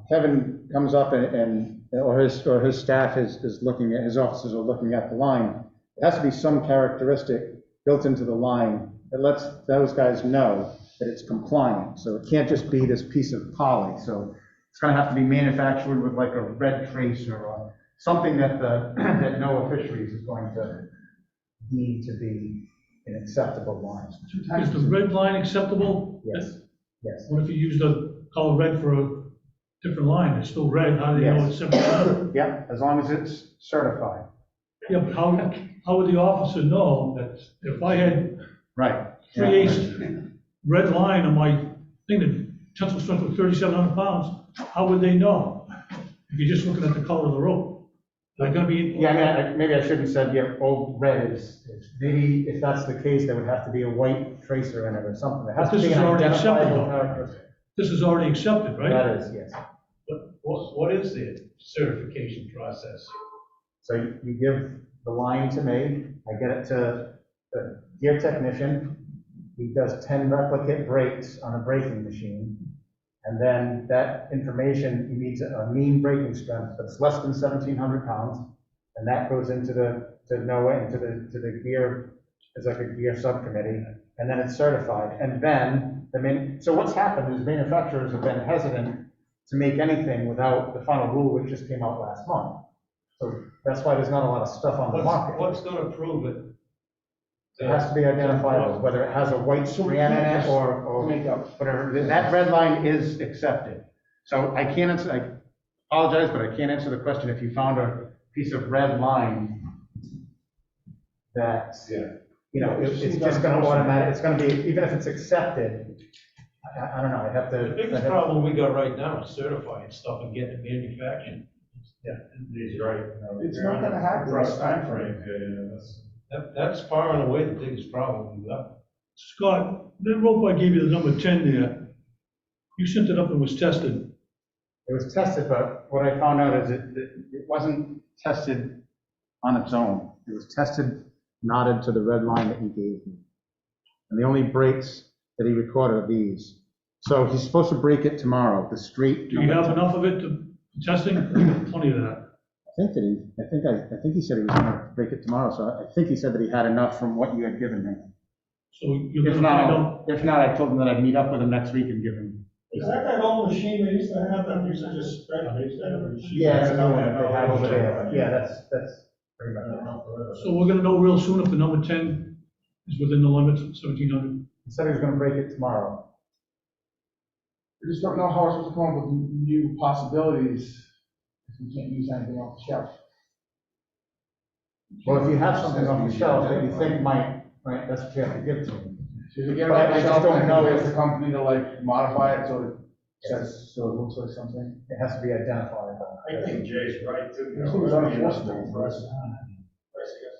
Kevin comes up or his staff is looking at, his officers are looking at the line, it has to be some characteristic built into the line that lets those guys know that it's compliant. So it can't just be this piece of poly. So it's going to have to be manufactured with like a red trace or something that that NOAA Fisheries is going to need to be an acceptable line. Is the red line acceptable? Yes. Yes. What if you use the color red for a different line? It's still red. How do they know it's 700? Yeah, as long as it's certified. Yeah, but how would the officer know that if I had Right. 3/8 red line on my thing that tensile strength was 3,700 pounds, how would they know? If you're just looking at the color of the rope. They're gonna be. Yeah, maybe I shouldn't have said, red is, maybe if that's the case, there would have to be a white tracer in it or something. It has to This be is an already identifiable accepted. characteristic. This is already accepted, right? That is, yes. What is the certification process? So you give the line to me, I get it to the gear technician, he does 10 replicate breaks on a braking machine, and then that information, he needs a mean braking strength that's less than 1,700 pounds, and that goes into to NOAA and to the gear, it's like a gear subcommittee, and then it's certified. And then so what's happened is manufacturers have been hesitant to make anything without the final rule, which just came out last month. So that's why there's not a lot of stuff on the market. What's gonna prove it? It has to be identifiable, whether it has a white strand in it or whatever. That red line is accepted. So I can't answer, I apologize, but I can't answer the question if you found a piece of red line that, it's just gonna automatic, it's gonna be, even if it's accepted, I don't know, I'd have to. The biggest problem we got right now is certifying stuff and getting it manufactured. Yeah, he's right. It's not gonna happen in this timeframe. That's far and away the biggest problem we got. Scott, that rope I gave you, the number 10 there, you sent it up and was tested. It was tested, but what I found out is it wasn't tested on its own. It was tested knotted to the red line that he gave me. And the only breaks that he recorded are these. So he's supposed to break it tomorrow, the street. Do you have enough of it to testing? Plenty of that. I think he said he was gonna break it tomorrow, so I think he said that he had enough from what you had given me. So you're If gonna find out. not, I told him that I'd meet up with him next week and give him. Is that old machine they used to have that used to just spread? Yeah, it's another one that they have over there. Yeah, that's pretty much it. So we're gonna know real soon if the number 10 is within the limits of 1,700. He said he was gonna break it tomorrow. We just don't know how we're supposed to come up with new possibilities if we can't use anything off the shelf. Well, if you have something off the shelf that you think might, right, that's what you have to give to them. So if you get it But off I the just shelf, don't then know we if- ask the company to like modify it so it says, so it looks like something. It has to be identified. I think Jay's right too. I think it's unenforceable.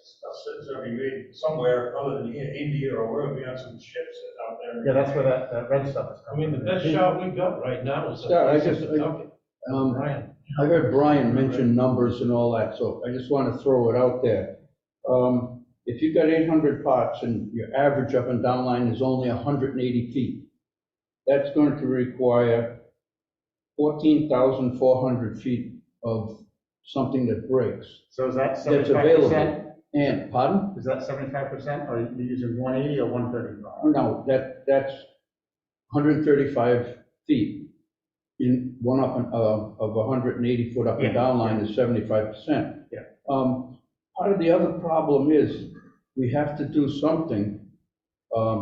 Stuff that's gonna be made somewhere other than here, India or wherever, we have some ships out there. Yeah, that's where that red stuff is I coming. mean, the best shot we got right now is. Yeah, I heard Brian mention numbers and all that, so I just want to throw it out there. If you've got 800 pots and your average up and down line is only 180 feet, that's going to require 14,400 feet of something that breaks. So is that That's 75%? available. And, pardon? Is that 75%, or are you using 180 or 135? No, that's 135 feet. In one up and, of 180 foot up and Yeah. down line is 75%. Yeah. Part of the other problem is we have to do something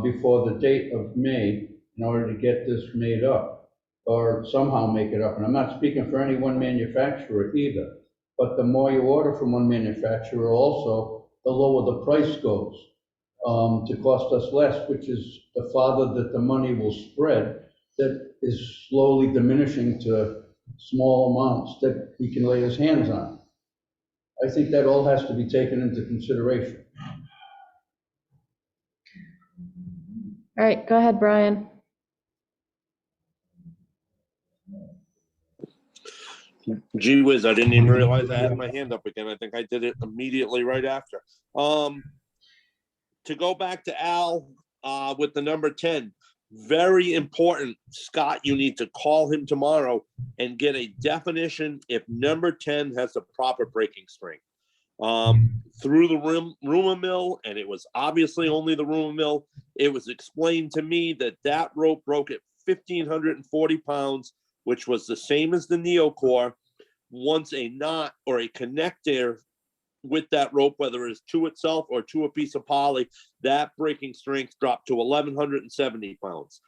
before the date of May in order to get this made up, or somehow make it up. And I'm not speaking for any one manufacturer either, but the more you order from one manufacturer also, the lower the price goes, to cost us less, which is the farther that the money will spread, that is slowly diminishing to small amounts that he can lay his hands on. I think that all has to be taken into consideration. All right, go ahead, Brian. Gee whiz, I didn't even realize I had my hand up again. I think I did it immediately right after. To go back to Al, with the number 10, very important. Scott, you need to call him tomorrow and get a definition if number 10 has the proper breaking strength. Through the rumor mill, and it was obviously only the rumor mill, it was explained to me that that rope broke at 1,540 pounds, which was the same as the Neocore. Once a knot or a connector with that rope, whether it's to itself or to a piece of poly, that breaking strength dropped to 1,170 pounds.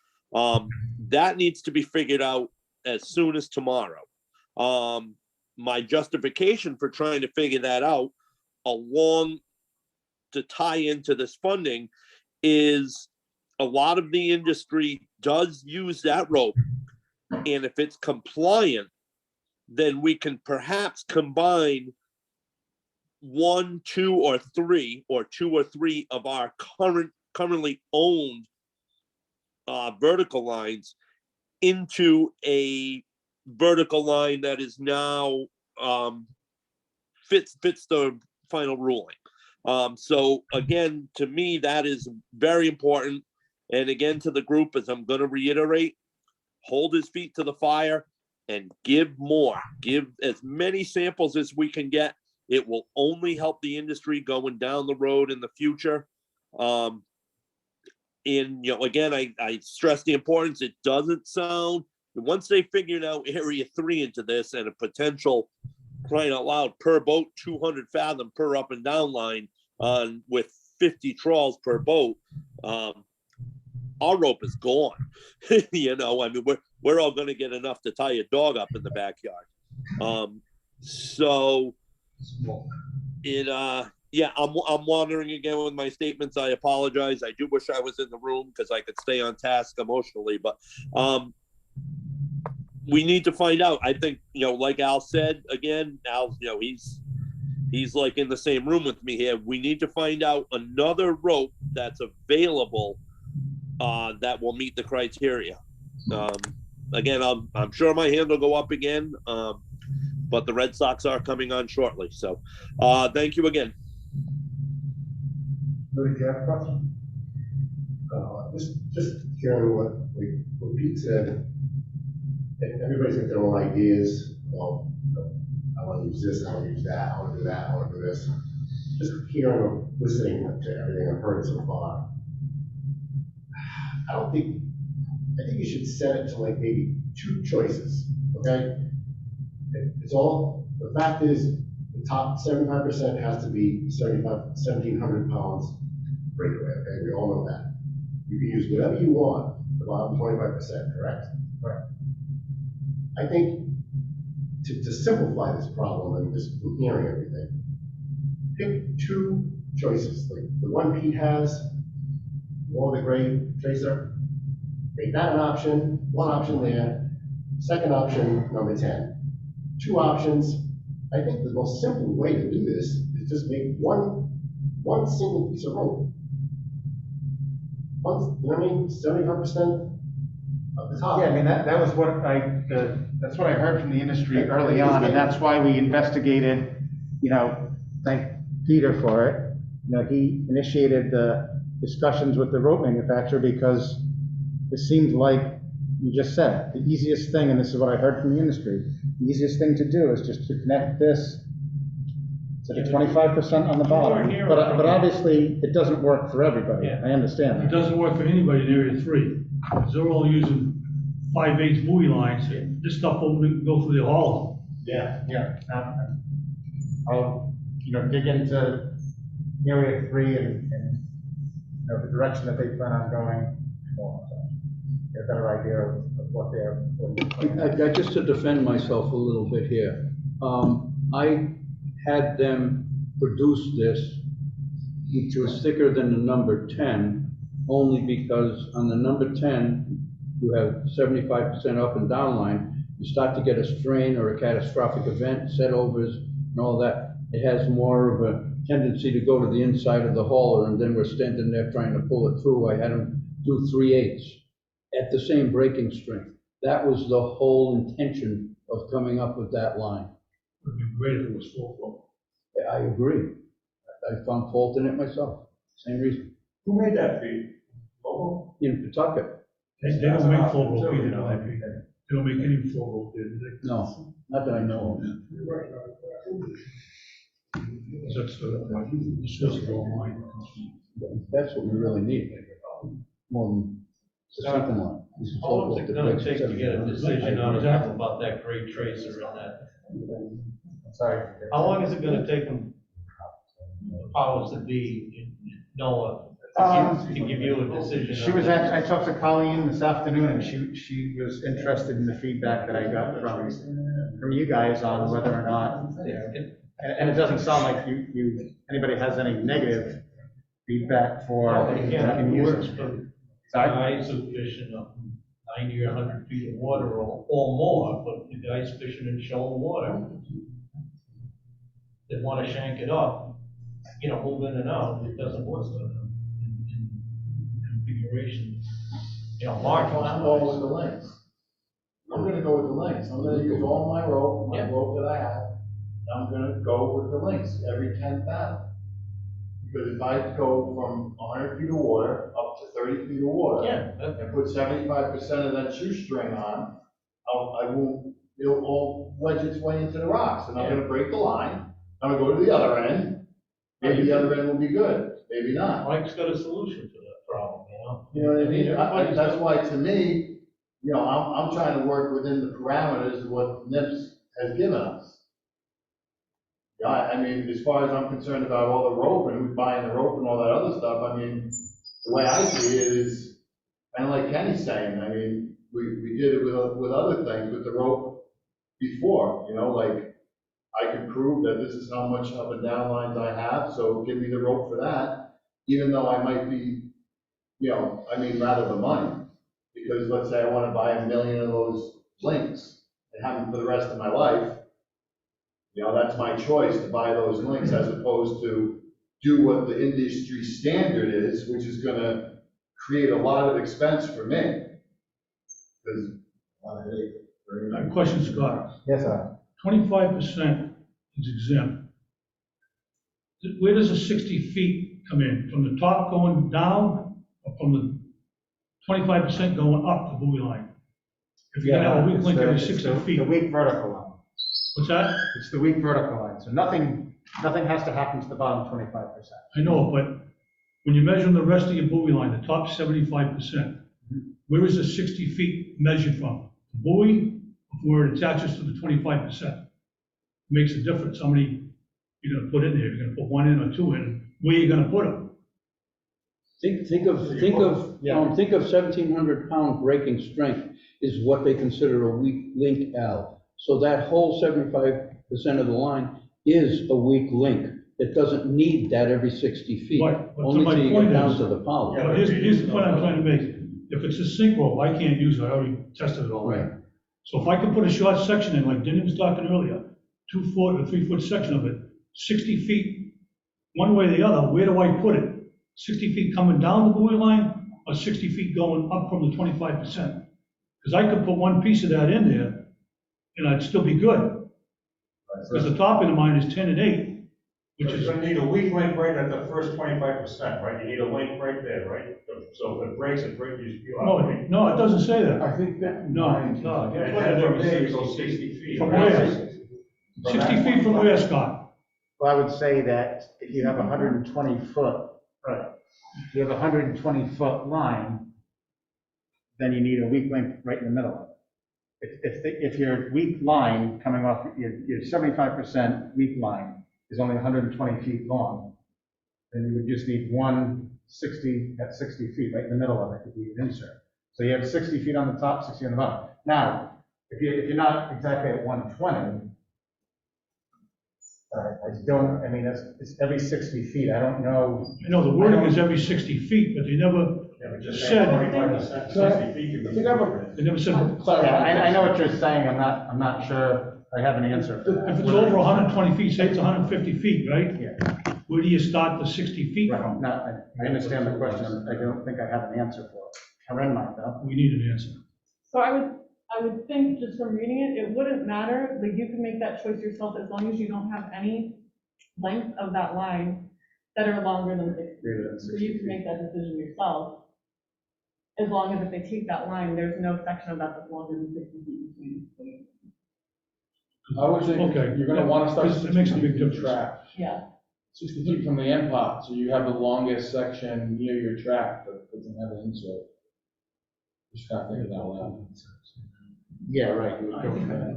That needs to be figured out as soon as tomorrow. My justification for trying to figure that out, along to tie into this funding, is a lot of the industry does use that rope. And if it's compliant, then we can perhaps combine one, two, or three of our currently owned vertical lines into a vertical line that is now fits the final ruling. So again, to me, that is very important. And again, to the group, as I'm going to reiterate, hold his feet to the fire and give more. Give as many samples as we can get. It will only help the industry going down the road in the future. And, again, I stress the importance. It doesn't sound, once they figured out area 3 into this and a potential, crying out loud, per boat, 200 fathom per up and down line with 50 trawls per boat, our rope is gone. I mean, we're all going to get enough to tie a dog up in the backyard. I'm wandering again with my statements. I apologize. I do wish I was in the room because I could stay on task emotionally, but we need to find out. I think, like Al said, again, Al, he's like in the same room with me here. We need to find out another rope that's available that will meet the criteria. Again, I'm sure my hand will go up again, but the Red Sox are coming on shortly. So thank you again. Really, do you have a question? Just hearing what Pete said, everybody's got their own ideas. Well, I want to use this, I want to use that, I want to do that, I want to do this. Just hearing or listening to everything I've heard so far, I think you should set it to like maybe 2 choices, okay? The fact is, the top 75% has to be 1,700 pounds breakaway, okay? We all know that. You can use whatever you want, the bottom 25%, correct? Right. I think to simplify this problem and just from hearing everything, pick two choices, like the one Pete has, or the gray tracer. Make that an option, one option there, second option, number 10. Two options. I think the most simple way to do this is just make one single piece of rope. One, you know what I mean, 75% of the top. Yeah, I mean, that was what that's what I heard from the industry early on, and that's why we investigated, thank Peter for it. He initiated the discussions with the rope manufacturer because it seemed like, you just said, the easiest thing, and this is what I heard from the industry, the easiest thing to do is just to connect this to the 25% on the bottom. But obviously, it doesn't work for everybody. Yeah. I understand It that. doesn't work for anybody in Area 3. Because they're all using 5/8 buoy lines. This stuff will go through the hollow. Yeah. Yeah. I'll, dig into Area 3 and the direction that they plan on going. Get a better idea of what they're. Just to defend myself a little bit here, I had them produce this, which was thicker than the number 10, only because on the number 10, you have 75% up and down line. You start to get a strain or a catastrophic event, setovers and all that. It has more of a tendency to go to the inside of the hauler, and then we're standing there trying to pull it through. I had them do 3/8 at the same breaking strength. That was the whole intention of coming up with that line. It would be great if it was 4 foot. I agree. I found fault in it myself, same reason. Who made that feed? Local? In Pawtucket, They don't make 4 rope either, do they? They don't make any 4 rope, do they? no, not that I know of. That's the source of all mine. That's what we really need, more than something like. How long is it gonna take to get a decision out of them about that gray tracer and that? Sorry. How long is it gonna take them, the powers that be, NOAA, to give you a decision? She was I talked to Colleen this afternoon, and she was interested in the feedback that I got from you guys on whether or not, and it doesn't sound like anybody has any negative feedback for Again, in it works using. for Sorry? guys who fish in 90 or 100 feet of water or more, but the guys fishing in shoal water that wanna shank it up, move in and out, it doesn't work for them in configuration. Mark. I'm going with the lengths. I'm gonna go with the lengths. I'm gonna use all my rope that I have. I'm gonna go with the lengths every 10 fathom. Because if I go from 100 feet of water up to 30 feet of water, and put 75% of that shoestring on, it'll all wedge its way into the rocks, and I'm gonna break the line. I'm gonna go to the other end. Maybe the other end will be good, maybe not. Mike's got a solution to that problem, You know what I mean? That's why, to me, I'm trying to work within the parameters of what NIPS has given us. Yeah, I mean, as far as I'm concerned about all the rope and who's buying the rope and all that other stuff, I mean, the way I see it is kind of like Kenny's saying. I mean, we did it with other things with the rope before, like I can prove that this is how much up and down lines I have, so give me the rope for that, even though I might be, rather the money. Because let's say I want to buy 1 million of those links and have them for the rest of my life. That's my choice to buy those links as opposed to do what the industry standard is, which is gonna create a lot of expense for me. Because I have a question, Scott. Yes, sir. 25% is exempt. Where does the 60 feet come in? From the top going down, or from the 25% going up the buoy line? If you're gonna have a weak link every 60 feet. The weak vertical line. What's that? It's the weak vertical line, so nothing has to happen to the bottom 25%. I know, but when you're measuring the rest of your buoy line, the top 75%, where is the 60 feet measured from? The buoy, or where it attaches to the 25%? Makes a difference how many you're gonna put in there. You're gonna put 1 in or 2 in, where you're gonna put them. Think of 1,700 pound breaking strength. is what they consider a weak link, Al. So that whole 75% of the line is a weak link. It doesn't need that every 60 feet. But to Only my till you point get down is- to the poly. But here's the point I'm trying to make. If it's a sinkhole, I can't use it, I already tested it already. So if I could put a short section in, like Denny was talking earlier, 2 foot or 3 foot section of it, 60 feet, one way or the other, where do I put it? 60 feet coming down the buoy line, or 60 feet going up from the 25%? Because I could put one piece of that in there, and I'd still be good. Because the top end of mine is 10 and 8, which But is, you're gonna need a weak link right at the first 25%, right? You need a link right there, right? So if it breaks, it breaks, you no, out. no, it doesn't say that. I think that. No, And then from there, you go 60 feet. From where? 60 feet from where, Scott? Well, I would say that if you have a 120 foot, right, if you have a 120 foot line, then you need a weak link right in the middle. If your weak line coming off, your 75% weak line is only 120 feet long, then you would just need one 60 at 60 feet right in the middle of it to be an insert. So you have 60 feet on the top, 60 on the bottom. Now, if you're not exactly at 120, I mean, it's every 60 feet, I don't know. I know the wording is every 60 feet, but they never said, 25%, 60 feet. You can- they never said, Yeah, I know what you're saying, I'm not sure I have an answer for that. if it's over 120 feet, say it's 150 feet, right? Yeah. Where do you start the 60 feet Right, from? now, I understand the question, I don't think I have an answer for it. Karen might though. We need an answer. So I would think, just from reading it, it wouldn't matter, like, you can make that choice yourself as long as you don't have any length of that line that are longer than 60. Greater than So 60 you can make that decision yourself, as long as if they take that line, there's no section of that that's longer than 60 feet between. I would think Okay. you're gonna wanna start. It makes a big difference. Track. Yeah. 60 feet from the end pot, so you have the longest section near your track that doesn't have an insert. Just kind of thinking out loud. Yeah, right. You would go from there.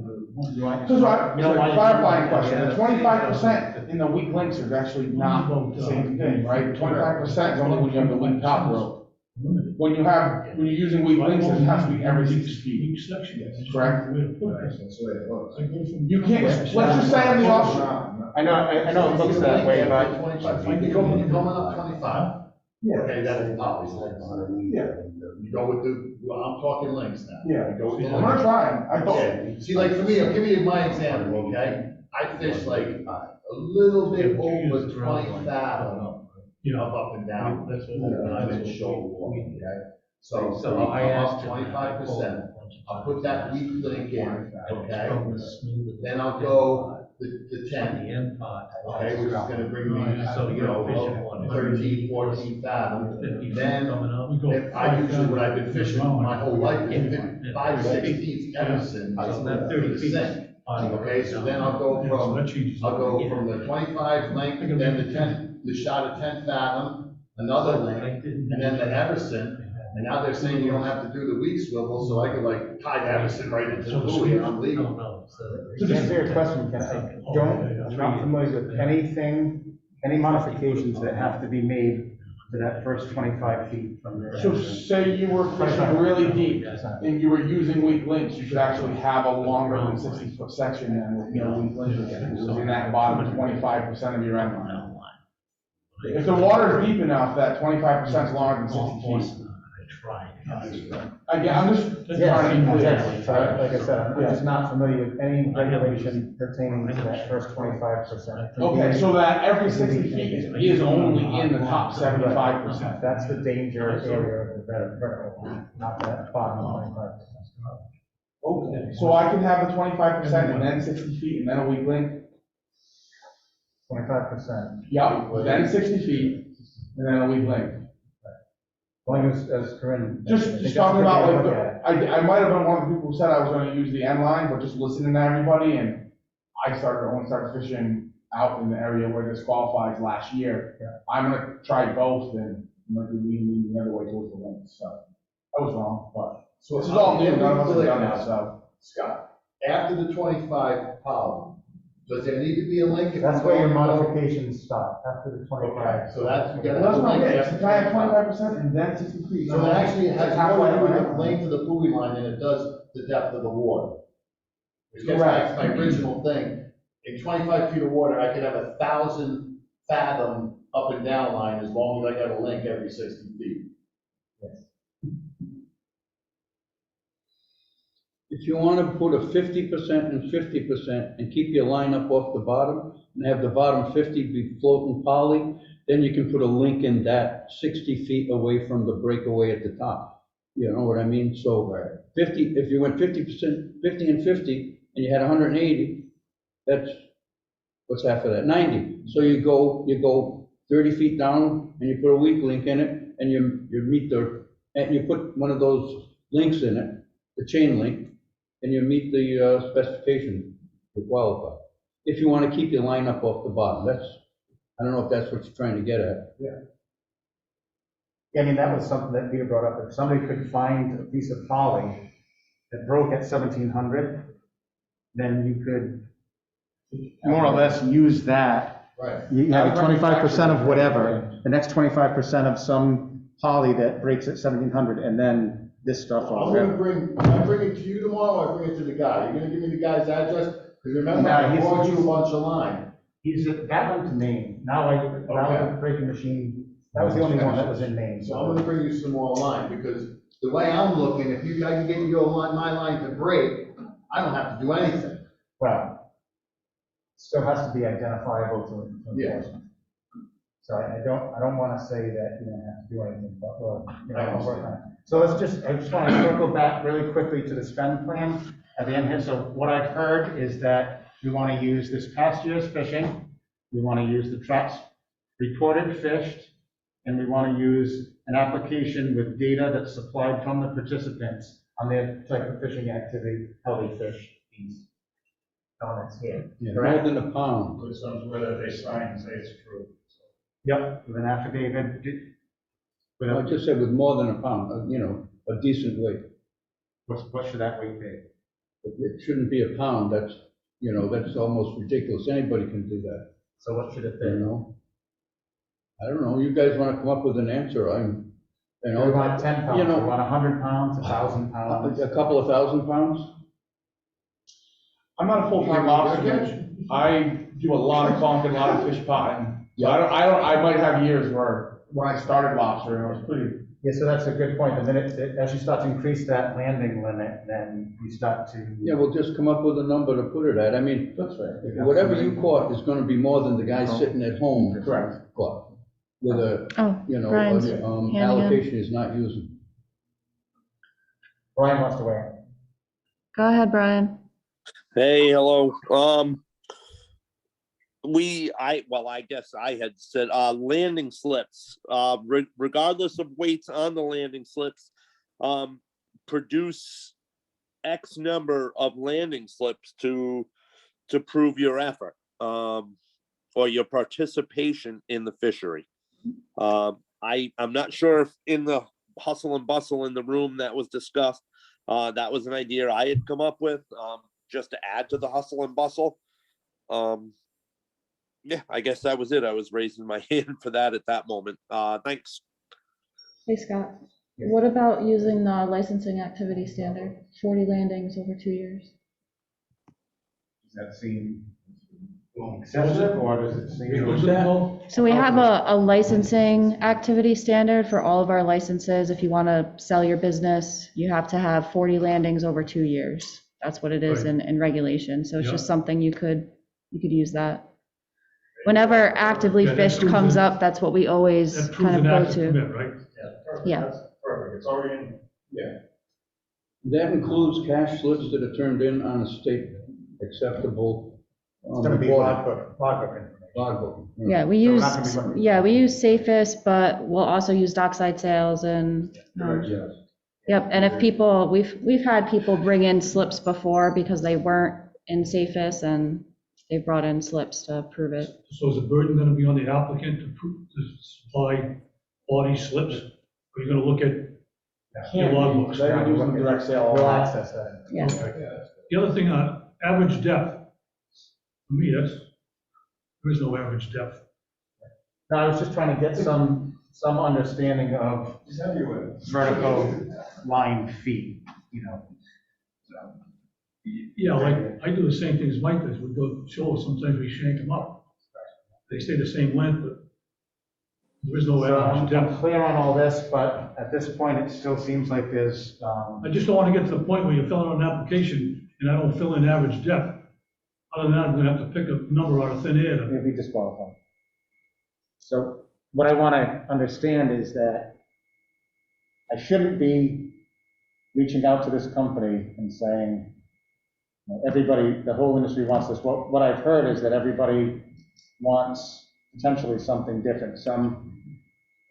You want- So I, you don't want- clarifying question, the 25% in the weak links is actually not the same thing, right? 25% is only when you have the weak top rope. When you're using weak links, it has to be every 60 feet. Each section. Correct. That's the way it looks. You can't, let's just say on the off. I know it looks that way, but 25 feet, you're coming up 25. Yeah. Okay, that's obviously. Yeah. You go with well, I'm talking links now. Yeah. You go with the I'm not links. trying, I thought. Okay, see, like for me, I'll give you my example, okay? I fish like a little bit over 20 fathom up and down. When I'm in shoal, okay? So I ask 25%. I'll put that weak link in, okay? Then I'll go the 10, okay, which is gonna bring me, 13, 14 fathom. Then, if I usually, what I've been fishing my whole life is 5/16 Emerson, okay, so then I'll go from the 25 length, then the 10, the shot of 10 fathom, another length, and then the Everson. And now they're saying you don't have to do the weak swivel, so I could like tie the Everson right into the buoy and I'm legal. to answer your question, Ken, I'm not familiar with any modifications that have to be made to that first 25 feet from there. So say you were fishing really deep and you were using weak links, you could actually have a longer than 60-foot section then with no weak links in that bottom 25% of your end line. If the water is deep enough, that 25% is longer than 60 feet. Again, I'm just trying to be clear. Exactly. So, like I said, I'm just not familiar with any regulation pertaining to that first 25%. Okay, so that every 60 feet is only in the top 75%. That's the danger area of the vertical, not that bottom 25%. Okay, so I can have the 25% and then 60 feet and then a weak link? 25%. Yeah, then 60 feet and then a weak link. As long as Corinne. Just talking about like, I might have been one of the people who said I was gonna use the end line, but just listening to everybody and I only started fishing out in the area where this qualifies last year. Yeah. I'm gonna try both and I'm gonna do lean the other way towards the link, so. I was wrong, but So this is all new, none of us have done that, so. Scott, after the 25 pound, does there need to be a link? If That's I'm where your going below? modifications stop, after the 25. So that's, you gotta Well, have that's a not link it, after if I have 25. 25% and then 60 feet. So it actually has Halfway more to do with around. the length of the buoy line than it does the depth of the water. Which gets back to my original thing. In 25 feet of water, I could have 1,000 fathom up and down line as long as I got a link every 60 feet. If you want to put a 50% and 50% and keep your line up off the bottom and have the bottom 50 be floating poly, then you can put a link in that 60 feet away from the breakaway at the top. You know what I mean? So 50, if you went 50%, 50 and 50, and you had 180, that's, what's half of that? 90. So you go 30 feet down and you put a weak link in it and you meet and you put one of those links in it, the chain link, and you meet the specification to qualify. If you want to keep your line up off the bottom, I don't know if that's what you're trying to get at. Yeah, I mean, that was something that Peter brought up. If somebody could find a piece of poly that broke at 1700, then you could more or less use that. Right. You have 25% of whatever, the next 25% of some poly that breaks at 1700, and then this stuff I'm all gonna when I bring it to you tomorrow, I bring it to the guy. You're gonna give me the guy's address? Because remember, No, I he's- brought you a bunch of line. That went to Maine. Now the breaking machine, that was the only one that was in Maine. So I'm gonna bring you some more line, because the way I'm looking, if I can get my line to break, I don't have to do anything. Well, still has to be identifiable to enforcement. So I don't want to say that you don't have to do anything, but I'll work on it. So I just want to circle back really quickly to the spend plan at the end here. So what I've heard is that we want to use this past year's fishing, we want to use the traps reported fished, and we want to use an application with data that's supplied from the participants on their type of fishing activity, how they fish these elements here. Yeah, more than a pound. With some, whether they sign and say it's true. Yep, with an affidavit. I just said with more than a pound, a decent weight. What should that weight be? It shouldn't be a pound, that's almost ridiculous, anybody can do that, So what should it you be? know? I don't know, you guys wanna come up with an answer, We want 10 pounds, you we know, want 100 pounds, 1,000 pounds. a couple of thousand pounds? I'm not a full-time lobsterman. I do a lot of funk and a lot of fish potting. So I might have years where, when I started lobstering, it was pretty. Yeah, so that's a good point. The minute, as you start to increase that landing limit, then you start to. Yeah, we'll just come up with a number to put it at, I mean, That's right. whatever you caught is gonna be more than the guy sitting at home Correct. caught. With Oh, Brian's hand again. allocation is not using. Brian wants to weigh in. Go ahead, Brian. Hey, hello. I guess I had said, landing slips, regardless of weights on the landing slips, produce X number of landing slips to prove your effort, or your participation in the fishery. I'm not sure if in the hustle and bustle in the room that was discussed, that was an idea I had come up with, just to add to the hustle and bustle. Yeah, I guess that was it. I was raising my hand for that at that moment. Thanks. Hey, Scott. What about using the licensing activity standard, 40 landings over 2 years? Does that seem excessive, or does it seem? So we have a licensing activity standard for all of our licenses. If you want to sell your business, you have to have 40 landings over 2 years. That's what it is in regulation. So it's just something you could use that. Whenever actively fished comes up, that's what we always kind of go to. Right? Yeah. Perfect. Yeah. That's perfect. It's already in. Yeah. That includes cash slips that are turned in on a state acceptable. It's gonna be logbook information. Logbook. Yeah, we So we're use, not gonna be we use Safest, but we'll also use dockside sales and, Yes. yep, and if people, we've had people bring in slips before because they weren't in Safest and they brought in slips to prove it. So is the burden gonna be on the applicant to supply 40 slips? Or are you gonna look at your logbooks? They're using direct sale. We'll access that. Yeah. The other thing, average depth. For me, there is no average depth. No, I was just trying to get some understanding of vertical line feet, Yeah, like, I do the same thing as Mike does, we go show, sometimes we shank them up. They stay the same length, but there is no So average I'm depth. clear on all this, but at this point, it still seems like there's, I just don't want to get to the point where you're filling out an application and I don't fill in average depth. Other than that, I'm gonna have to pick a number out of thin air. you'll be disqualified. So what I want to understand is that I shouldn't be reaching out to this company and saying, you know, everybody, the whole industry wants this. What I've heard is that everybody wants potentially something different. I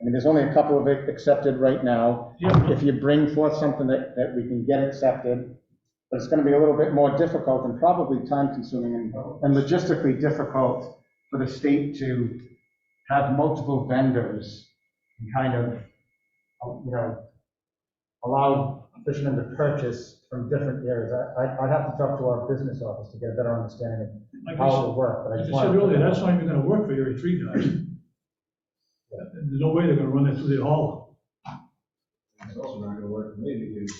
mean, there's only a couple of it accepted right now. Yeah. If you bring forth something that we can get accepted, but it's going to be a little bit more difficult and probably time consuming and logistically difficult for the state to have multiple vendors and kind of, you know, allow fishermen to purchase from different areas. I'd have to talk to our business office to get a better understanding of how it would work, but I Like just I said wanted to. earlier, that's not even gonna work for Area 3 guys. There's no way they're gonna run that through their hauler. It's also not gonna work for me because,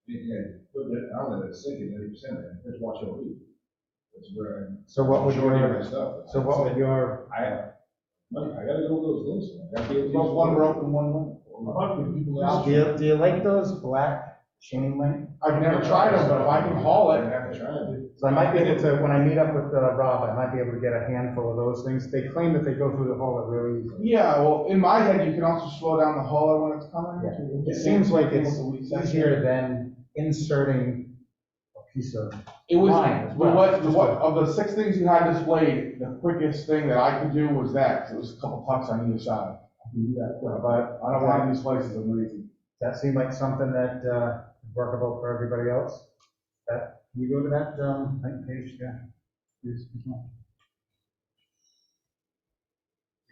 yeah, put that outlet that's sinking 80% of it, just watch it leak. That's where I'm. So what would shorting your, my stuff. so what would your, I gotta go with those links, man. I gotta be able to Both use one rope and one link. do you like those black chain link? I've never tried them, but if I can haul I it, have to try it. So I might be able to, when I meet up with Rob, I might be able to get a handful of those things. They claim that they go through the hauler really easily. yeah, well, in my head, you can also slow down the hauler when it's coming. It seems like it's easier than inserting a piece of It was, line as well. of the 6 things you had displayed, the quickest thing that I could do was that, 'cause it was a couple tucks on either side. I can do that, quick, but I don't want these places, I'm lazy. Does that seem like something that is workable for everybody else? Can you go to that, I think page, yeah.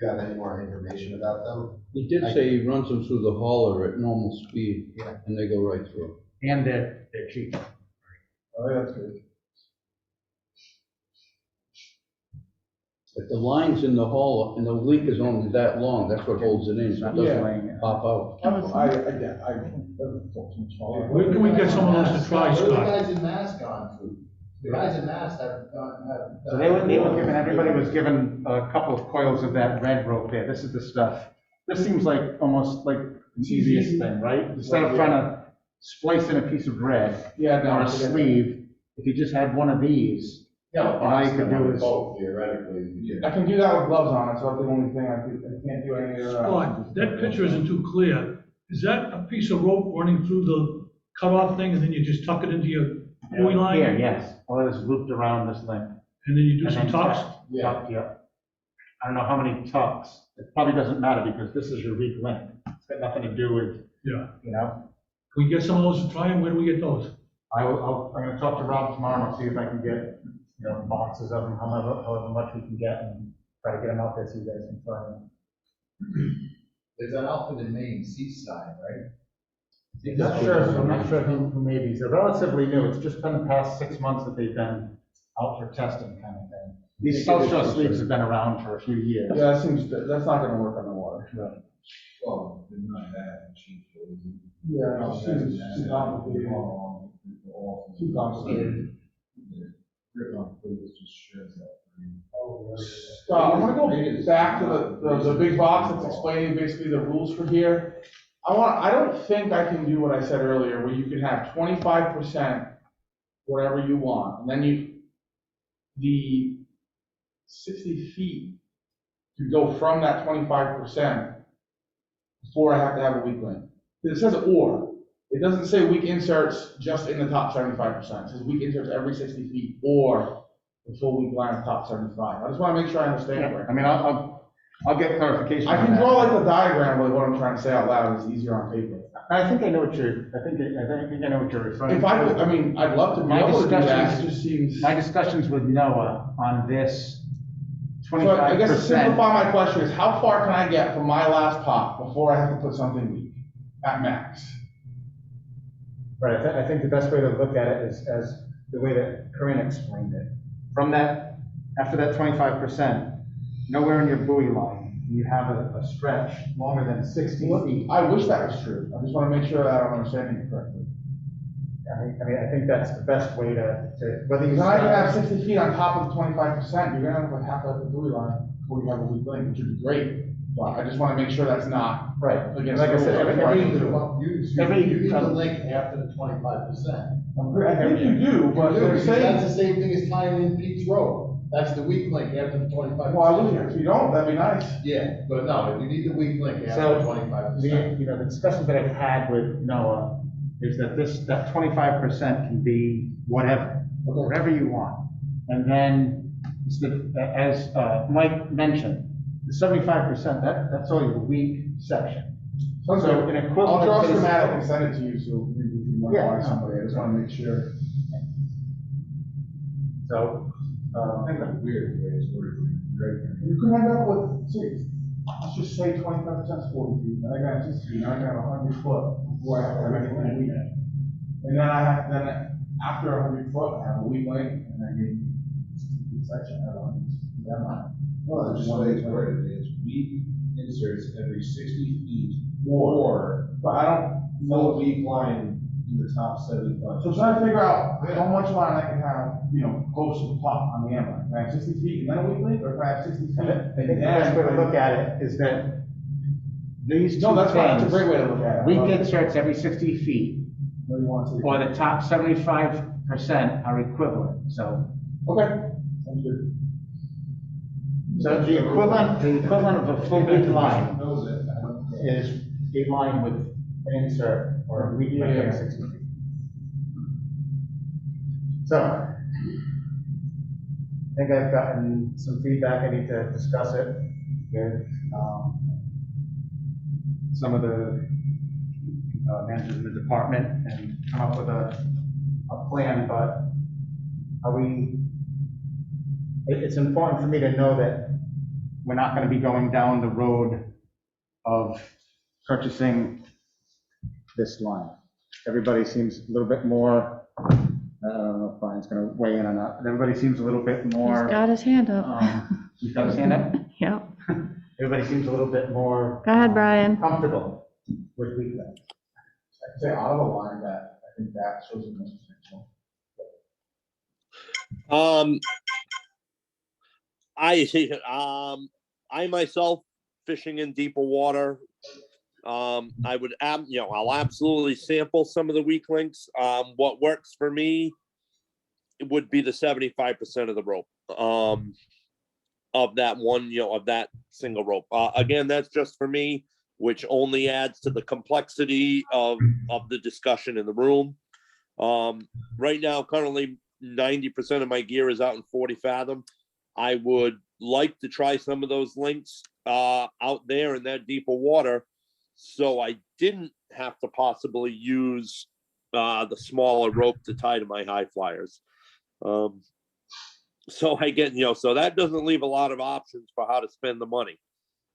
You have any more information about them? He did say he runs them through the hauler at normal speed, and they go right through. And they're cheap. Oh, yeah, that's good. If the line's in the hauler and the leak is only that long, that's what holds it in, so it doesn't pop out. Where can we get some of those to try, Where are the Scott? guys in Mass gone to? The guys in Mass have gone, have. So they were given, everybody was given a couple of coils of that red rope there. This is the stuff. This seems like almost like the easiest thing, right? Instead of trying to splice in a piece of red Yeah, no, or a I forget. sleeve, if you just had one of these, Yeah, all you could do is. both theoretically. I can do that with gloves on, that's about the only thing I do, I can't do any of that. Scott, that picture isn't too clear. Is that a piece of rope running through the cutoff thing and then you just tuck it into your buoy line? Here, yes. All it is looped around this length. And then you do And some then tucks? tucked, yeah. I don't know how many tucks. It probably doesn't matter because this is your weak link. It's got nothing to do with, Yeah. you know. Can we get some of those to try and where do we get those? I'm gonna talk to Rob tomorrow and see if I can get, you know, boxes of them, however much we can get and try to get them out there so you guys can try them. There's an outfit in Maine, Seaside, right? I'm not sure who made these. They're relatively new. It's just been the past 6 months that they've been out for testing kind of thing. These South Shore sleeves have been around for a few years. Yeah, that's not gonna work on the water. Well, it's not that cheap. Yeah, it's too complicated. Too complicated. Grip on fluids just shreds that. I'm gonna go back to the big box that's explaining basically the rules for here. I don't think I can do what I said earlier, where you can have 25% whatever you want, and then the 60 feet to go from that 25% before I have to have a weak link. It says or, it doesn't say weak inserts just in the top 75%, it says weak inserts every 60 feet, or the full weak line of top 75. I just wanna make sure I understand it right. I mean, I'll get clarification I on can that. draw like the diagram of what I'm trying to say out loud, it's easier on paper. I think I know what you're, I think I know what you're referring to. If I could, I mean, I'd love to be My able to do that, it discussions- just seems. My discussions with Noah on this So I guess to 25%. simplify my question is, how far can I get from my last pop before I have to put something weak at max? Right, I think the best way to look at it is as the way that Corinne explained it. From that, after that 25%, nowhere in your buoy line, you have a stretch longer than 60 feet. I wish that was true, I just wanna make sure that I'm understanding it correctly. I I think that's the best way to, whether you. Because I can have 60 feet on top of the 25%, you're gonna have to have the buoy line before you have a weak link, which would be great. But I just wanna make sure that's not. Right, Against like I the said, rules. You need the link after the 25%. I think you do, but You do, they're because saying. that's the same thing as tying in Pete's Road. That's the weak link after the 25%. Well, I would, if you don't, that'd be nice. Yeah, but no, you need the weak link after So, 25%. the discussions that I've had with Noah is that that 25% can be whatever you want. And then, as Mike mentioned, the 75%, that's only the weak section. So an equivalent. I'll draw to this- schematic and send it to you, so maybe you can Yeah. notify somebody, I just wanna make sure. So, I think it's weird the way it's worded, right? You could end up with, see, let's just say 25% is 40 feet, and I got 60 feet, now I got 100 foot before I have to have anything weak. And then after 100 foot, I have a weak link, and I need 60 feet section, I don't know, that line. Well, it's just the way it's worded, it's weak inserts every 60 feet or But I don't no know, weak line in the top 75. so trying to figure out how much line I can have, close to the top on the end line. Can I have 60 feet and then a weak link, or can I have 60 feet? I think the best way to look at it is that these two No, that's fine, that's a things, great way to look at it. weak inserts every 60 feet, What do you want to see? or the top 75% are equivalent, so. Okay, sounds good. So the equivalent of a full weak line Knows it, I don't know. is a line with an insert or a weak link every 60 feet. So, I think I've gotten some feedback, I need to discuss it with, some of the managers in the department and come up with a plan, but it's important for me to know that we're not gonna be going down the road of purchasing this line. Everybody seems a little bit more, I don't know if Brian's gonna weigh in or not, but everybody seems a little bit more. He's got his hand up. He's got his hand up? Yep. Everybody seems a little bit more. Go ahead, Brian. Comfortable with weak links. I could say out of the line that, I think that shows the most potential. I myself, fishing in deeper water, I would, I'll absolutely sample some of the weak links. What works for me would be the 75% of the rope, of that one, of that single rope. Again, that's just for me, which only adds to the complexity of the discussion in the room. Right now, currently, 90% of my gear is out in 40 fathom. I would like to try some of those links out there in that deeper water, so I didn't have to possibly use the smaller rope to tie to my high flyers. So I get, so that doesn't leave a lot of options for how to spend the money,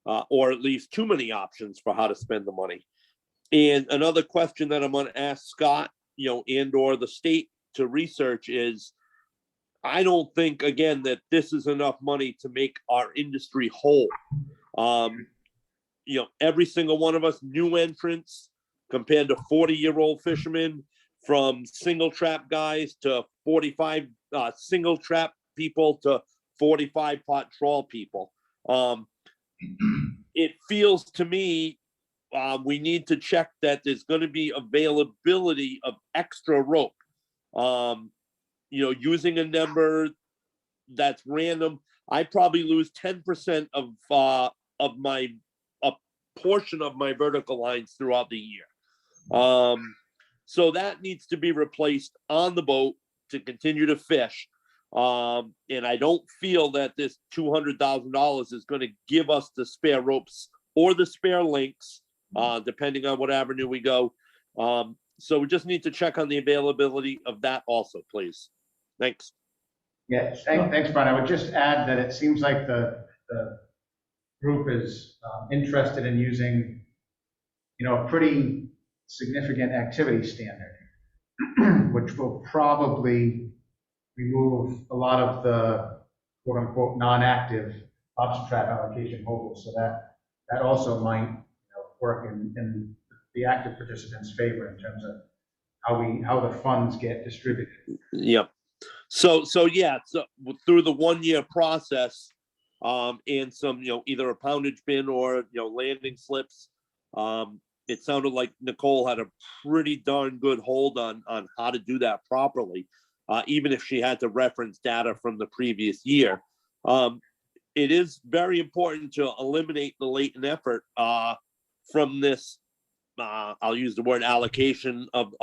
or at least too many options for how to spend the money. And another question that I'm going to ask Scott, and or the state to research is, I don't think, again, that this is enough money to make our industry whole. Every single one of us, new entrants compared to 40-year-old fishermen, from single trap guys to 45 single trap people to 45 pot trawl people. It feels to me we need to check that there's going to be availability of extra rope. Using a number that's random, I probably lose 10% of my portion of my vertical lines throughout the year. So that needs to be replaced on the boat to continue to fish. And I don't feel that this $200,000 is going to give us the spare ropes or the spare links, depending on what avenue we go. So we just need to check on the availability of that also, please. Thanks. Yeah, thanks, Brian. I would just add that it seems like the group is interested in using, a pretty significant activity standard, which will probably remove a lot of the quote-unquote non-active lobster trap allocation holders. So that also might work in the active participants' favor in terms of how the funds get distributed. Yep. So yeah, so through the 1 year process, and some, either a poundage bin or, landing slips, it sounded like Nicole had a pretty darn good hold on how to do that properly, even if she had to reference data from the previous year. It is very important to eliminate the latent effort from this. I'll use the word allocation of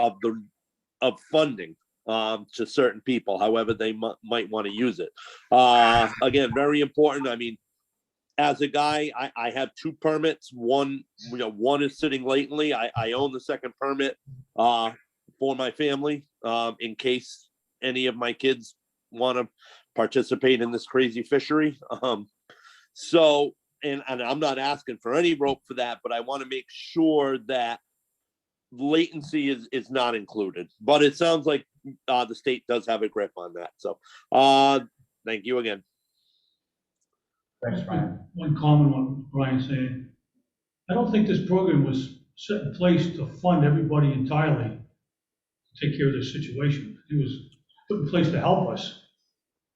funding to certain people, however they might want to use it. Again, very important. I mean, as a guy, I have 2 permits. One is sitting latently. I own the second permit for my family in case any of my kids want to participate in this crazy fishery. So, and I'm not asking for any rope for that, but I want to make sure that latency is not included. But it sounds like the state does have a grip on that. So, thank you again. Thanks, Brian. One comment on Brian saying, I don't think this program was set in place to fund everybody entirely to take care of this situation. It was put in place to help us.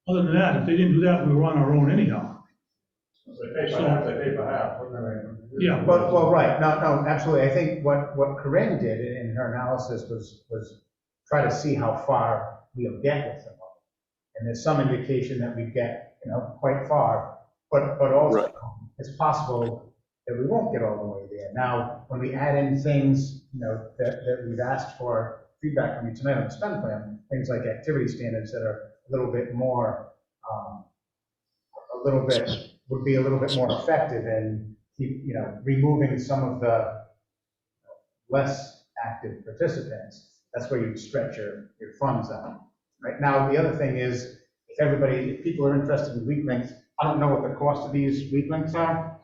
Other than that, if they didn't do that, we were on our own anyhow. They pay for half, they pay for half. Yeah. Well, right, no, absolutely. I think what Corinne did in her analysis was try to see how far we'll get with them. And there's some indication that we get, quite far, but also Right. it's possible that we won't get all the way there. Now, when we add in things, that we've asked for feedback from you tonight on the spend plan, things like activity standards that are a little bit more, would be a little bit more effective in, removing some of the less active participants. That's where you stretch your funds out. Right now, the other thing is, if people are interested in weak links, I don't know what the cost of these weak links are,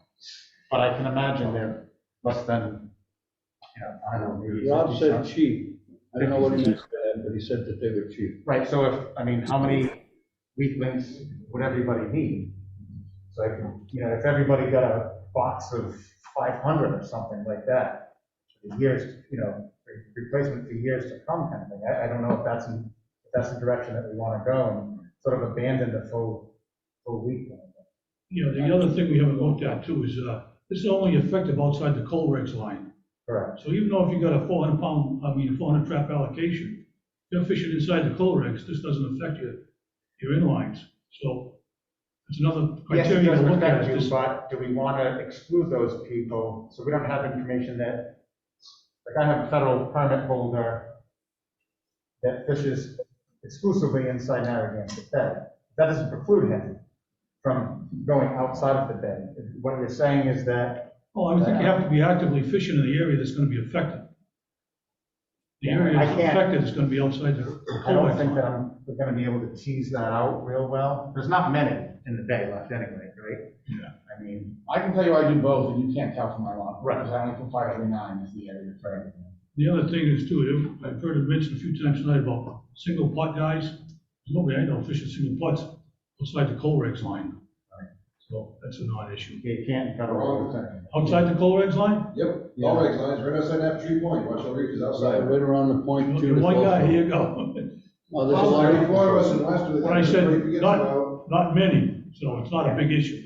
but I can imagine they're less than, I don't know, maybe Rob 50 said cents. cheap. I don't know what he meant by that, but he said that they were cheap. Right, so how many weak links would everybody need? So if everybody got a box of 500 or something like that, for years, replacement for years to come kind of thing. I don't know if that's the direction that we want to go and sort of abandon the full week. The other thing we haven't looked at too is, this is only effective outside the coal regs line. Correct. So even though if you got a 400 trap allocation, you're fishing inside the coal regs, this doesn't affect your inlines. So it's another Yes, it criteria to doesn't look at. affect you, but do we want to exclude those people? So we don't have information that, like I have a federal permit holder that fishes exclusively inside Narragansett Bay. That doesn't preclude him from going outside of the bay. What you're saying is that. Oh, I think you have to be actively fishing in the area that's going to be affected. The area that's affected is going to be outside the. I don't think that we're going to be able to tease that out real well. There's not many in the bay left anyway, right? Yeah. I mean, I can tell you I do both, and you can't tell from my lot. Right. Because I only put 539 is the area for everything. The other thing is too, I've heard it mentioned a few times tonight about single pot guys. There's nobody I know fishing single pots outside the coal regs line. Right. So that's a non-issue. you can't cover all the time. Outside the coal regs line? Yep, Yeah. all right, lines, right outside that tree point, watch the reef is outside. Right around the point. You're one guy, here you go. Oh, there's a lot of, 34 of us in Westwood. When I said not many, so it's not a big issue.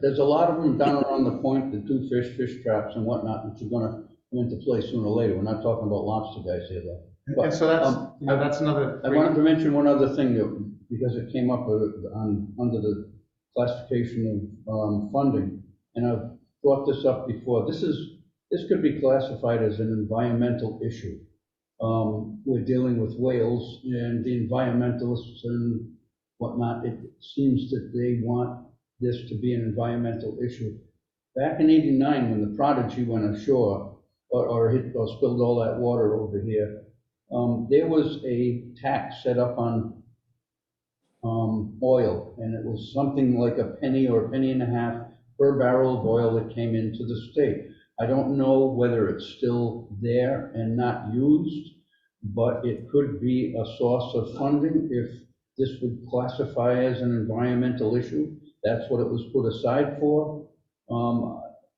there's a lot of them down around the point that do fish traps and whatnot, which are gonna come into play sooner or later. We're not talking about lobster guys here though. And so that's another. I wanted to mention one other thing, because it came up under the classification of funding, and I've brought this up before. This could be classified as an environmental issue. We're dealing with whales and the environmentalists and whatnot. It seems that they want this to be an environmental issue. Back in '89, when the Prodigy went ashore or spilled all that water over here, there was a tax set up on oil, and it was something like a penny or a penny and a half per barrel of oil that came into the state. I don't know whether it's still there and not used, but it could be a source of funding if this would classify as an environmental issue. That's what it was put aside for.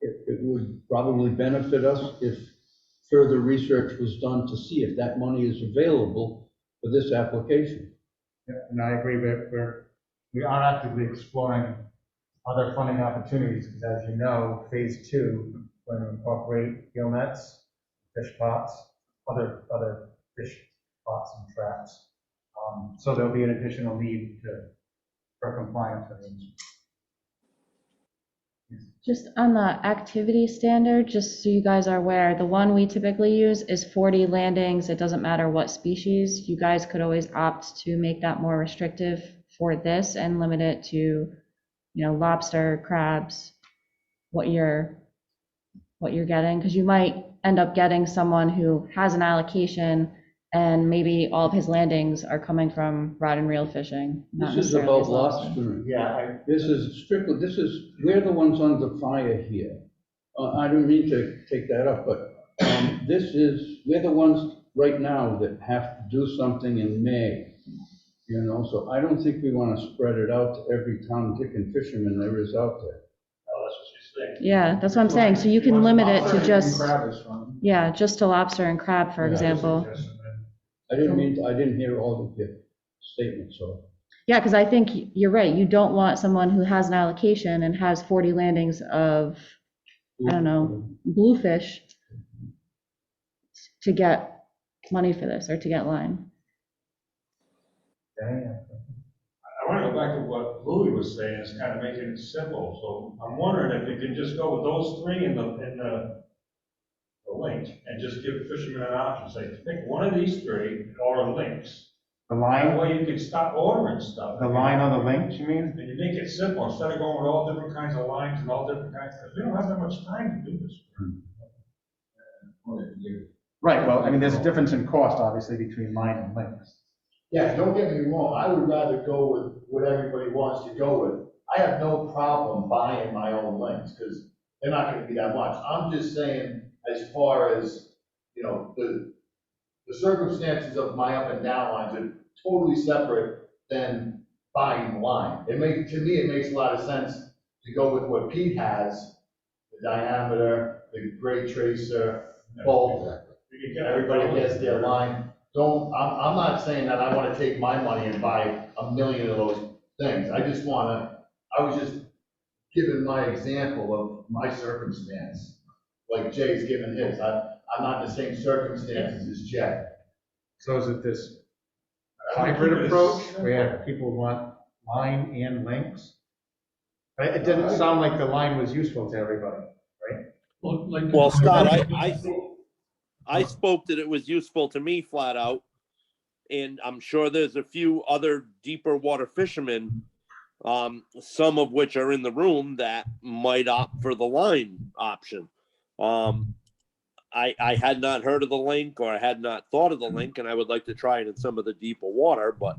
It would probably benefit us if further research was done to see if that money is available for this application. Yeah, and I agree, we are actively exploring other funding opportunities, because as you know, phase two, going to incorporate gill nets, fish pots, other fish pots and traps. So there'll be an additional need for compliance with these. Just on the activity standard, just so you guys are aware, the one we typically use is 40 landings. It doesn't matter what species. You guys could always opt to make that more restrictive for this and limit it to, you know, lobster, crabs, what you're getting, because you might end up getting someone who has an allocation and maybe all of his landings are coming from rod and reel fishing, not This is necessarily about his lobster. lobster. Yeah, This is strictly, we're the ones under fire here. I don't mean to take that up, but we're the ones right now that have to do something in May. You know, so I don't think we want to spread it out to every town, dick, and fisherman there is out there. Oh, that's what she's saying. Yeah, that's what I'm saying. So you can limit it to just, Crab is fun. yeah, just to lobster and crab, for example. I didn't hear all of your statements, so. Yeah, because I think you're right. You don't want someone who has an allocation and has 40 landings of, I don't know, bluefish to get money for this or to get line. I want to go back to what Louis was saying, is kind of making it simple. So I'm wondering if we can just go with those three in the link and just give fishermen an option, say, pick one of these three or links. The That line, way you can stop ordering stuff. the line on the links, you mean? And you make it simple, instead of going with all different kinds of lines and all different kinds, because we don't have that much time to do this. Right, well, I mean, there's a difference in cost, obviously, between line and links. Yeah, don't get me wrong, I would rather go with what everybody wants to go with. I have no problem buying my own links, because they're not gonna be that much. I'm just saying, as far as, you know, the circumstances of my up and down lines are totally separate than buying the line. To me, it makes a lot of sense to go with what Pete has, the diameter, the grade tracer, both. Everybody gets their line. I'm not saying that I wanna take my money and buy a million of those things. I was just giving my example of my circumstance, like Jay's given his. I'm not in the same circumstances as Jay. So is it this hybrid approach where people want line and links? It didn't sound like the line was useful to everybody, right? Well, Scott, I spoke that it was useful to me flat out. And I'm sure there's a few other deeper water fishermen, some of which are in the room, that might opt for the line option. I had not heard of the link, or I had not thought of the link, and I would like to try it in some of the deeper water, but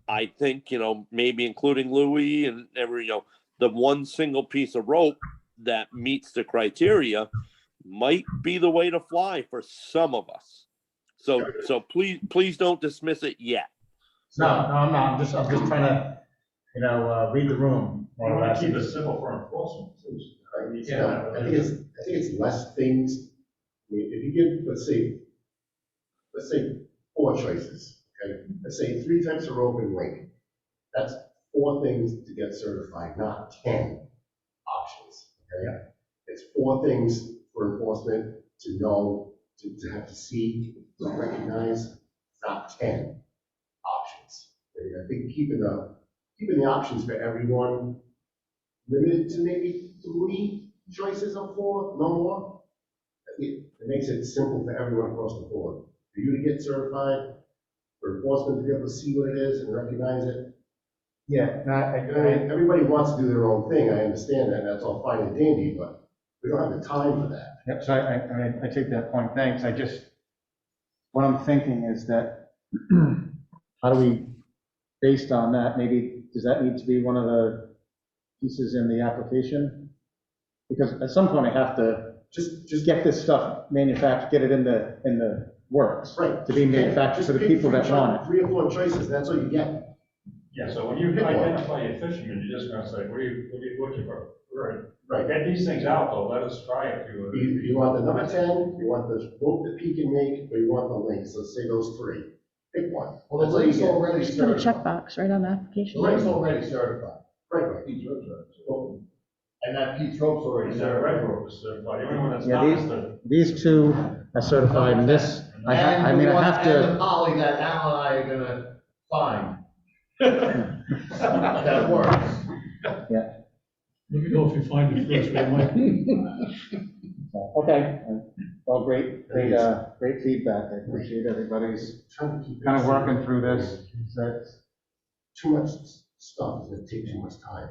I think, you know, maybe including Louis and the one single piece of rope that meets the criteria might be the way to fly for some of us. So please don't dismiss it yet. No, I'm not, I'm just trying to, read the room. I want to keep it simple for enforcement too. Yeah, I think it's less things. I mean, if you give, let's say 4 choices, okay? Let's say 3 types of rope and link. That's 4 things to get certified, not 10 options, okay? It's 4 things for enforcement to know, to have to see, to recognize, not 10 options. And I think keeping the options for everyone limited to maybe 3 choices of 4, no more. It makes it simple for everyone across the board. For you to get certified, for enforcement to be able to see what it is and recognize it. Yeah, no, Everybody wants to do their own thing, I understand that, and that's all fine and dandy, but we don't have the time for that. Yep, so I take that point, thanks. What I'm thinking is that, how do we, based on that, maybe, does that need to be one of the pieces in the application? Because at some point I have to just get this stuff manufactured, get it in the works. Right. To be manufactured for the people that want it. 3 or 4 choices, that's all you get. Yeah, so when you identify a fisherman, you're just gonna say, what are you looking for Right. Get these things out, though, let us try it. You want the number 10, you want the rope that P can make, or you want the links, let's say those three. Pick one. Well, the That's all you link's get. already Just put a certified. checkbox right on the The application. link's already certified. Right. And that Pete's rope's already Is that red certified. rope is certified, the only one that's Yeah, not is the. These two are certified, and this, I And mean, the I one, have and the to, poly that Al and I are gonna find. That works. Let me know if you find it first, right, Mike? okay. Well, great feedback. I appreciate everybody's kind of working through this. That's Too much stuff, it takes too much time.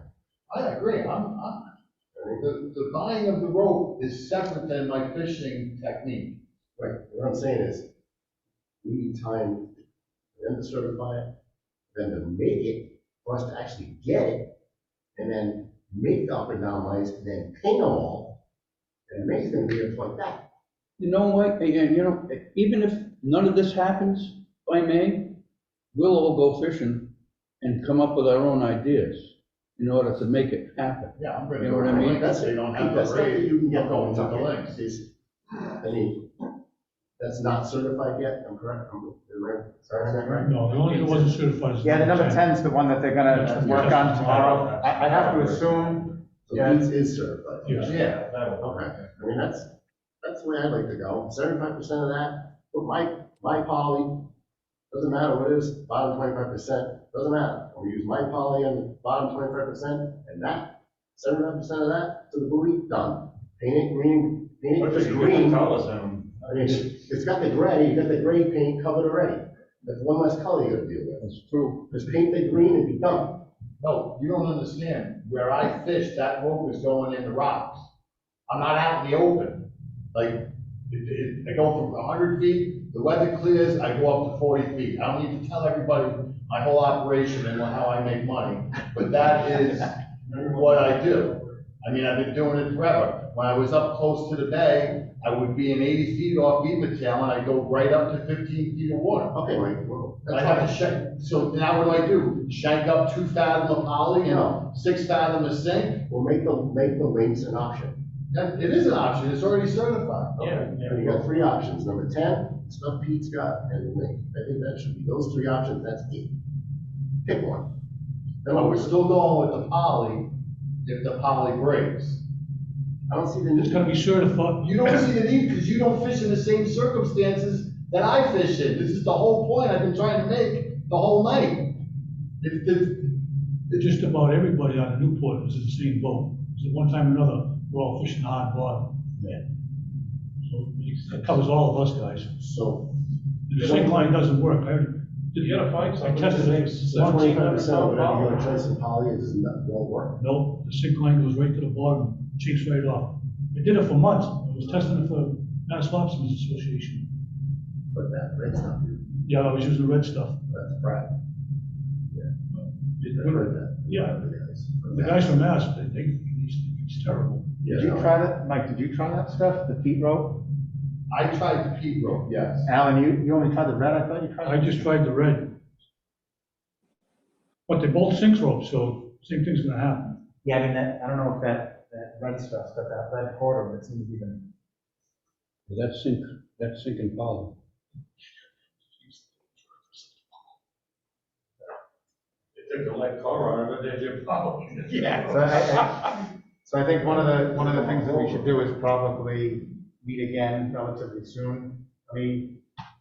I agree, the buying of the rope is separate than my fishing technique. Right, what I'm saying is, we need time for them to certify it, then to make it, for us to actually get it, and then make the up and down lights, and then paint them all, and May's gonna be here like that. You know what, and you know, even if none of this happens by May, we'll all go fishing and come up with our own ideas in order to make it happen. Yeah, I'm gonna You know go what I mean? That's, they don't have That's the something rate. you can get I'm going going to the to links. I mean, that's not certified yet, I'm correct, sorry, is that right? No, the only thing that wasn't certified is. yeah, the number 10's the one that they're gonna work on tomorrow. I have to assume, So yeah, Pete's is certified. Yes. Yeah, Okay, I mean, that's the way I'd like to go, 75% of that, but my poly, doesn't matter what it is, bottom 25%, doesn't matter. We use my poly on the bottom 25%, and that, 75% of that to the buoy, done. Paint it green, paint What it does just it green. tell us, then? I mean, it's got the gray, you got the gray paint covered already. That's one less color you gotta deal with. that's true. Just paint the green and be done. no, you don't understand, where I fish, that rope is going in the rocks. I'm not out in the open, like, I go from 100 feet, the weather clears, I go up to 40 feet. I don't need to tell everybody my whole operation and how I make money, but that is what I do. I mean, I've been doing it forever. When I was up close to the bay, I would be in 80 feet off beaver tail, and I'd go right up to 15 feet of water. Okay, right, well, I that's have to fine. shank, so now what do? Shank up 2 fathom of poly and 6 fathom of zinc? We'll make the links an option. It is an option, it's already certified. Okay, so you got 3 options. Number 10, stuff Pete's got, and the link. I think that should be those 3 options, that's it. Pick one. Then But we're we're still going with the poly, if the poly breaks. I don't see the It's need. gonna be certified. You don't see the need, because you don't fish in the same circumstances that I fish in. This is the whole point I've been trying to make the whole night. Just about everybody on Newport is in the same boat. So one time or another, we're all fishing the hard bottom. Yeah. So it covers all of us guys. So, The sink line doesn't work. You gotta find I somebody. tested it. so 25% of whatever your choice in poly is not, won't work. No, the sink line goes right to the bottom, cheeks right off. I did it for months. I was testing it for Mass Lobstermen's Association. But that, that's not good. Yeah, I was using the red stuff. That's crap. I've heard that. Yeah, From the guys from Mass, it's terrible. Yeah, Did you no. try that, Mike, did you try that stuff, the Pete rope? I tried the Pete rope, yes. Alan, you only tried the red, I thought you tried? I just tried the red. But they both sinks ropes, so same thing's gonna happen. Yeah, I mean, I don't know if that red stuff's got that red quarter, that seems even. That's sinking poly. They took the lead color out of it, they did poly. Yeah. So I think one of the things that we should do is probably meet again relatively soon. I mean,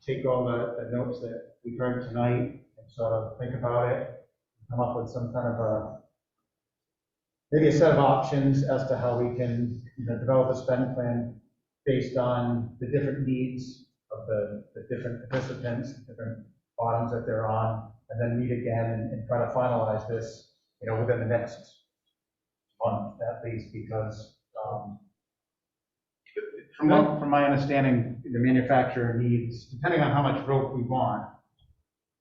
take all the notes that we heard tonight and sort of think about it, come up with some kind of maybe a set of options as to how we can, develop a spend plan based on the different needs of the different participants, different bottoms that they're on, and then meet again and try to finalize this, within the next month at least, because from my understanding, the manufacturer needs, depending on how much rope we want,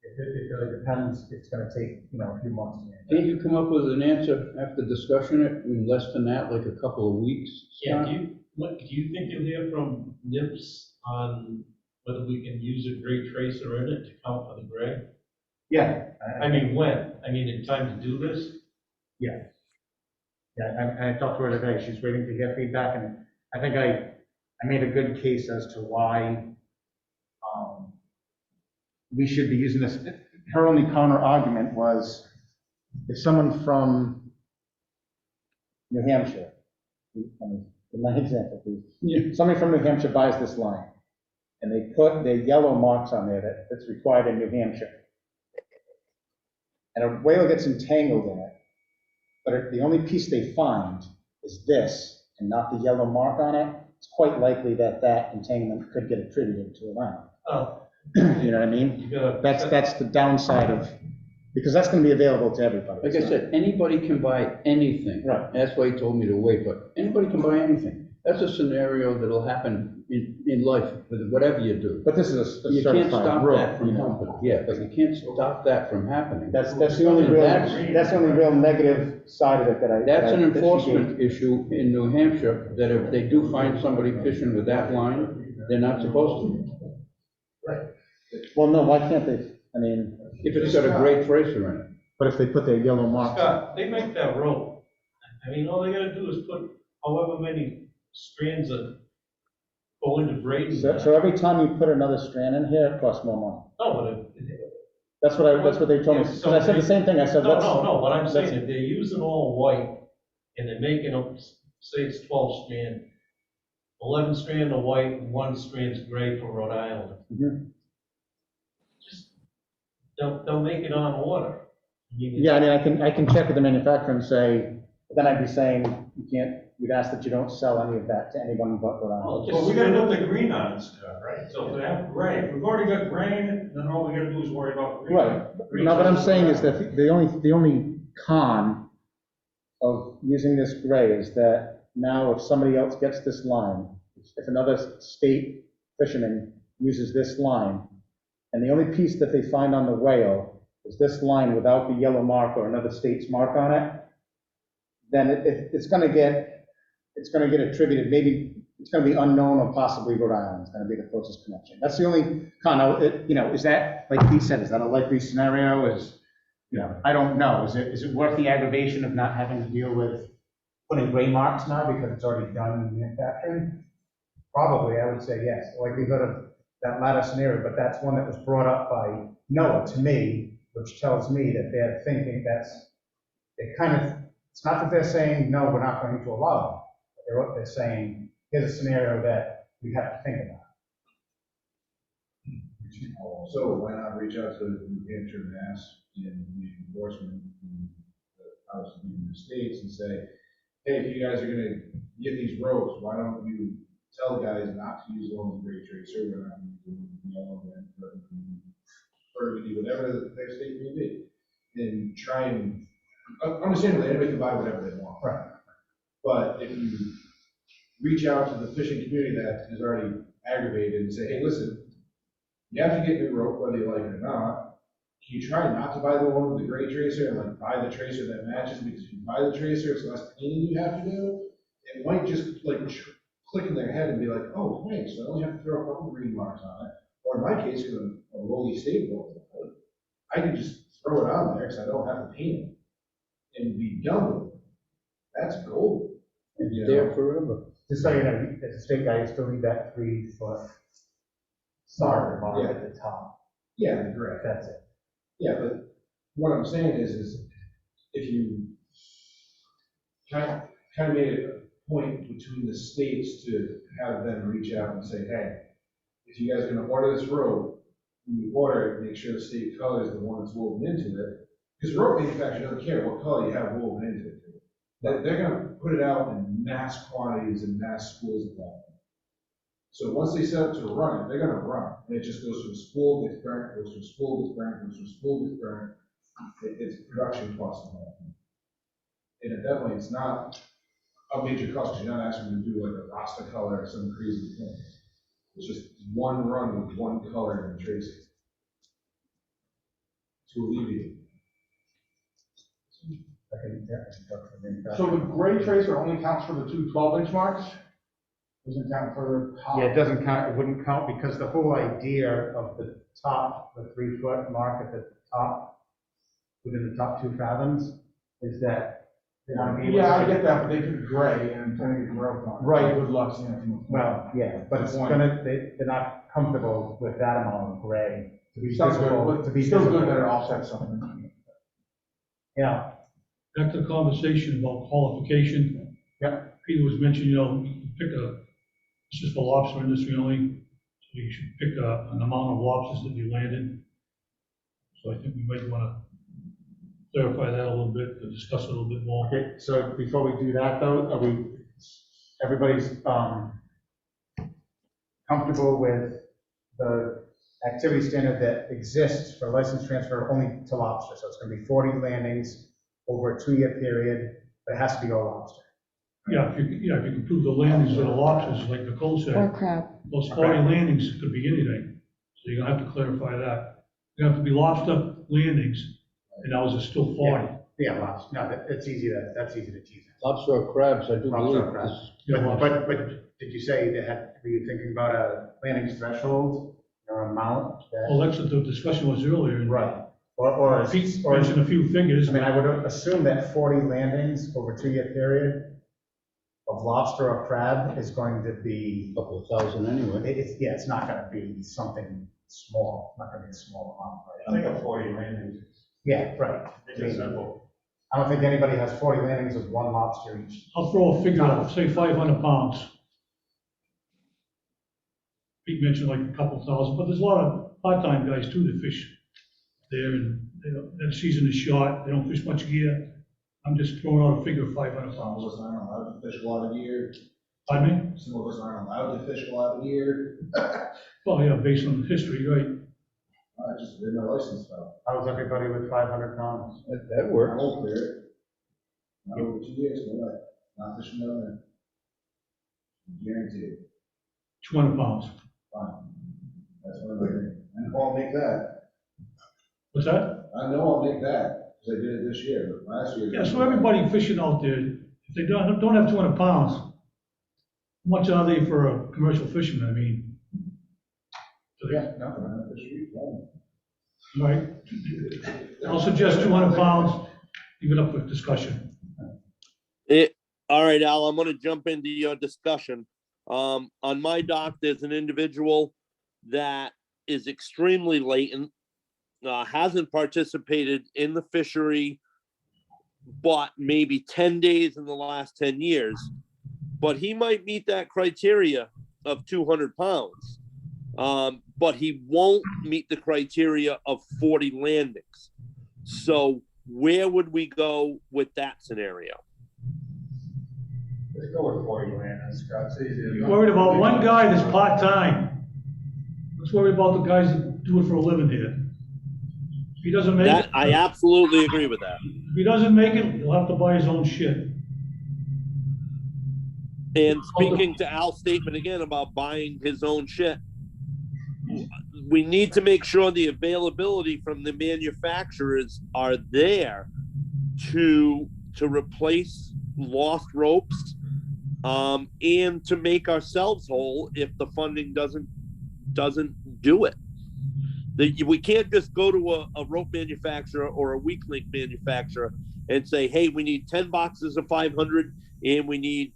it really depends, it's gonna take, a few months. Can't you come up with an answer after discussion it in less than that, like a couple of weeks? Yeah, Scott? do you think you'll hear from NIPS on whether we can use a gray tracer in it to count for the gray? Yeah. I mean, when? I mean, in time to do this? Yeah, Yeah, I talked to her today, she's waiting to get feedback, and I think I made a good case as to why we should be using this. Her only counter argument was, if someone from New Hampshire, I mean, in my example, please, somebody from New Hampshire buys this line, and they put their yellow marks on there that's required in New Hampshire, and a whale gets entangled in it, but the only piece they find is this, and not the yellow mark on it, it's quite likely that that entanglement could get attributed to a line. Oh. You know what I mean? That's the downside of, because that's gonna be available to everybody. Like I said, anybody can buy anything. Right. That's why he told me to wait, but anybody can buy anything. That's a scenario that'll happen in life, with whatever you do. But this is a You can't certified stop road, that from you know? happening. Yeah, but you can't stop that from happening. That's the only real, that's the only real negative side of it that I. That's an that she enforcement gave. issue in New Hampshire, that if they do find somebody fishing with that line, they're not supposed to. Well, no, why can't they? I mean, If it's got a gray tracer in it. but if they put their yellow mark. Scott, they make that rope. I mean, all they gotta do is put however many strands that go into braiding. So every time you put another strand in here, it costs more money. No, but That's what they told me, because I said the same thing, I said, no, let's. no, what I'm saying, if they're using all white and they're making them, say it's 12 strand, 11 strand of white and 1 strand's gray for Rhode Island. Mhm. Just don't make it on order. Yeah, I mean, I can check with the manufacturer and say, then I'd be saying, you can't, we'd ask that you don't sell any of that to anyone but Rhode Island. Well, we gotta put the green on it, Scott, right? So if they have gray, if we've already got gray in it, then all we gotta do is worry about green. Right, now what I'm saying is that the only con of using this gray is that now if somebody else gets this line, if another state fisherman uses this line, and the only piece that they find on the whale is this line without the yellow mark or another state's mark on it, then it's gonna get attributed, maybe it's gonna be unknown or possibly Rhode Island is gonna be the closest connection. That's the only con, is that, like Pete said, is that a likely scenario? I don't know, is it worth the aggravation of not having to deal with putting gray marks now because it's already done in manufacturing? Probably, I would say yes, the likelihood of that latter scenario, but that's one that was brought up by Noah to me, which tells me that they're thinking it's not that they're saying, no, we're not going to allow it. They're saying, here's a scenario that we have to think about. So why not reach out to New Hampshire, Mass, and the enforcement, and the House of the States and say, hey, if you guys are gonna get these ropes, why don't you tell the guys not to use the one with gray tracer, we're not gonna do the yellow, burgundy, whatever their state may be, and try and, understandably, anybody can buy whatever they want. Right. But if you reach out to the fishing community that is already aggravated and say, hey, listen, you have to get new rope whether you like it or not. Can you try not to buy the one with the gray tracer and like buy the tracer that matches, because if you buy the tracer, it's less cleaning you have to do. It might just like click in their head and be like, oh, hey, so I only have to throw a couple green marks on it. Or in my case, because I'm a lowly stable, I can just throw it on there because I don't have to paint it and be done with it. That's gold. It's there forever. Just so you know, as a state guy, you still need that 3-foot solid mark at the top. Yeah, the gray. That's it. Yeah, but what I'm saying is if you kind of made it a point between the states to have them reach out and say, hey, if you guys are gonna order this rope, when you order it, make sure the state color is the one that's woven into it, because rope manufacturer doesn't care what color you have woven into it. They're gonna put it out in mass quantities and mass spools of that. So once they set up to run it, they're gonna run it. And it just goes from spool, gets burnt, goes from spool, gets burnt, goes from spool, gets burnt. It's production cost of that. And it definitely, it's not a major cost, because you're not asking them to do like a Rasta color or some crazy thing. It's just one run with one color and tracing to alleviate. So the gray tracer only counts for the two 12-inch marks? Doesn't count for the top? Yeah, it doesn't count, it wouldn't count, because the whole idea of the top, the 3-foot mark at the top, within the top 2 fathoms, is that They want to be able to. Yeah, I get that, but they could gray and turn it growth on. Right. Good luck seeing it from the. Well, yeah, but it's Point. gonna, they're not comfortable with that amount of gray to be Sounds visible, good, to but be still visible. good that it offsets something. Yeah, Back to the conversation about qualification. Yep. Peter was mentioning, you know, pick a, this is for lobster industry only, so you should pick an amount of lobsters that you landed. So I think we might want to clarify that a little bit, to discuss it a little bit more. Okay, so before we do that though, everybody's, comfortable with the activity standard that exists for license transfer only to lobster? So it's gonna be 40 landings over a 2-year period, but it has to be all lobster. Yeah, if you can prove the landings of the lobsters, like Nicole Or said, crab. those 40 landings could be anything. So you're gonna have to clarify that. You have to be lobster landings, and ours is still 40. Yeah, lobster, no, that's easy to tease. Lobster or crabs, I do Lobster believe. or crabs. is- But did you say were you thinking about a landings threshold or amount? Well, that's what the discussion was earlier. Right, or. Pete mentioned a few figures. I mean, I would assume that 40 landings over a 2-year period of lobster or crab is going to be. Couple of thousand anyway. It's not gonna be something small, not gonna be a small amount, right? I think a 40 landings. Yeah, right. It's simple. I don't think anybody has 40 landings with 1 lobster each. I'll throw a figure out, say 500 pounds. Pete mentioned like a couple thousand, but there's a lot of part-time guys too that fish there, and they don't, their season is short, they don't fish much gear. I'm just throwing out a figure of 500 Some of pounds. us aren't allowed to fish a lot of gear. Pardon me? Some of us aren't allowed to fish a lot of gear. Well, yeah, based on the history, right? I just did my license though. How's everybody with 500 pounds? That I works. won't clear it. Not over 2 years, no way. Not fishing down there. Guaranteed. 200 pounds. Fine. That's what I'm doing. I know I'll make that. What's that? I know I'll make that, because I did it this year, but last year. Yeah, so everybody fishing out there, if they don't have 200 pounds, how much are they for a commercial fisherman? I mean, Yeah, nothing, I'm a fishery, no. right? I'll suggest 200 pounds, leave it up for discussion. All right, Al, I'm gonna jump into your discussion. On my dock, there's an individual that is extremely latent, hasn't participated in the fishery, but maybe 10 days in the last 10 years. But he might meet that criteria of 200 pounds. But he won't meet the criteria of 40 landings. So where would we go with that scenario? Let's go with 40 landings, Scott, it's easy. You're worried about one guy that's part-time. Let's worry about the guys that do it for a living here. If he doesn't make it. I absolutely agree with that. If he doesn't make it, he'll have to buy his own shit. And speaking to Al's statement again about buying his own shit, we need to make sure the availability from the manufacturers are there to replace lost ropes, and to make ourselves whole if the funding doesn't do it. We can't just go to a rope manufacturer or a weak link manufacturer and say, hey, we need 10 boxes of 500 and we need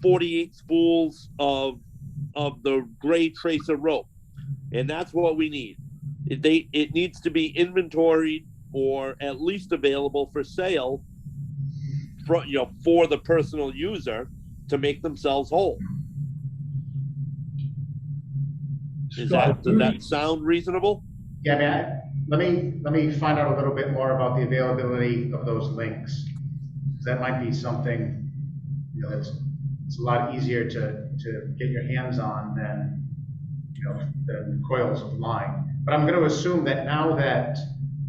48 spools of the gray tracer rope. And that's what we need. It needs to be inventoried or at least available for sale for the personal user to make themselves whole. Does that sound reasonable? Yeah, I mean, let me find out a little bit more about the availability of those links. That might be something, it's a lot easier to get your hands on than coils of line. But I'm going to assume that now that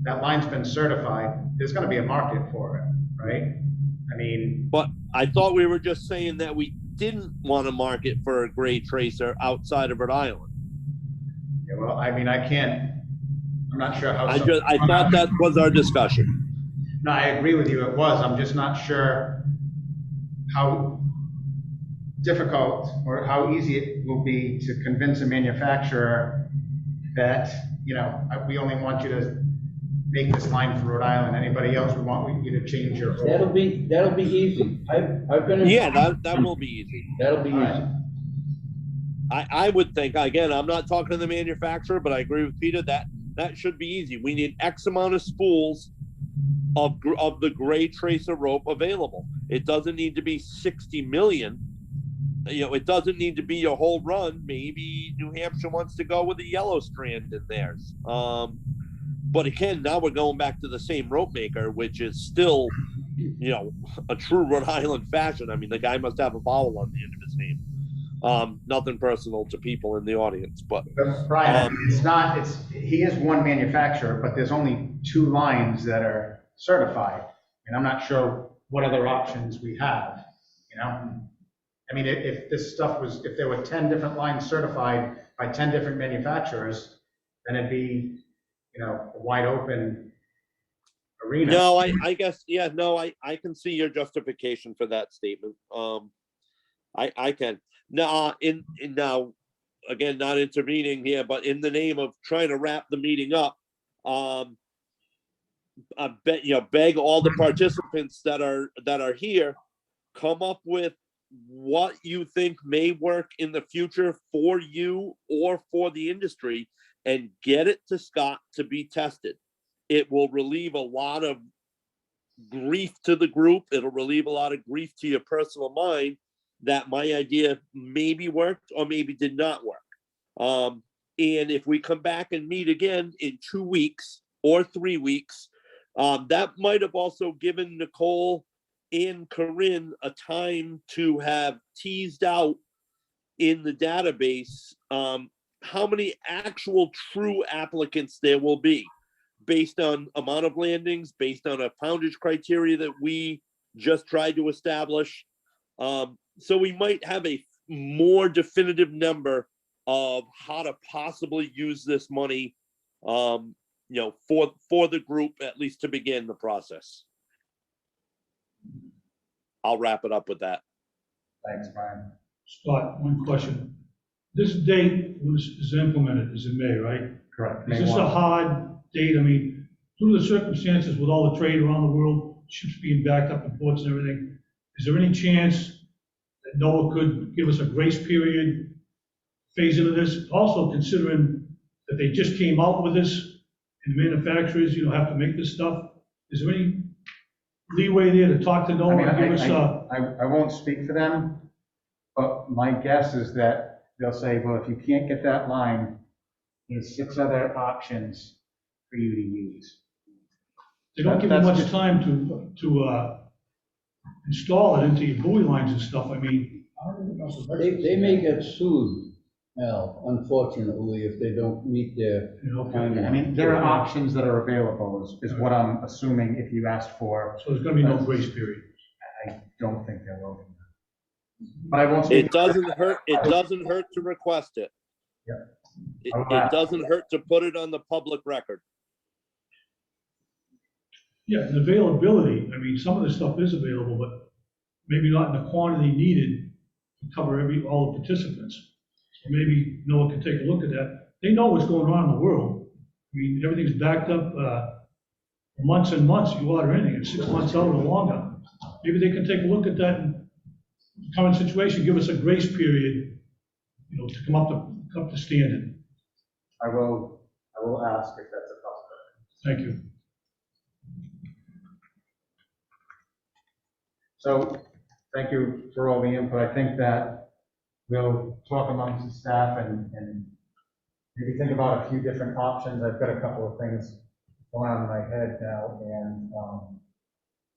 that line's been certified, there's going to be a market for it, right? I mean. But I thought we were just saying that we didn't want to market for a gray tracer outside of Rhode Island. Yeah, well, I mean, I'm not sure how. I thought that was our discussion. No, I agree with you, it was. I'm just not sure how difficult or how easy it will be to convince a manufacturer that, we only want you to make this line for Rhode Island. Anybody else, we want you to change your whole. That'll be easy. I've been in. Yeah, that will be easy. That'll be All right. easy. I would think, again, I'm not talking to the manufacturer, but I agree with Peter that that should be easy. We need X amount of spools of the gray tracer rope available. It doesn't need to be 60 million. You know, it doesn't need to be your whole run. Maybe New Hampshire wants to go with a yellow strand in theirs. But again, now we're going back to the same rope maker, which is still, you know, a true Rhode Island fashion. I mean, the guy must have a vowel on the end of his name. Nothing personal to people in the audience, but Brian, he is one manufacturer, but there's only 2 lines that are certified. And I'm not sure what other options we have, you know? I mean, if there were 10 different lines certified by 10 different manufacturers, then it'd be, you know, a wide open arena. no, I guess, yeah, no, I can see your justification for that statement. I can. Now, now, again, not intervening here, but in the name of trying to wrap the meeting up, I bet, you know, beg all the participants that are here, come up with what you think may work in the future for you or for the industry, and get it to Scott to be tested. It will relieve a lot of grief to the group. It'll relieve a lot of grief to your personal mind that my idea maybe worked or maybe did not work. And if we come back and meet again in 2 weeks or 3 weeks, that might have also given Nicole and Corinne a time to have teased out in the database how many actual true applicants there will be based on amount of landings, based on a poundage criteria that we just tried to establish. So we might have a more definitive number of how to possibly use this money, you know, for the group, at least to begin the process. I'll wrap it up with that. Thanks, Brian. Scott, one question. This date is implemented is in May, right? Correct. Is this a hard date? I mean, due to the circumstances with all the trade around the world, ships being backed up in ports and everything, is there any chance that NOAA could give us a grace period, phase into this? Also considering that they just came out with this and manufacturers, you know, have to make this stuff. Is there any leeway there to talk to NOAA? I mean, and give us I won't speak for them, but my guess is that they'll say, well, if you can't get that line, there's 6 other options for you to use. They don't give you much time to install it into your buoy lines and stuff. I mean, They may get sued, Al, unfortunately, if they don't meet their. I mean, there are options that are available, is what I'm assuming if you asked for. So there's gonna be no grace period. I don't think there will be. But I won't speak. It doesn't hurt to request it. Yeah. It doesn't hurt to put it on the public record. Yeah, and availability, I mean, some of this stuff is available, but maybe not in the quantity needed to cover all the participants. So maybe NOAA can take a look at that. They know what's going on in the world. I mean, everything's backed up for months and months. You order anything, it's 6 months out or longer. Maybe they can take a look at that and current situation, give us a grace period, you know, to come up to standard. I will ask if that's a possibility. Thank you. So, thank you for all the input. I think that we'll talk amongst the staff and maybe think about a few different options. I've got a couple of things going on in my head now, and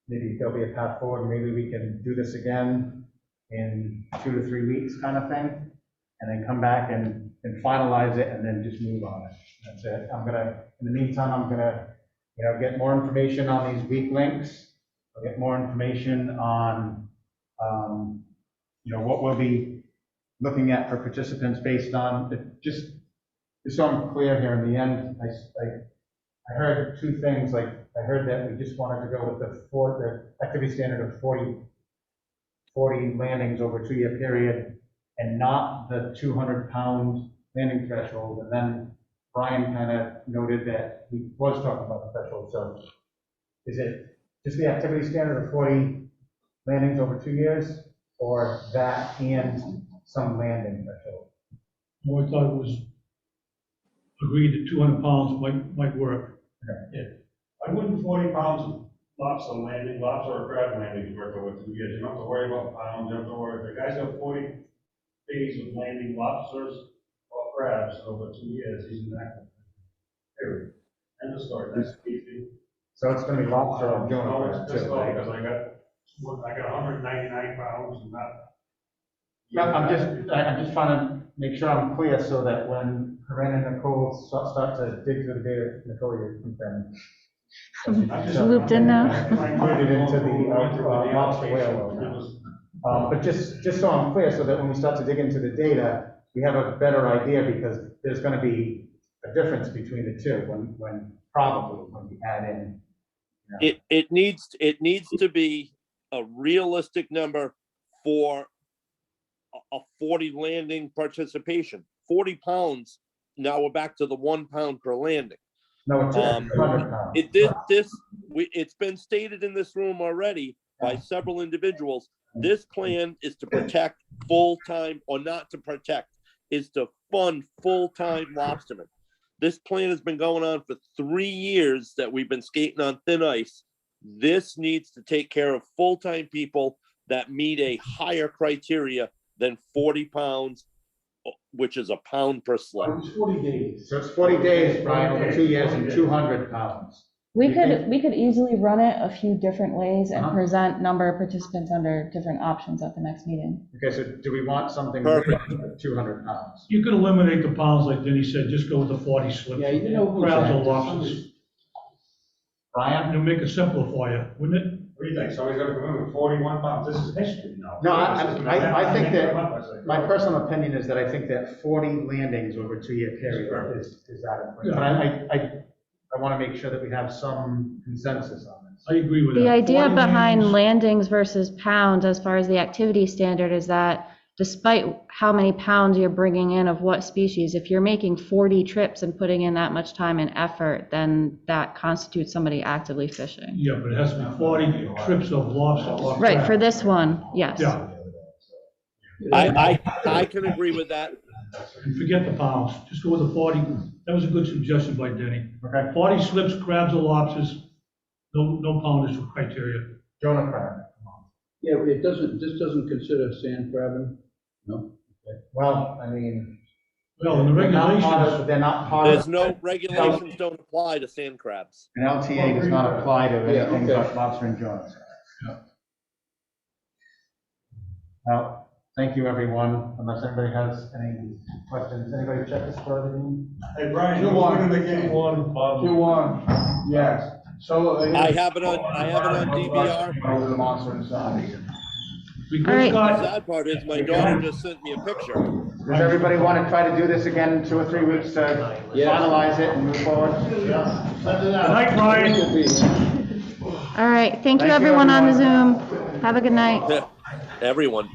maybe there'll be a path forward. Maybe we can do this again in 2 to 3 weeks kind of thing, and then come back and finalize it and then just move on it. That's it. In the meantime, I'm gonna, you know, get more information on these weak links. I'll get more information on, you know, what we'll be looking at for participants based on, just so I'm clear here in the end, I heard 2 things, like, I heard that we just wanted to go with the activity standard of 40 landings over a 2-year period, and not the 200-pound landing threshold. And then Brian kind of noted that he was talking about the threshold, so is it just the activity standard of 40 landings over 2 years, or that and some landing threshold? Well, I thought it was agreed that 200 pounds might work. I wouldn't 40 pounds of lobster landing, lobster or crab landings worth over 2 years. You don't have to worry about pounds, you don't have to worry. If the guy's got 40 days of landing lobsters or crabs over 2 years, he's an active. Period. End of story. That's easy. So it's going to be lobster or juniper Just too, go, right? because I got 199 pounds and that. No, I'm just trying to make sure I'm clear so that when Corinne and Nicole start to dig through the data, Nicole, you can Looped in now. include it into the lobster whale. But just so I'm clear, so that when we start to dig into the data, we have a better idea, because there's going to be a difference between the two when you add in. You know. It needs to be a realistic number for a 40 landing participation. 40 pounds, now we're back to the 1 pound per landing. No, it's 100 pounds. It's been stated in this room already by several individuals. This plan is to protect full-time, or not to protect, is to fund full-time lobstermen. This plan has been going on for 3 years that we've been skating on thin ice. This needs to take care of full-time people that meet a higher criteria than 40 pounds, which is a pound per slip. It's 40 days. So it's 40 days, Brian, over 2 years, and 200 pounds. We could easily run it a few different ways and present number of participants under different options at the next meeting. Okay, so do we want something Perfect. 200 pounds? You could eliminate the pounds, like Denny said, just go with the 40 slips. Yeah, you know who's Crabs or active. lobsters. Brian? It'll make it simpler for you, wouldn't it? What do you think? Somebody's gonna come in with 41 pounds. This is history now. No, I think that, my personal opinion is that I think that 40 landings over a 2-year period is adequate. But I want to make sure that we have some consensus on this. I agree with that. The idea 40 behind landings. landings versus pounds, as far as the activity standard, is that despite how many pounds you're bringing in of what species, if you're making 40 trips and putting in that much time and effort, then that constitutes somebody actively fishing. Yeah, but it has to be 40 trips of lobster. or Right, crab. for this one, yes. Yeah, I can agree with that. and forget the pounds, just go with the 40. That was a good suggestion by Denny. Okay. 40 slips, crabs or lobsters, no poundage criteria. Jonah Crab. Yeah, but this doesn't consider sand crabbing? No? Okay. Well, I mean. Well, in the regulations, They're not part of. There's no regulations don't apply to sand crabs. An LTA does not apply to anything okay. but lobster and joints. Yeah. Well, thank you, everyone, unless anybody has any questions. Anybody check this for the meeting? Hey, Brian, 2-1. who's winning the game? 2-1, yes. So. I have it on DVR. Over the monster inside. we All right. The got, sad part is my daughter just sent me a picture. Does everybody want to try to do this again in 2 or 3 weeks to finalize it and move forward? good night, Brian. All right, thank you you, everyone on the everyone. Zoom. Have a good night. Everyone.